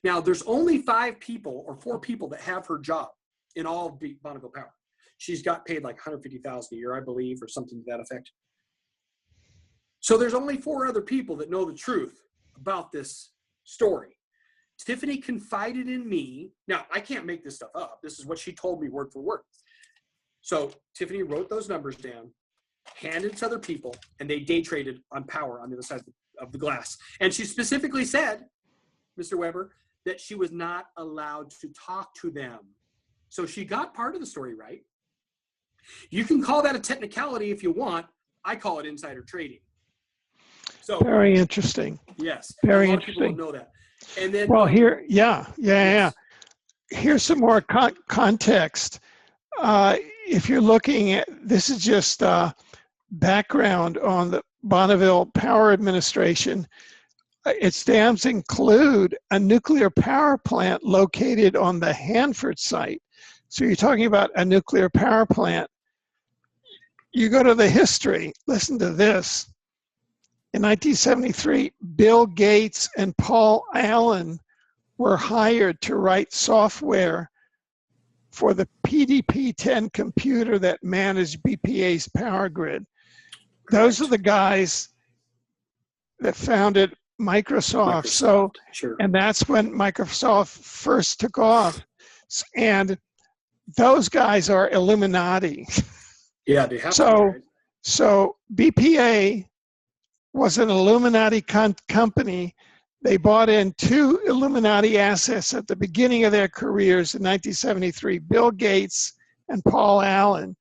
Now, there's only 5 people or 4 people that have her job in all of Bonneville Power. She's got paid like $150,000 a year, I believe, or something to that effect. So there's only 4 other people that know the truth about this story. Tiffany confided in me. Now, I can't make this stuff up. This is what she told me word for word. So Tiffany wrote those numbers down, handed it to other people, and they day traded on power on the other side of the glass. And she specifically said, Mr. Weber, that she was not allowed to talk to them. So she got part of the story right. You can call that a technicality if you want. I call it insider trading. So very interesting. Yes. Very a lot interesting. Of people don't know that. And then, well, here, yes. Here's some more context. If you're looking at, this is just background on the Bonneville Power Administration. Its dams include a nuclear power plant located on the Hanford site. So you're talking about a nuclear power plant. You go to the history, listen to this. In 1973, Bill Gates and Paul Allen were hired to write software for the PDP-10 computer that managed BPA's power grid. Those are the guys that founded Microsoft. So, sure. And that's when Microsoft first took off. And those guys are Illuminati. Yeah, they have so, to, right? So BPA was an Illuminati company. They bought in 2 Illuminati assets at the beginning of their careers in 1973, Bill Gates and Paul Allen.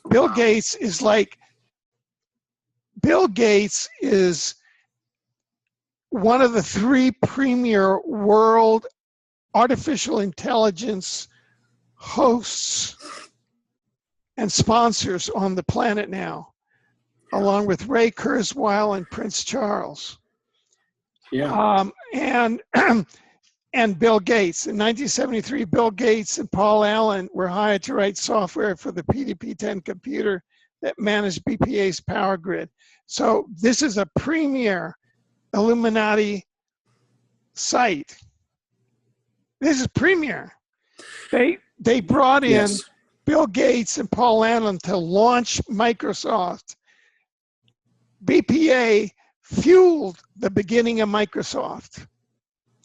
Bill Gates is one of the 3 premier world artificial intelligence hosts and sponsors on the planet now, along with Ray Kurzweil and Prince Charles. Yeah. And Bill Gates. In 1973, Bill Gates and Paul Allen were hired to write software for the PDP-10 computer that managed BPA's power grid. So this is a premier Illuminati site. This is premier. They brought in Bill Gates and Paul Allen to launch Microsoft. BPA fueled the beginning of Microsoft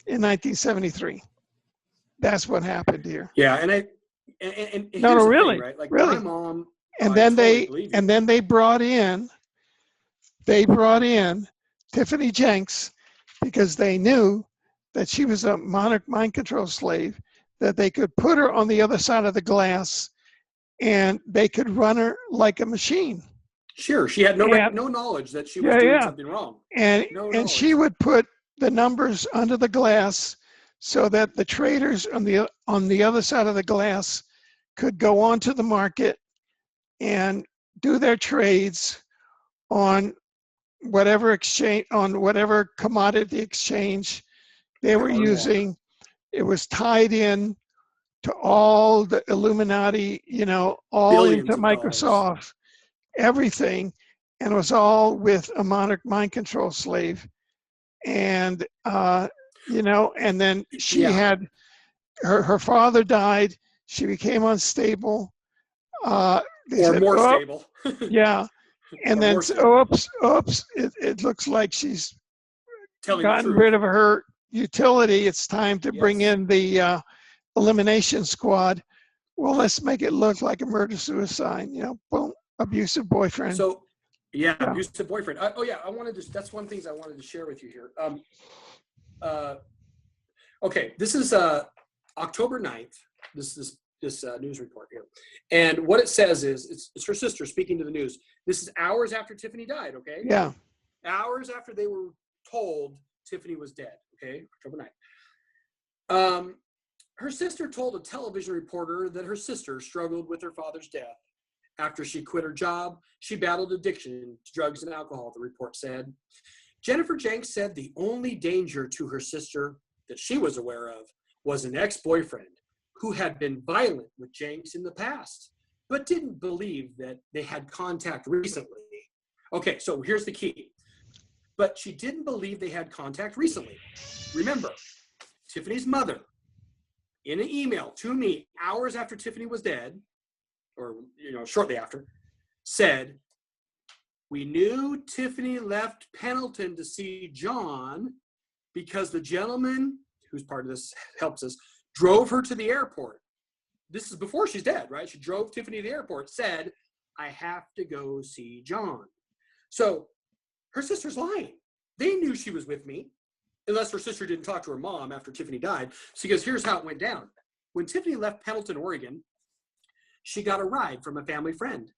in 1973. That's what happened here. Yeah, and no, really, thing, right? Like really. my mom. And then they brought in Tiffany Jenks, because they knew that she was a Monarch mind control slave, that they could put her on the other side of the glass and they could run her like a machine. Sure, she had no And, no knowledge that she was yeah, doing yeah. something wrong. And, No and she knowledge. would put the numbers under the glass so that the traders on the other side of the glass could go onto the market and do their trades on whatever exchange, on whatever commodity exchange they were Power and water. using. It was tied in to all the Illuminati, all Billions into of dollars. Microsoft, everything, and it was all with a Monarch mind control slave. And and then she had her father died. She became unstable. Or more stable. Yeah. And then, oops, it looks like she's gotten rid of her utility. It's time to bring in the elimination squad. Well, let's make it look like a murder-suicide, boom, abusive boyfriend. So, abusive boyfriend. That's one thing I wanted to share with you here. Okay, this is October 9th, this news report here. And what it says is, it's her sister speaking to the news. This is hours after Tiffany died, okay? Yeah. Hours after they were told Tiffany was dead, okay? October 9th. Her sister told a television reporter that her sister struggled with her father's death. After she quit her job, she battled addiction to drugs and alcohol, the report said. Jennifer Jenks said the only danger to her sister that she was aware of was an ex-boyfriend who had been violent with Jenks in the past, but didn't believe that they had contact recently. Okay, so here's the key. But she didn't believe they had contact recently. Remember, Tiffany's mother, in an email to me hours after Tiffany was dead, or shortly after, said, "We knew Tiffany left Pendleton to see John because the gentleman, who's part of this, helps us, drove her to the airport." This is before she's dead, right? She drove Tiffany to the airport, said, "I have to go see John." So her sister's lying. They knew she was with me, unless her sister didn't talk to her mom after Tiffany died. So because here's how it went down. When Tiffany left Pendleton, Oregon, she got a ride from a family friend,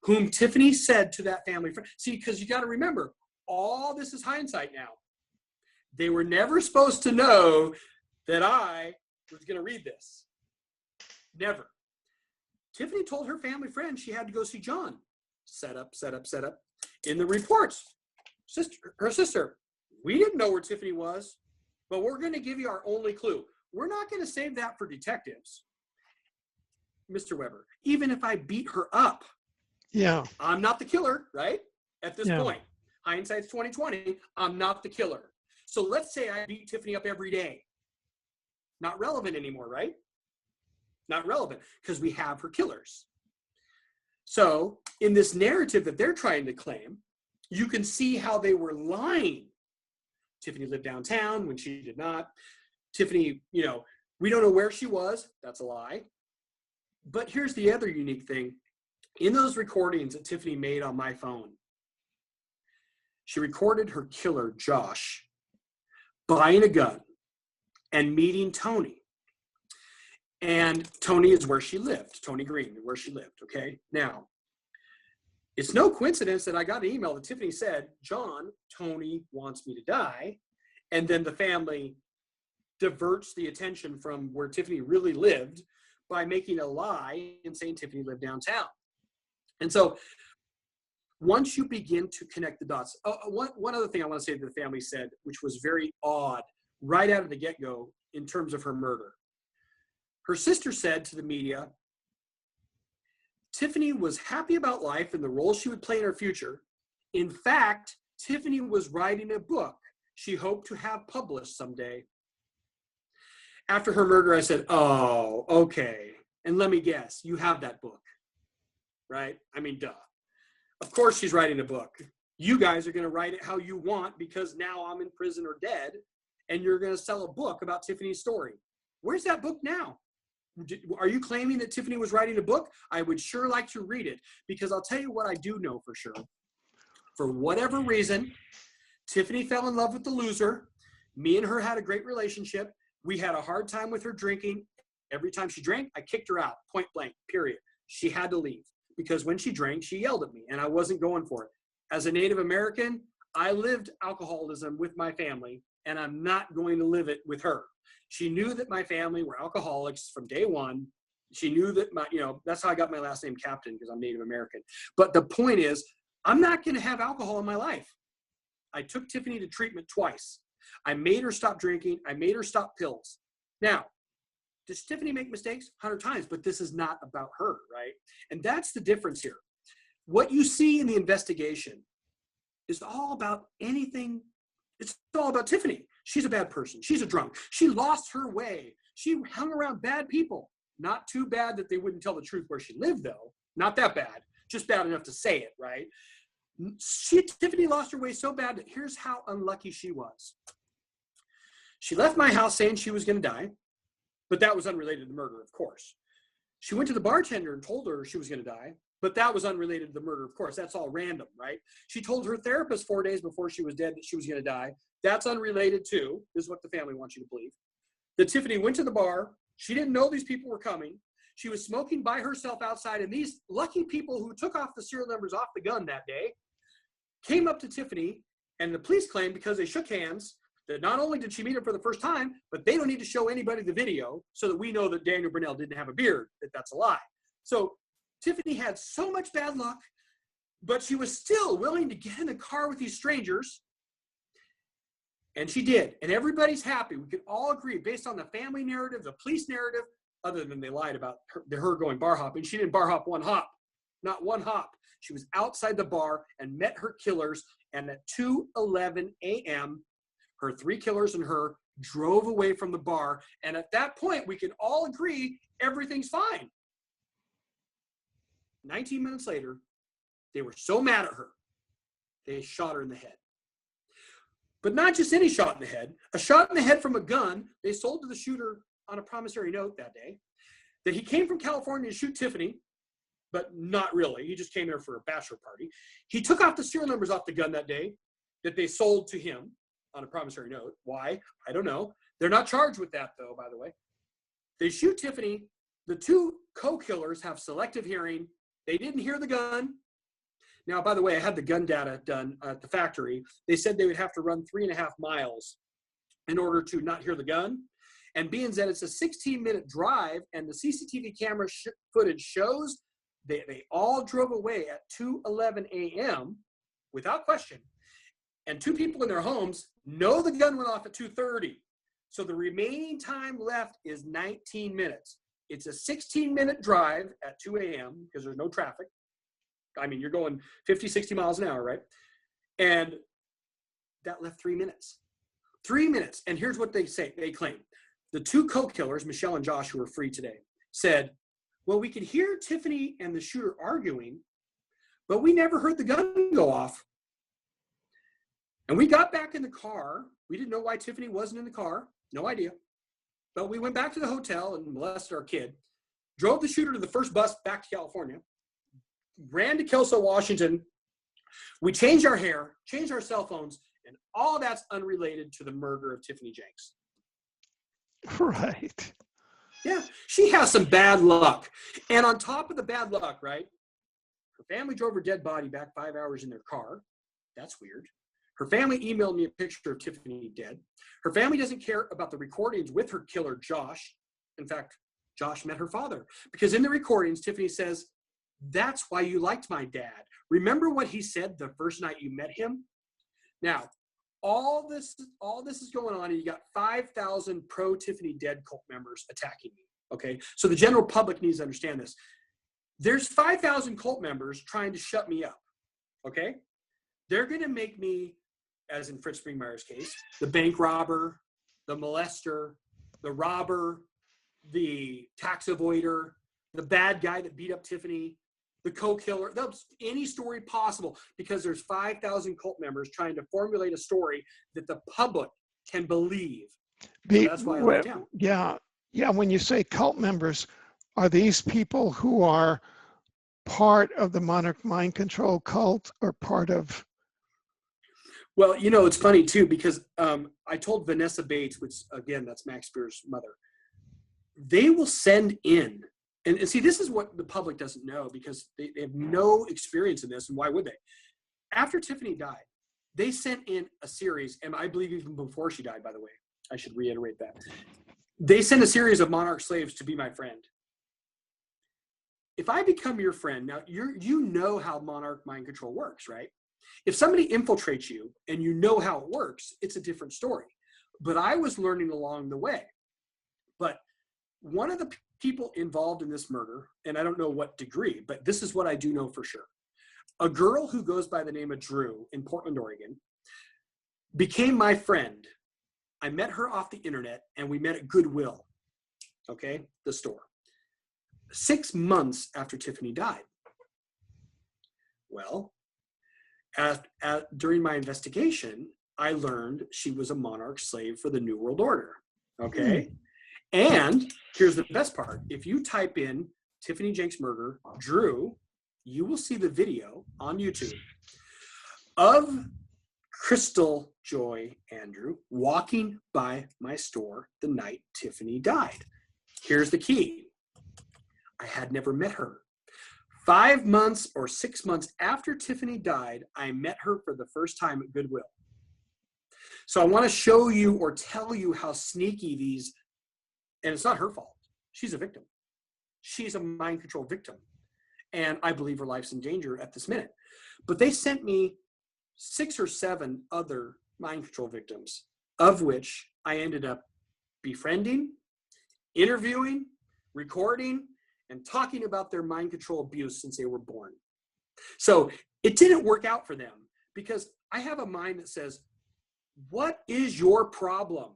whom Tiffany said to that family friend. See, because you got to remember, all this is hindsight now. They were never supposed to know that I was going to read this. Never. Tiffany told her family friend she had to go see John. Set up. In the reports, her sister, "We didn't know where Tiffany was, but we're going to give you our only clue. We're not going to save that for detectives. Mr. Weber, even if I beat her up, I'm not the killer, right? At this point, hindsight's 2020, I'm not the killer. So let's say I beat Tiffany up every day. Not relevant anymore, right? Not relevant, because we have her killers. So in this narrative that they're trying to claim, you can see how they were lying. Tiffany lived downtown when she did not. Tiffany, we don't know where she was. That's a lie. But here's the other unique thing. In those recordings that Tiffany made on my phone, she recorded her killer, Josh, buying a gun and meeting Tony. And Tony is where she lived. Tony Green, where she lived, okay? Now, it's no coincidence that I got an email that Tiffany said, "John, Tony wants me to die." And then the family diverts the attention from where Tiffany really lived by making a lie and saying Tiffany lived downtown. And so once you begin to connect the dots, one other thing I want to say that the family said, which was very odd right out of the get-go in terms of her murder. Her sister said to the media, Tiffany was happy about life and the role she would play in her future. In fact, Tiffany was writing a book she hoped to have published someday. After her murder, I said, "Oh, okay. And let me guess, you have that book, right? I mean, duh. Of course she's writing a book. You guys are going to write it how you want because now I'm in prison or dead, and you're going to sell a book about Tiffany's story. Where's that book now? Are you claiming that Tiffany was writing a book? I would sure like to read it, because I'll tell you what I do know for sure. For whatever reason, Tiffany fell in love with the loser. Me and her had a great relationship. We had a hard time with her drinking. Every time she drank, I kicked her out, point blank, period. She had to leave because when she drank, she yelled at me and I wasn't going for it. As a Native American, I lived alcoholism with my family and I'm not going to live it with her. She knew that my family were alcoholics from day one. She knew that that's how I got my last name Captain, because I'm Native American. But the point is, I'm not going to have alcohol in my life. I took Tiffany to treatment twice. I made her stop drinking. I made her stop pills. Now, does Tiffany make mistakes? 100 times, but this is not about her, right? And that's the difference here. What you see in the investigation is all about anything. It's all about Tiffany. She's a bad person. She's a drunk. She lost her way. She hung around bad people. Not too bad that they wouldn't tell the truth where she lived, though. Not that bad. Just bad enough to say it, right? Tiffany lost her way so bad that here's how unlucky she was. She left my house saying she was going to die, but that was unrelated to the murder, of course. She went to the bartender and told her she was going to die, but that was unrelated to the murder, of course. That's all random, right? She told her therapist 4 days before she was dead that she was going to die. That's unrelated to, this is what the family wants you to believe. That Tiffany went to the bar. She didn't know these people were coming. She was smoking by herself outside, and these lucky people who took off the serial numbers off the gun that day came up to Tiffany, and the police claimed because they shook hands that not only did she meet him for the first time, but they don't need to show anybody the video so that we know that Daniel Brunell didn't have a beard, that that's a lie. So Tiffany had so much bad luck, but she was still willing to get in the car with these strangers, and she did. And everybody's happy. We can all agree, based on the family narrative, the police narrative, other than they lied about her going bar hopping. She didn't bar hop one hop, not one hop. She was outside the bar and met her killers, and at 2:11 a.m., her three killers and her drove away from the bar. And at that point, we can all agree everything's fine. 19 minutes later, they were so mad at her, they shot her in the head. But not just any shot in the head, a shot in the head from a gun they sold to the shooter on a promissory note that day, that he came from California to shoot Tiffany, but not really. He just came there for a bachelor party. He took off the serial numbers off the gun that day that they sold to him on a promissory note. Why? I don't know. They're not charged with that, though, by the way. They shoot Tiffany. The two co-killers have selective hearing. They didn't hear the gun. Now, by the way, I had the gun data done at the factory. They said they would have to run 3.5 miles in order to not hear the gun. And being that it's a 16-minute drive and the CCTV camera footage shows they all drove away at 2:11 a.m. without question. And two people in their homes know the gun went off at 2:30. So the remaining time left is 19 minutes. It's a 16-minute drive at 2 a.m. because there's no traffic. I mean, you're going 50, 60 miles an hour, right? And that left 3 minutes. 3 minutes. And here's what they say. They claim. The two co-killers, Michelle and Josh, who are free today, said, well, we could hear Tiffany and the shooter arguing, but we never heard the gun go off. And we got back in the car. We didn't know why Tiffany wasn't in the car. No idea. But we went back to the hotel and molested our kid, drove the shooter to the first bus back to California, ran to Kelso, Washington. We changed our hair, changed our cell phones, and all that's unrelated to the murder of Tiffany Jenks. Right. Yeah, she has some bad luck. And on top of the bad luck, right, her family drove her dead body back 5 hours in their car. That's weird. Her family emailed me a picture of Tiffany dead. Her family doesn't care about the recordings with her killer, Josh. In fact, Josh met her father. Because in the recordings, Tiffany says, that's why you liked my dad. Remember what he said the first night you met him? Now, all this is going on, and you got 5,000 pro-Tiffany dead cult members attacking me, okay? So the general public needs to understand this. There's 5,000 cult members trying to shut me up, okay? They're going to make me, as in Fritz Springmeier's case, the bank robber, the molester, the robber, the tax avoider, the bad guy that beat up Tiffany, the co-killer, any story possible, because there's 5,000 cult members trying to formulate a story that the public can believe. So that's why I went down. Yeah. When you say cult members, are these people who are part of the Monarch mind control cult or part of? Well, you know, it's funny too, because I told Vanessa Bates, which again, that's Max Spear's mother, they will send in, and see, this is what the public doesn't know because they have no experience in this, and why would they? After Tiffany died, they sent in a series, and I believe even before she died, by the way, I should reiterate that. They sent a series of Monarch slaves to be my friend. If I become your friend, now you know how Monarch mind control works, right? If somebody infiltrates you and you know how it works, it's a different story. But I was learning along the way. But one of the people involved in this murder, and I don't know what degree, but this is what I do know for sure. A girl who goes by the name of Drew in Portland, Oregon, became my friend. I met her off the internet and we met at Goodwill, okay, the store. 6 months after Tiffany died. Well, during my investigation, I learned she was a Monarch slave for the New World Order, okay? And here's the best part. If you type in Tiffany Jenks murder, Drew, you will see the video on YouTube of Crystal Joy Andrew walking by my store the night Tiffany died. Here's the key. I had never met her. 5 months or 6 months after Tiffany died, I met her for the first time at Goodwill. So I want to show you or tell you how sneaky these, and it's not her fault. She's a victim. She's a mind control victim. And I believe her life's in danger at this minute. But they sent me 6 or 7 other mind control victims, of which I ended up befriending, interviewing, recording, and talking about their mind control abuse since they were born. So it didn't work out for them because I have a mind that says, what is your problem?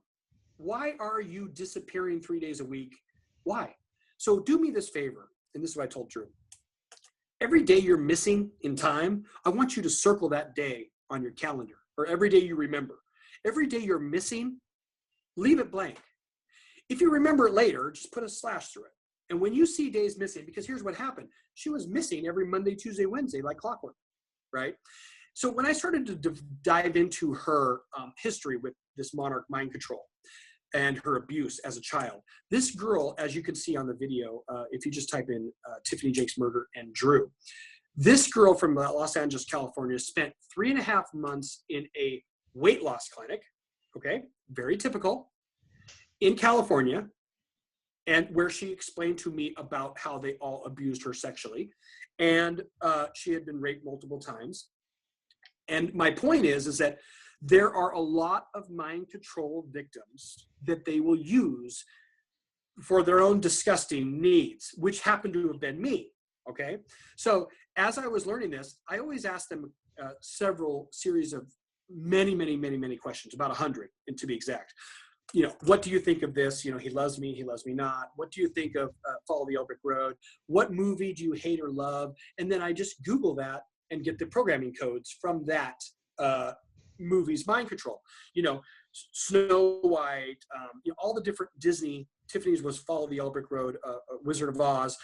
Why are you disappearing 3 days a week? Why? So do me this favor, and this is what I told Drew. Every day you're missing in time, I want you to circle that day on your calendar, or every day you remember. Every day you're missing, leave it blank. If you remember it later, just put a slash through it. And when you see days missing, because here's what happened. She was missing every Monday, Tuesday, Wednesday, like clockwork, right? So when I started to dive into her history with this Monarch mind control and her abuse as a child, this girl, as you can see on the video, if you just type in Tiffany Jenks murder and Drew, this girl from Los Angeles, California, spent 3.5 months in a weight loss clinic, okay, very typical, in California, and where she explained to me about how they all abused her sexually. And she had been raped multiple times. And my point is that there are a lot of mind control victims that they will use for their own disgusting needs, which happened to have been me, okay? So as I was learning this, I always asked them several series of many questions, about 100, and to be exact. You know, what do you think of this? You know, he loves me not. What do you think of Follow the Yellow Brick Road? What movie do you hate or love? And then I just Google that and get the programming codes from that movie's mind control. You know, Snow White, you know, all the different Disney. Tiffany's was Follow the Yellow Brick Road, Wizard of Oz.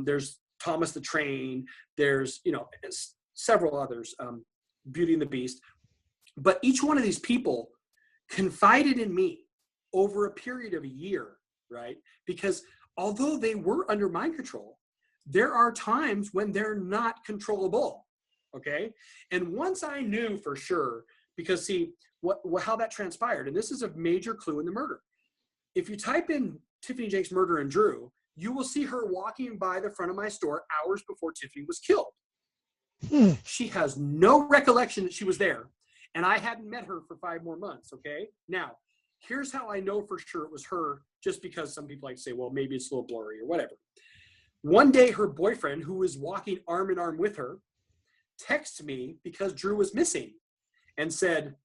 There's Thomas the Train. There's, you know, several others, Beauty and the Beast. But each one of these people confided in me over a period of a year, right? Because although they were under mind control, there are times when they're not controllable, okay? And once I knew for sure, because see, how that transpired, and this is a major clue in the murder. If you type in Tiffany Jenks murder and Drew, you will see her walking by the front of my store hours before Tiffany was killed. She has no recollection that she was there, and I hadn't met her for 5 more months, okay? Now, here's how I know for sure it was her, just because some people like to say, well, maybe it's a little blurry or whatever. One day, her boyfriend, who was walking arm in arm with her, texted me because Drew was missing and said,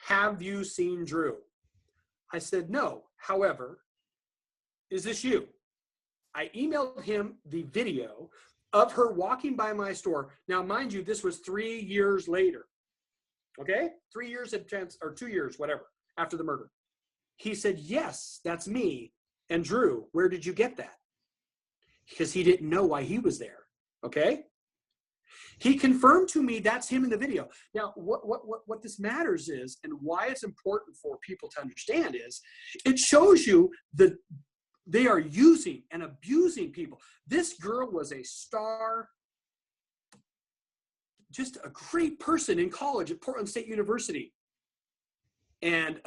have you seen Drew? I said, no. However, is this you? I emailed him the video of her walking by my store. Now, mind you, this was 3 years later. Okay? 3 years, or 2 years, whatever, after the murder. He said, yes, that's me. And Drew, where did you get that? Because he didn't know why he was there. Okay? He confirmed to me that's him in the video. Now, what this matters is, and why it's important for people to understand is, it shows you that they are using and abusing people. This girl was a star, just a great person in college at Portland State University, and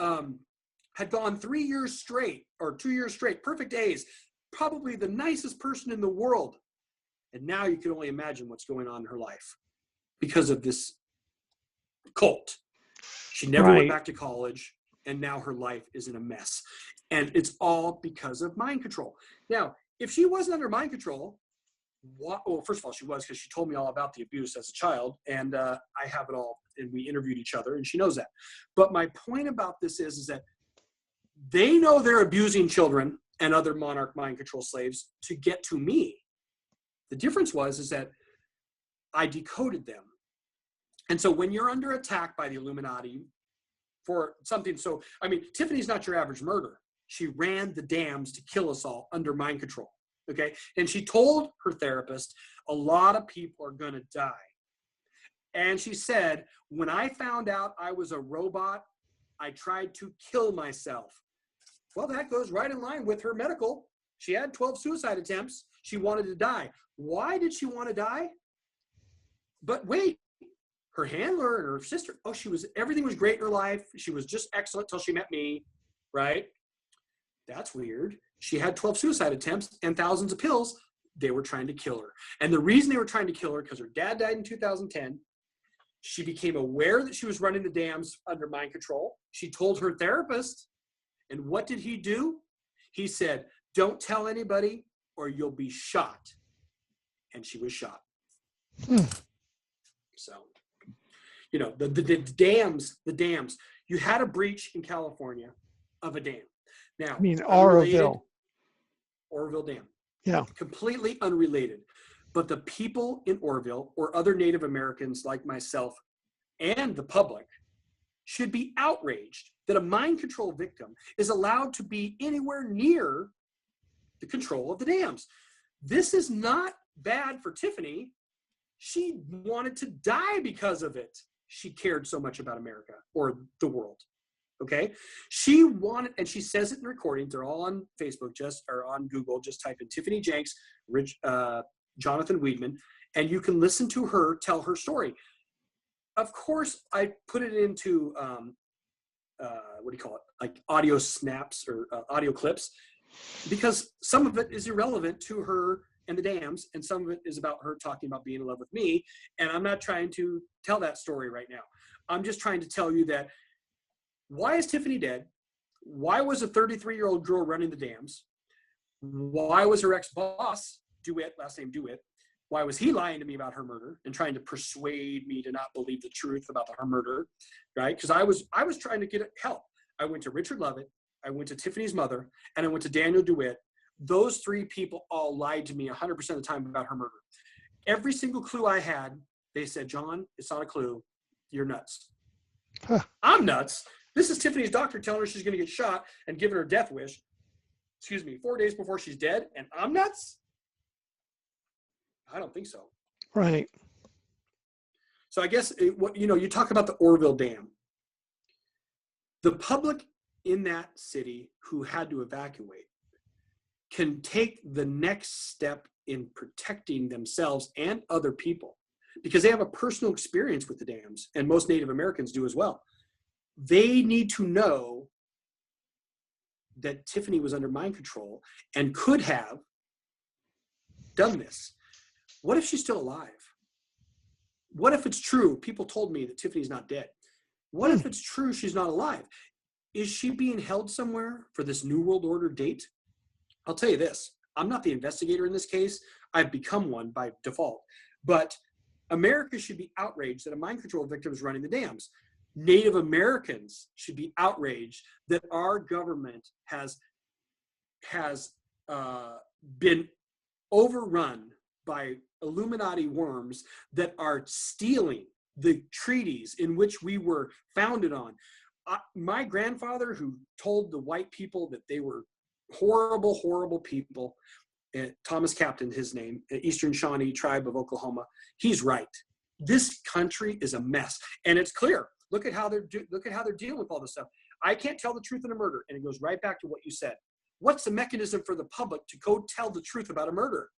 had gone 3 years straight, or 2 years straight, perfect A's, probably the nicest person in the world. And now you can only imagine what's going on in her life because of this cult. She never went back to college, and now her life is in a mess. And it's all because of mind control. Now, if she wasn't under mind control, well, first of all, she was, because she told me all about the abuse as a child, and I have it all, and we interviewed each other, and she knows that. But my point about this is that they know they're abusing children and other Monarch mind control slaves to get to me. The difference is that I decoded them. And so when you're under attack by the Illuminati for something, so, I mean, Tiffany's not your average murderer. She ran the dams to kill us all under mind control, okay? And she told her therapist, a lot of people are gonna die. And she said, when I found out I was a robot, I tried to kill myself. Well, that goes right in line with her medical. She had 12 suicide attempts. She wanted to die. Why did she want to die? But wait, her handler and her sister, oh, everything was great in her life. She was just excellent till she met me, right? That's weird. She had 12 suicide attempts and thousands of pills. They were trying to kill her. And the reason they were trying to kill her, because her dad died in 2010. She became aware that she was running the dams under mind control. She told her therapist, and what did he do? He said, don't tell anybody or you'll be shot. And she was shot. So, you know, the dams, you had a breach in California of a dam. Now, I mean, Oroville Dam. Yeah. Completely unrelated. But the people in Oroville or other Native Americans like myself and the public should be outraged that a mind control victim is allowed to be anywhere near the control of the dams. This is not bad for Tiffany. She wanted to die because of it. She cared so much about America or the world. Okay. She wanted, and she says it in recordings. They're all on Facebook, or on Google. Just type in Tiffany Jenks, Jonathan Weidman, and you can listen to her tell her story. Of course, I put it into, what do you call it? Like audio snaps or audio clips, because some of it is irrelevant to her and the dams, and some of it is about her talking about being in love with me. And I'm not trying to tell that story right now. I'm just trying to tell you that, why is Tiffany dead? Why was a 33-year-old girl running the dams? Why was her ex-boss, DeWitt, last name DeWitt, why was he lying to me about her murder and trying to persuade me to not believe the truth about her murder, right? Because I was trying to get help. I went to Richard Lovett, I went to Tiffany's mother, and I went to Daniel DeWitt. Those three people all lied to me 100% of the time about her murder. Every single clue I had, they said, John, it's not a clue. You're nuts. Huh. I'm nuts. This is Tiffany's doctor telling her she's going to get shot and giving her death wish, 4 days before she's dead, and I'm nuts? I don't think so. Right. So I guess, you talk about the Oroville Dam. The public in that city who had to evacuate can take the next step in protecting themselves and other people, because they have a personal experience with the dams, and most Native Americans do as well. They need to know that Tiffany was under mind control and could have done this. What if she's still alive? What if it's true? People told me that Tiffany's not dead. What if it's true she's not alive? Is she being held somewhere for this New World Order date? I'll tell you this. I'm not the investigator in this case. I've become one by default. But America should be outraged that a mind control victim is running the dams. Native Americans should be outraged that our government has been overrun by Illuminati worms that are stealing the treaties in which we were founded on. My grandfather, who told the white people that they were horrible, horrible people, Thomas Captain, his name, Eastern Shawnee tribe of Oklahoma, he's right. This country is a mess, and it's clear. Look at how they're dealing with all this stuff. I can't tell the truth in a murder, and it goes right back to what you said. What's the mechanism for the public to go tell the truth about a murder?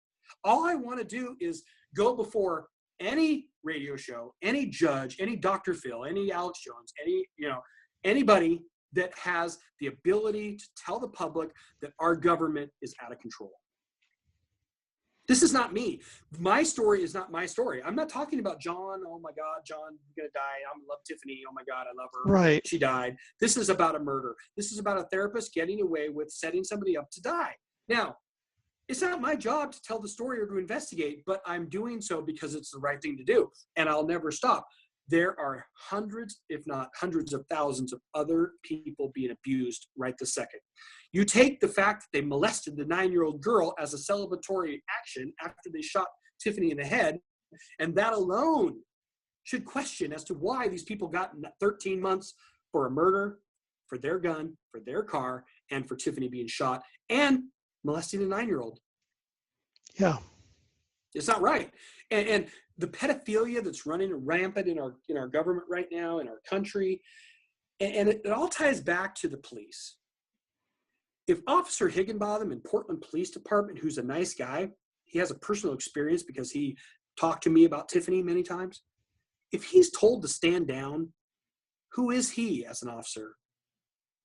All I want to do is go before any radio show, any judge, any Dr. Phil, any Alex Jones, anybody that has the ability to tell the public that our government is out of control. This is not me. My story is not my story. I'm not talking about John. Oh my God, John, you're gonna die. I love Tiffany. Oh my God, I love her. Right. She died. This is about a murder. This is about a therapist getting away with setting somebody up to die. Now, it's not my job to tell the story or to investigate, but I'm doing so because it's the right thing to do, and I'll never stop. There are hundreds, if not hundreds of thousands of other people being abused right this second. You take the fact that they molested the 9-year-old girl as a celebratory action after they shot Tiffany in the head, and that alone should question as to why these people got 13 months for a murder, for their gun, for their car, and for Tiffany being shot, and molesting a 9-year-old. Yeah. It's not right. And the pedophilia that's running rampant in our government right now, in our country, and it all ties back to the police. If Officer Higginbotham in Portland Police Department, who's a nice guy, he has a personal experience because he talked to me about Tiffany many times. If he's told to stand down, who is he as an officer?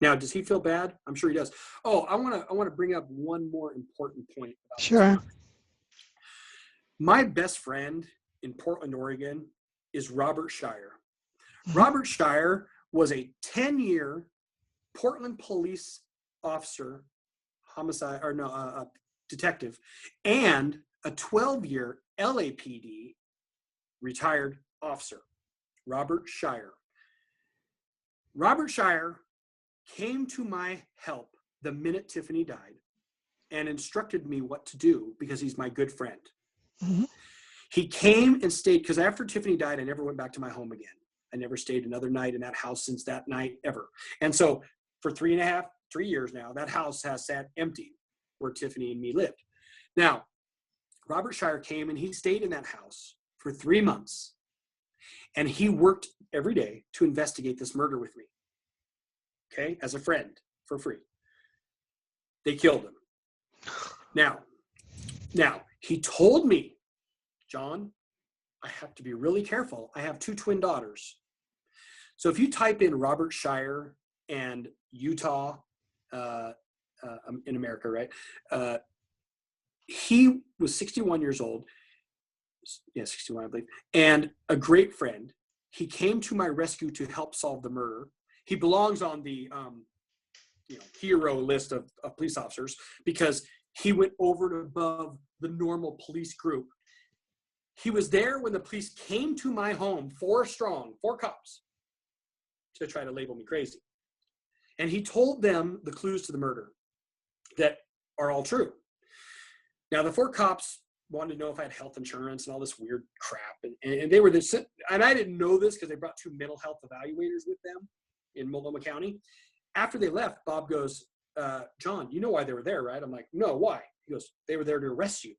Now, does he feel bad? I'm sure he does. Oh, I want to bring up one more important point. Sure. My best friend in Portland, Oregon, is Robert Shire. Robert Shire was a 10-year Portland police officer, detective, and a 12-year LAPD retired officer. Robert Shire. Robert Shire came to my help the minute Tiffany died and instructed me what to do because he's my good friend. Mm-hmm. He came and stayed, because after Tiffany died, I never went back to my home again. I never stayed another night in that house since that night ever. And so for 3 years now, that house has sat empty where Tiffany and me lived. Now, Robert Shire came and he stayed in that house for 3 months. And he worked every day to investigate this murder with me. Okay, as a friend, for free. They killed him. Now, he told me, John, I have to be really careful. I have 2 twin daughters. So if you type in Robert Shire and Utah, in America, right? He was 61 years old. Yeah, 61, I believe. And a great friend. He came to my rescue to help solve the murder. He belongs on the hero list of police officers because he went over and above the normal police group. He was there when the police came to my home, 4 strong, 4 cops, to try to label me crazy. And he told them the clues to the murder that are all true. Now, the 4 cops wanted to know if I had health insurance and all this weird crap. And they were this, and I didn't know this because they brought 2 mental health evaluators with them in Multnomah County. After they left, Bob goes, John, you know why they were there, right? I'm like, no, why? He goes, they were there to arrest you.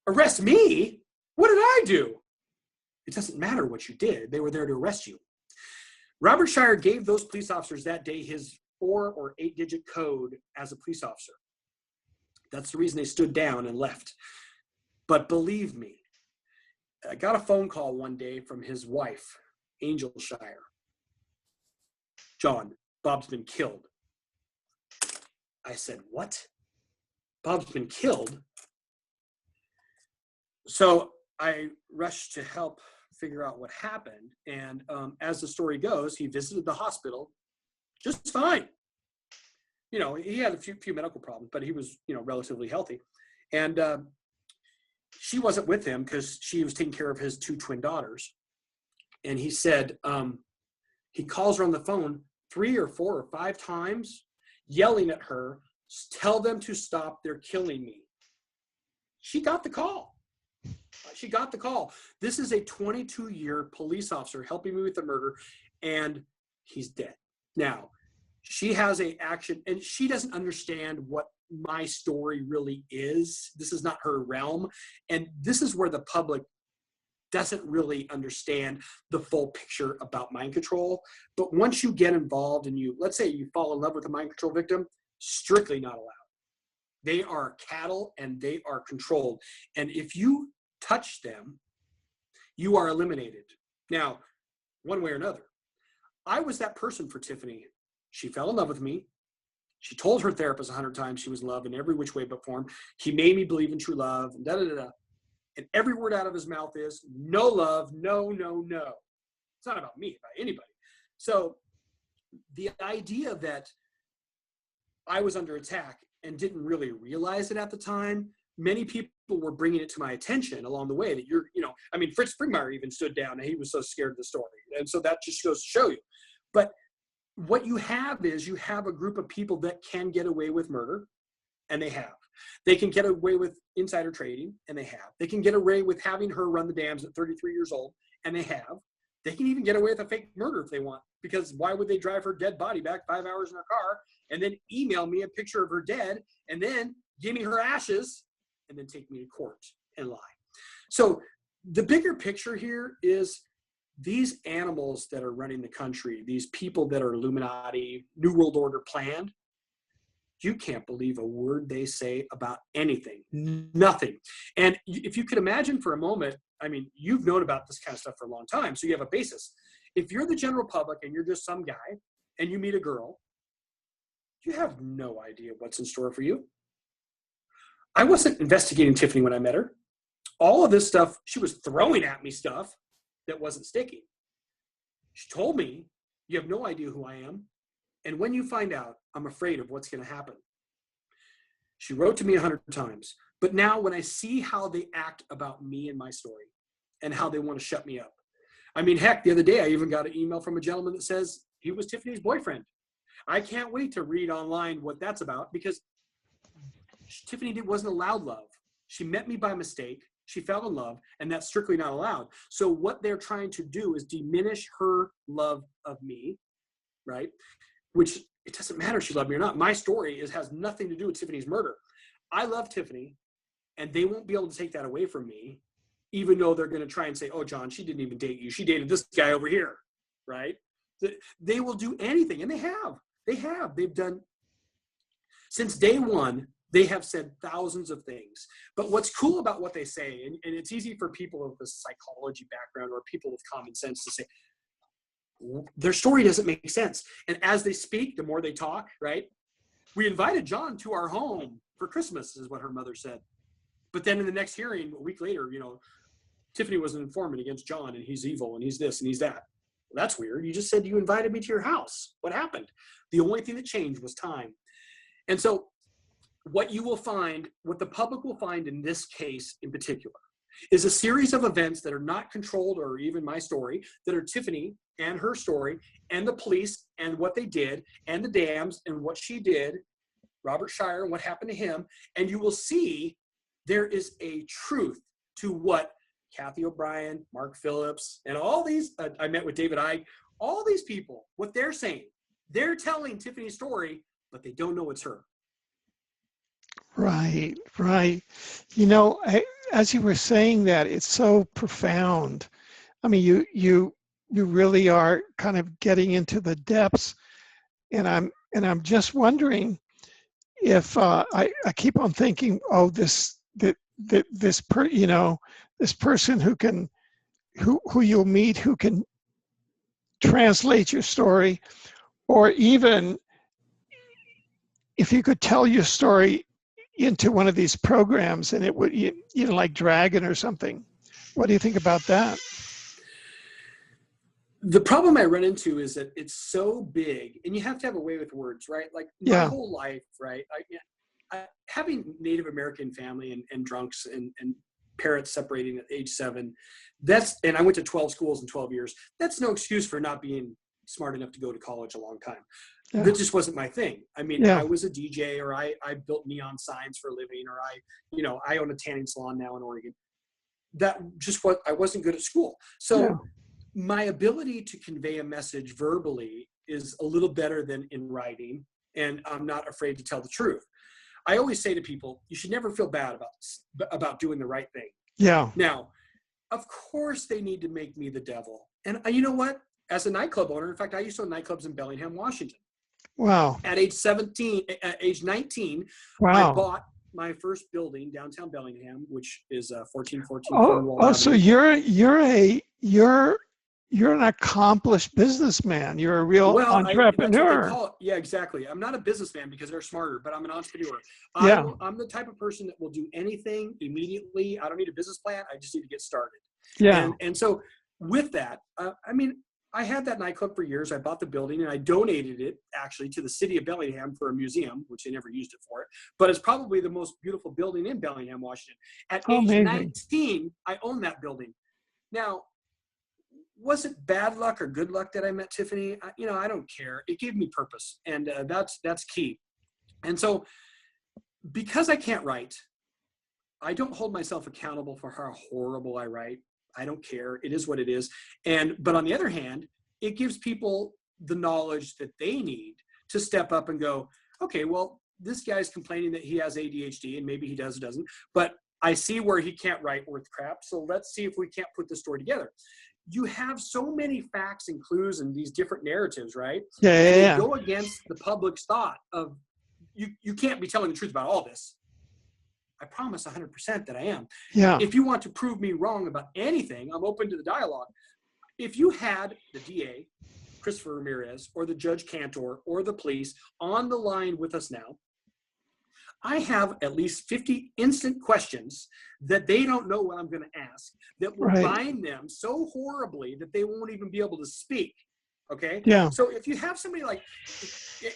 Arrest me? What did I do? It doesn't matter what you did. They were there to arrest you. Robert Shire gave those police officers that day his 4 or 8-digit code as a police officer. That's the reason they stood down and left. But believe me, I got a phone call one day from his wife, Angel Shire. John, Bob's been killed. I said, what? Bob's been killed? So I rushed to help figure out what happened. And as the story goes, he visited the hospital just fine. He had a few medical problems, but he was, relatively healthy. And she wasn't with him because she was taking care of his 2 twin daughters. And he said, he calls her on the phone 3 or 4 or 5 times, yelling at her, tell them to stop, they're killing me. She got the call. This is a 22-year police officer helping me with the murder, and he's dead. Now, she has a action, and she doesn't understand what my story really is. This is not her realm. And this is where the public doesn't really understand the full picture about mind control. But once you get involved and let's say you fall in love with a mind control victim, strictly not allowed. They are cattle and they are controlled. And if you touch them, you are eliminated. Now, one way or another, I was that person for Tiffany. She fell in love with me. She told her therapist 100 times she was in love in every which way but form. He made me believe in true love, and da-da-da-da. And every word out of his mouth is no love, no, no, no. It's not about me, about anybody. So the idea that I was under attack and didn't really realize it at the time, many people were bringing it to my attention along the way that Fritz Springmeier even stood down and he was so scared of the story. And so that just goes to show you. But what you have is you have a group of people that can get away with murder, and they have. They can get away with insider trading, and they have. They can get away with having her run the dams at 33 years old, and they have. They can even get away with a fake murder if they want, because why would they drive her dead body back 5 hours in her car and then email me a picture of her dead and then give me her ashes and then take me to court and lie? So the bigger picture here is these animals that are running the country, these people that are Illuminati, New World Order planned, you can't believe a word they say about anything, nothing. And if you could imagine for a moment, you've known about this kind of stuff for a long time, so you have a basis. If you're the general public and you're just some guy and you meet a girl, you have no idea what's in store for you. I wasn't investigating Tiffany when I met her. All of this stuff, she was throwing at me stuff that wasn't sticking. She told me, you have no idea who I am. And when you find out, I'm afraid of what's going to happen. She wrote to me 100 times. But now when I see how they act about me and my story and how they want to shut me up. Heck, the other day, I even got an email from a gentleman that says he was Tiffany's boyfriend. I can't wait to read online what that's about, because Tiffany wasn't allowed love. She met me by mistake. She fell in love, and that's strictly not allowed. So what they're trying to do is diminish her love of me, right? Which it doesn't matter if she loved me or not. My story has nothing to do with Tiffany's murder. I love Tiffany, and they won't be able to take that away from me, even though they're going to try and say, oh, John, she didn't even date you. She dated this guy over here, right? They will do anything, and they have. They've done, since day one, they have said thousands of things. But what's cool about what they say, and it's easy for people with a psychology background or people with common sense to say, their story doesn't make sense. And as they speak, the more they talk, right? We invited John to our home for Christmas, is what her mother said. But then in the next hearing, a week later, Tiffany was an informant against John, and he's evil, and he's this, and he's that. Well, that's weird. You just said you invited me to your house. What happened? The only thing that changed was time. And so what you will find, what the public will find in this case in particular, is a series of events that are not controlled, or even my story, that are Tiffany and her story and the police and what they did and the dams and what she did, Robert Shire and what happened to him. And you will see there is a truth to what Kathy O'Brien, Mark Phillips, and all these, I met with David Icke, all these people, what they're saying. They're telling Tiffany's story, but they don't know it's her. Right. As you were saying that, it's so profound. You really are kind of getting into the depths, and I'm just wondering if I keep on thinking, oh, this person who you'll meet who can translate your story, or even if you could tell your story into one of these programs and it would, like Dragon or something. What do you think about that? The problem I run into is that it's so big, and you have to have a way with words, right? Like my whole life, right? Having Native American family and drunks and parents separating at age 7, and I went to 12 schools in 12 years. That's no excuse for not being smart enough to go to college a long time. Yeah. That just wasn't my thing. I was a DJ, or I built neon signs for a living, or I own a tanning salon now in Oregon. That just what I wasn't good at school. So my ability to convey a message verbally is a little better than in writing, and I'm not afraid to tell the truth. I always say to people, you should never feel bad about doing the right thing. Yeah. Now, of course they need to make me the devil. And you know what? As a nightclub owner, in fact, I used to own nightclubs in Bellingham, Washington. Wow. At age 19, I Wow. bought my first building downtown Bellingham, which is 1414 Oh, Cornwall oh, Avenue. so you're an accomplished businessman. You're a real Well, that's what they entrepreneur. call it. Yeah, exactly. I'm not a businessman because they're smarter, but I'm an entrepreneur. Yeah. I'm the type of person that will do anything immediately. I don't need a business plan. I just need to get started. Yeah. And so with that, I mean, I had that nightclub for years. I bought the building and I donated it actually to the city of Bellingham for a museum, which they never used it for. But it's probably the most beautiful building in Bellingham, Washington. At age Amazing. 19, I owned that building. Now, was it bad luck or good luck that I met Tiffany? I don't care. It gave me purpose, and that's key. And so, because I can't write, I don't hold myself accountable for how horrible I write. I don't care. It is what it is. But on the other hand, it gives people the knowledge that they need to step up and go, okay, well, this guy's complaining that he has ADHD, and maybe he does or doesn't, but I see where he can't write worth crap. So let's see if we can't put the story together. You have so many facts and clues and these different narratives, right? Yeah. And Yeah. they go against the public's thought of, you can't be telling the truth about all this. I promise 100% that I am. Yeah. If you want to prove me wrong about anything, I'm open to the dialogue. If you had the DA, Christopher Ramirez, or the Judge Cantor, or the police on the line with us now, I have at least 50 instant questions that they don't know what I'm going to ask that will Right. bind them so horribly that they won't even be able to speak. Okay? Yeah. So if you have somebody like,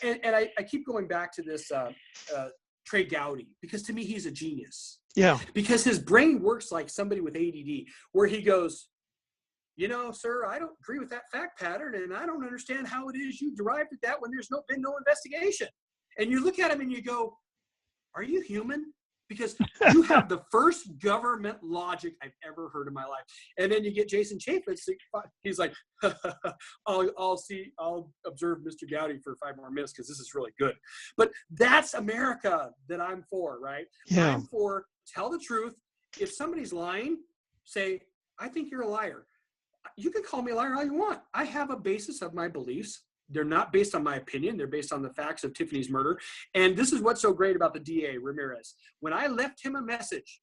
and I keep going back to this Trey Gowdy, because to me, he's a genius. Yeah. Because his brain works like somebody with ADD, where he goes, sir, I don't agree with that fact pattern, and I don't understand how it is you derived at that when there's been no investigation. And you look at him and you go, are you human? Because you have the first government logic I've ever heard in my life. And then you get Jason Chaffetz. He's like, I'll observe Mr. Gowdy for 5 more minutes because this is really good. But that's America that I'm for, right? Yeah. I'm for tell the truth. If somebody's lying, say, I think you're a liar. You can call me a liar all you want. I have a basis of my beliefs. They're not based on my opinion. They're based on the facts of Tiffany's murder. And this is what's so great about the DA, Ramirez. When I left him a message,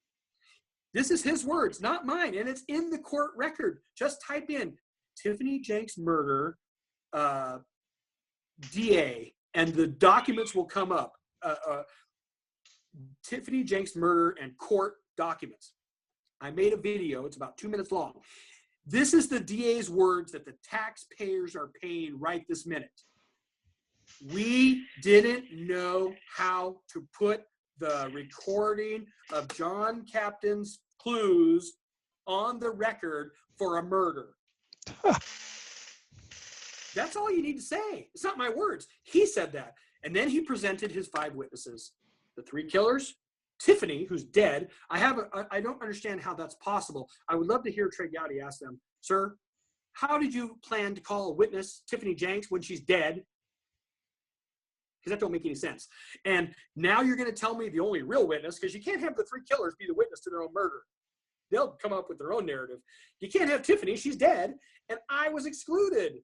this is his words, not mine. And it's in the court record. Just type in Tiffany Jenks murder, DA, and the documents will come up. Tiffany Jenks murder and court documents. I made a video. It's about 2 minutes long. This is the DA's words that the taxpayers are paying right this minute. We didn't know how to put the recording of John Captain's clues on the record for a murder. That's all you need to say. It's not my words. He said that. And then he presented his 5 witnesses. The 3 killers, Tiffany, who's dead. I don't understand how that's possible. I would love to hear Trey Gowdy ask them, sir, how did you plan to call a witness, Tiffany Jenks, when she's dead? Because that don't make any sense. And now you're going to tell me the only real witness, because you can't have the 3 killers be the witness to their own murder. They'll come up with their own narrative. You can't have Tiffany, she's dead, and I was excluded.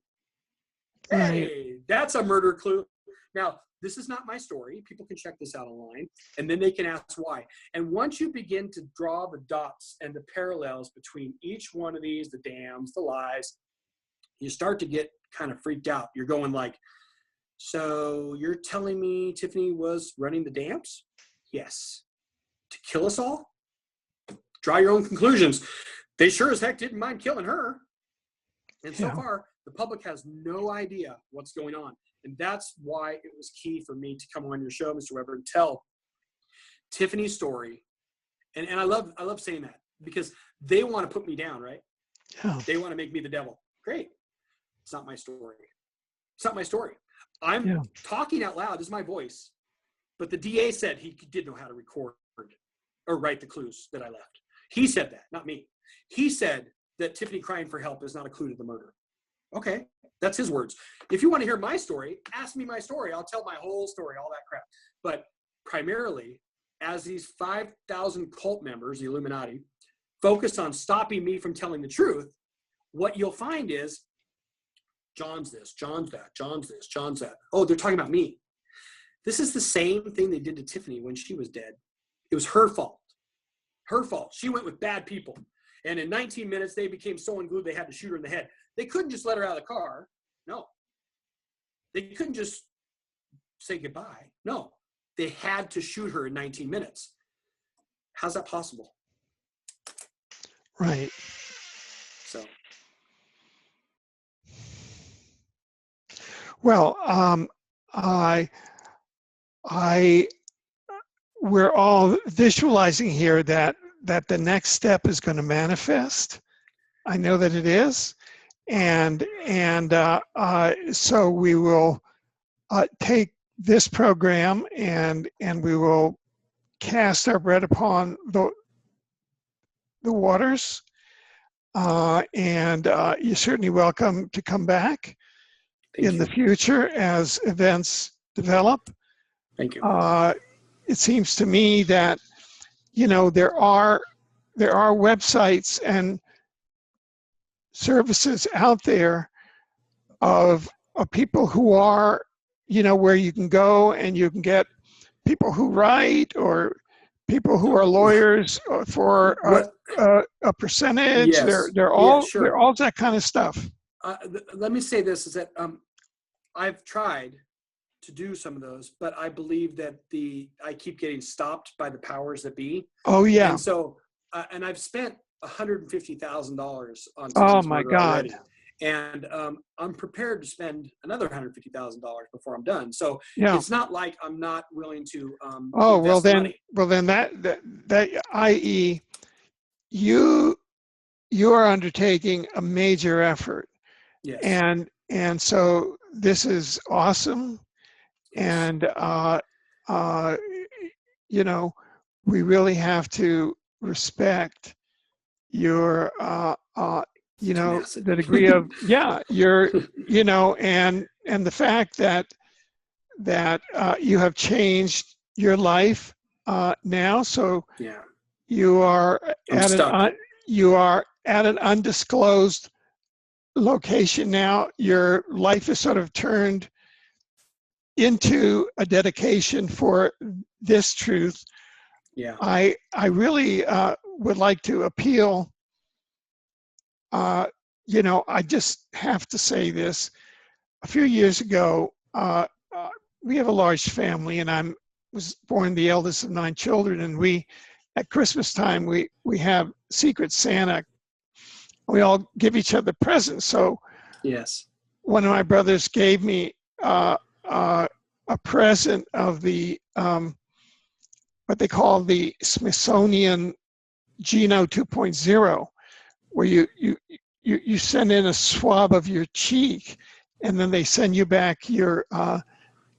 Hey, that's a murder clue. Now, this is not my story. People can check this out online, and then they can ask why. And once you begin to draw the dots and the parallels between each one of these, the dams, the lies, you start to get kind of freaked out. You're going like, so you're telling me Tiffany was running the dams? Yes. To kill us all? Draw your own conclusions. They sure as heck didn't mind killing her. And so far, the public has no idea what's going on. And that's why it was key for me to come on your show, Mr. Weber, and tell Tiffany's story. And I love saying that because they want to put me down, right? Yeah. They want to make me the devil. Great. It's not my story. It's not my story. I'm talking out loud. This is my voice. But the DA said he did know how to record or write the clues that I left. He said that, not me. He said that Tiffany crying for help is not a clue to the murder. Okay, that's his words. If you want to hear my story, ask me my story. I'll tell my whole story, all that crap. But primarily as these 5,000 cult members, the Illuminati, focused on stopping me from telling the truth, what you'll find is John's this, John's that, John's this, John's that. Oh, they're talking about me. This is the same thing they did to Tiffany when she was dead. It was her fault. Her fault. She went with bad people. And in 19 minutes, they became so unglued they had to shoot her in the head. They couldn't just let her out of the car. No. They couldn't just say goodbye. No. They had to shoot her in 19 minutes. How's that possible? Right. So. Well, we're all visualizing here that the next step is going to manifest. I know that it is, and so we will take this program and we will cast our bread upon the waters, and you're certainly welcome to come back in the future as events develop. Thank you. It seems to me that, you know, there are websites and services out there of people who are, you know, where you can go and you can get people who write or people who are lawyers for a percentage. Yes. They're all sure. they're all that kind of stuff. Let me say this, is that I've tried to do some of those, but I believe that I keep getting stopped by the powers that be. Oh yeah. And so, and I've spent $150,000 on Oh Tiffany's my murder God. already. And I'm preprepared to spend another $150,000 before I'm done. So Yeah. it's not like I'm not willing to Oh well, then money. well then that i.e. you are undertaking a major effort. Yes. And so this is awesome. And you know, we really have to respect your you know, the degree of your you know, and the fact that you have changed your life now. So yeah, you are you are at an undisclosed location now. Your life is sort of turned into a dedication for this truth. Yeah. I really would like to appeal. You know, I just have to say this. A few years ago, we have a large family, and I was born the eldest of 9 children, and we, at Christmas time, we have Secret Santa. We all give each other presents. So yes, one of my brothers gave me a present of the what they call the Smithsonian Geno 2.0, where you send in a swab of your cheek, and then they send you back your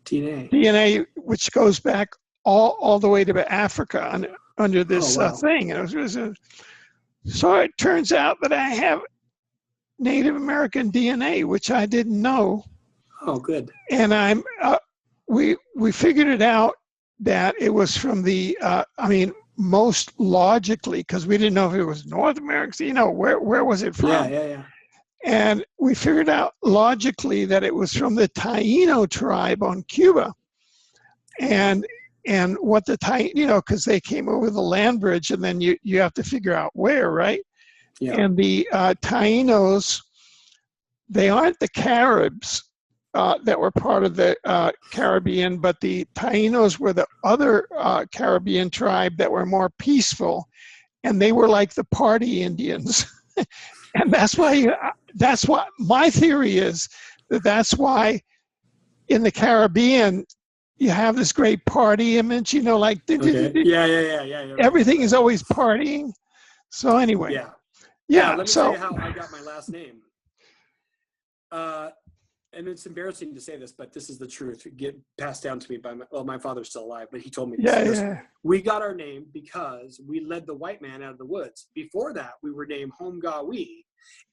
DNA, which goes back all the way to Africa under this thing. And so it turns out that I have Native American DNA, which I didn't know. Oh, good. And we figured it out that it was from the I mean, most logically, because we didn't know if it was North America, you know, where was it from? Yeah. And we figured out logically that it was from the Taino tribe on Cuba. And what the Taino, you know, because they came over the land bridge, and then you have to figure out where, right? Yeah. And the Tainos, they aren't the Caribs that were part of the Caribbean, but the Tainos were the other Caribbean tribe that were more peaceful, and they were like the party Indians. And that's why my theory is that's why in the Caribbean you have this great party image, you know, like yeah. Everything is always partying. So anyway, yeah. Let me tell you how I got my last name. And it's embarrassing to say this, but this is the truth. Get passed down to me by my father's still alive, but he told me this. We got our name because we led the white man out of the woods. Before that, we were named Homgawi.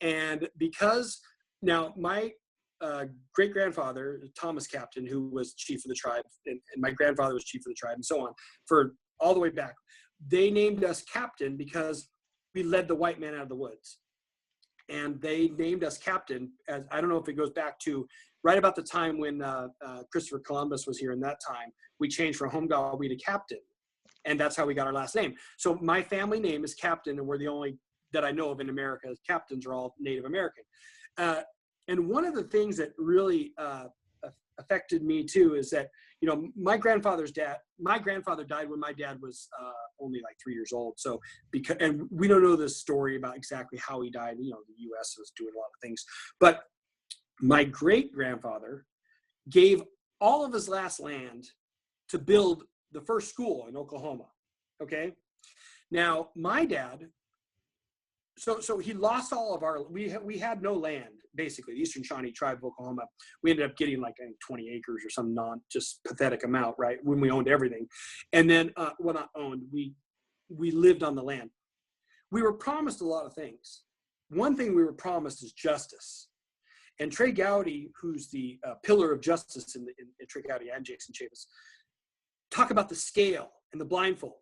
And because now my great-grandfather, Thomas Captain, who was chief of the tribe, and my grandfather was chief of the tribe, and so on, for all the way back. They named us Captain because we led the white man out of the woods. And they named us Captain, as I don't know if it goes back to right about the time when Christopher Columbus was here. In that time, we changed from Homgawi to Captain, and that's how we got our last name. So my family name is Captain, and we're the only that I know of in America. Captains are all Native American. And one of the things that really affected me too is that, you know, my grandfather died when my dad was only like 3 years old. So and we don't know this story about exactly how he died. You know, the U.S. was doing a lot of things, but my great grandfather gave all of his last land to build the first school in Oklahoma. Okay. Now my dad, so he lost all of our, we had no land, basically, the Eastern Shawnee tribe of Oklahoma. We ended up getting like 20 acres or some just pathetic amount, right? When we owned everything. And then, well, not owned, we lived on the land. We were promised a lot of things. One thing we were promised is justice. And Trey Gowdy, who's the pillar of justice in Trey Gowdy and Jason Chavis, talk about the scale and the blindfold.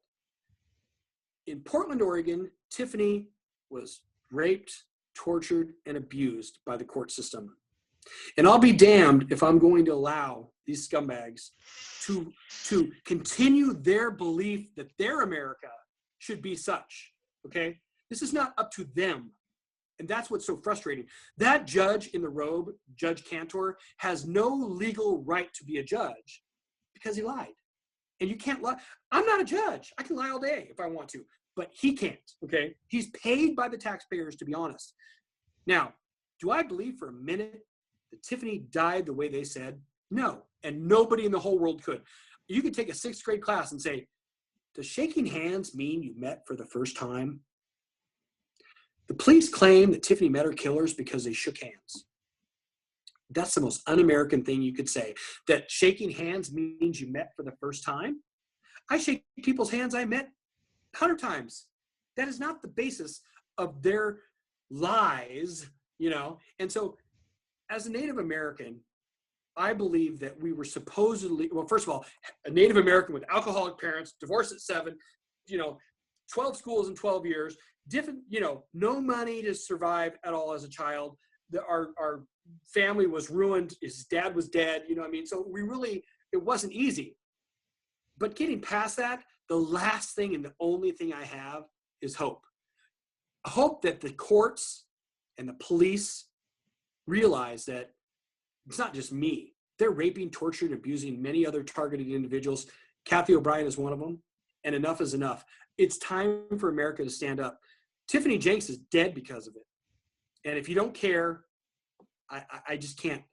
In Portland, Oregon, Tiffany was raped, tortured, and abused by the court system. And I'll be damned if I'm going to allow these scumbags to continue their belief that their America should be such, okay? This is not up to them. And that's what's so frustrating. That judge in the robe, Judge Cantor, has no legal right to be a judge because he lied. And you can't lie. I'm not a judge. I can lie all day if I want to. But he can't, okay? He's paid by the taxpayers, to be honest. Now, do I believe for a minute that Tiffany died the way they said? No, and nobody in the whole world could. You could take a 6th grade class and say, does shaking hands mean you met for the first time? The police claim that Tiffany met her killers because they shook hands. That's the most un-American thing you could say, that shaking hands means you met for the first time. I shake people's hands I met 100 times. That is not the basis of their lies, you know? And so as a Native American, I believe that we were supposedly, well, first of all, a Native American with alcoholic parents, divorced at 7, you know, 12 schools in 12 years, different, you know, no money to survive at all as a child. Our family was ruined. His dad was dead, you know what I mean? So it wasn't easy. But getting past that, the last thing and the only thing I have is hope. Hope that the courts and the police realize that it's not just me. They're raping, torturing, abusing many other targeted individuals. Kathy O'Brien is one of them, and enough is enough. It's time for America to stand up. Tiffany Jenks is dead because of it. And if you don't care, I just can't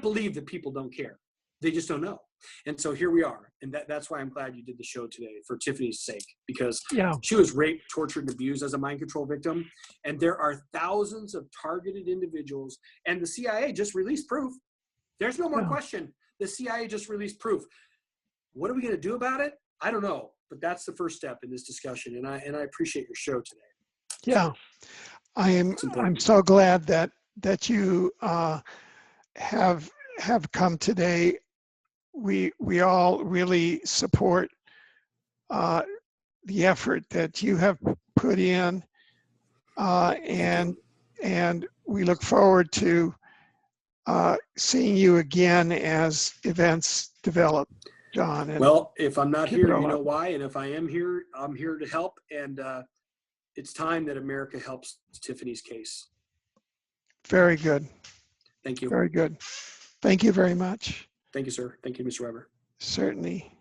believe that people don't care. They just don't know. And so here we are. And that's why I'm glad you did the show today, for Tiffany's sake, because she was raped, tortured, and abused as a mind control victim. And there are thousands of targeted individuals. And the CIA just released proof. There's no more question. The CIA just released proof. What are we going to do about it? I don't know. But that's the first step in this discussion. And I appreciate your show today. Yeah. I'm so glad that you have come today. We all really support the effort that you have put in, and we look forward to seeing you again as events develop, John. And well, if I'm not here, you know why, and if I am here, I'm here to help. And it's time that America helps Tiffany's case. Very good. Thank you. Very good. Thank you very much. Thank you, sir. Thank you, Mr. Weber. Certainly.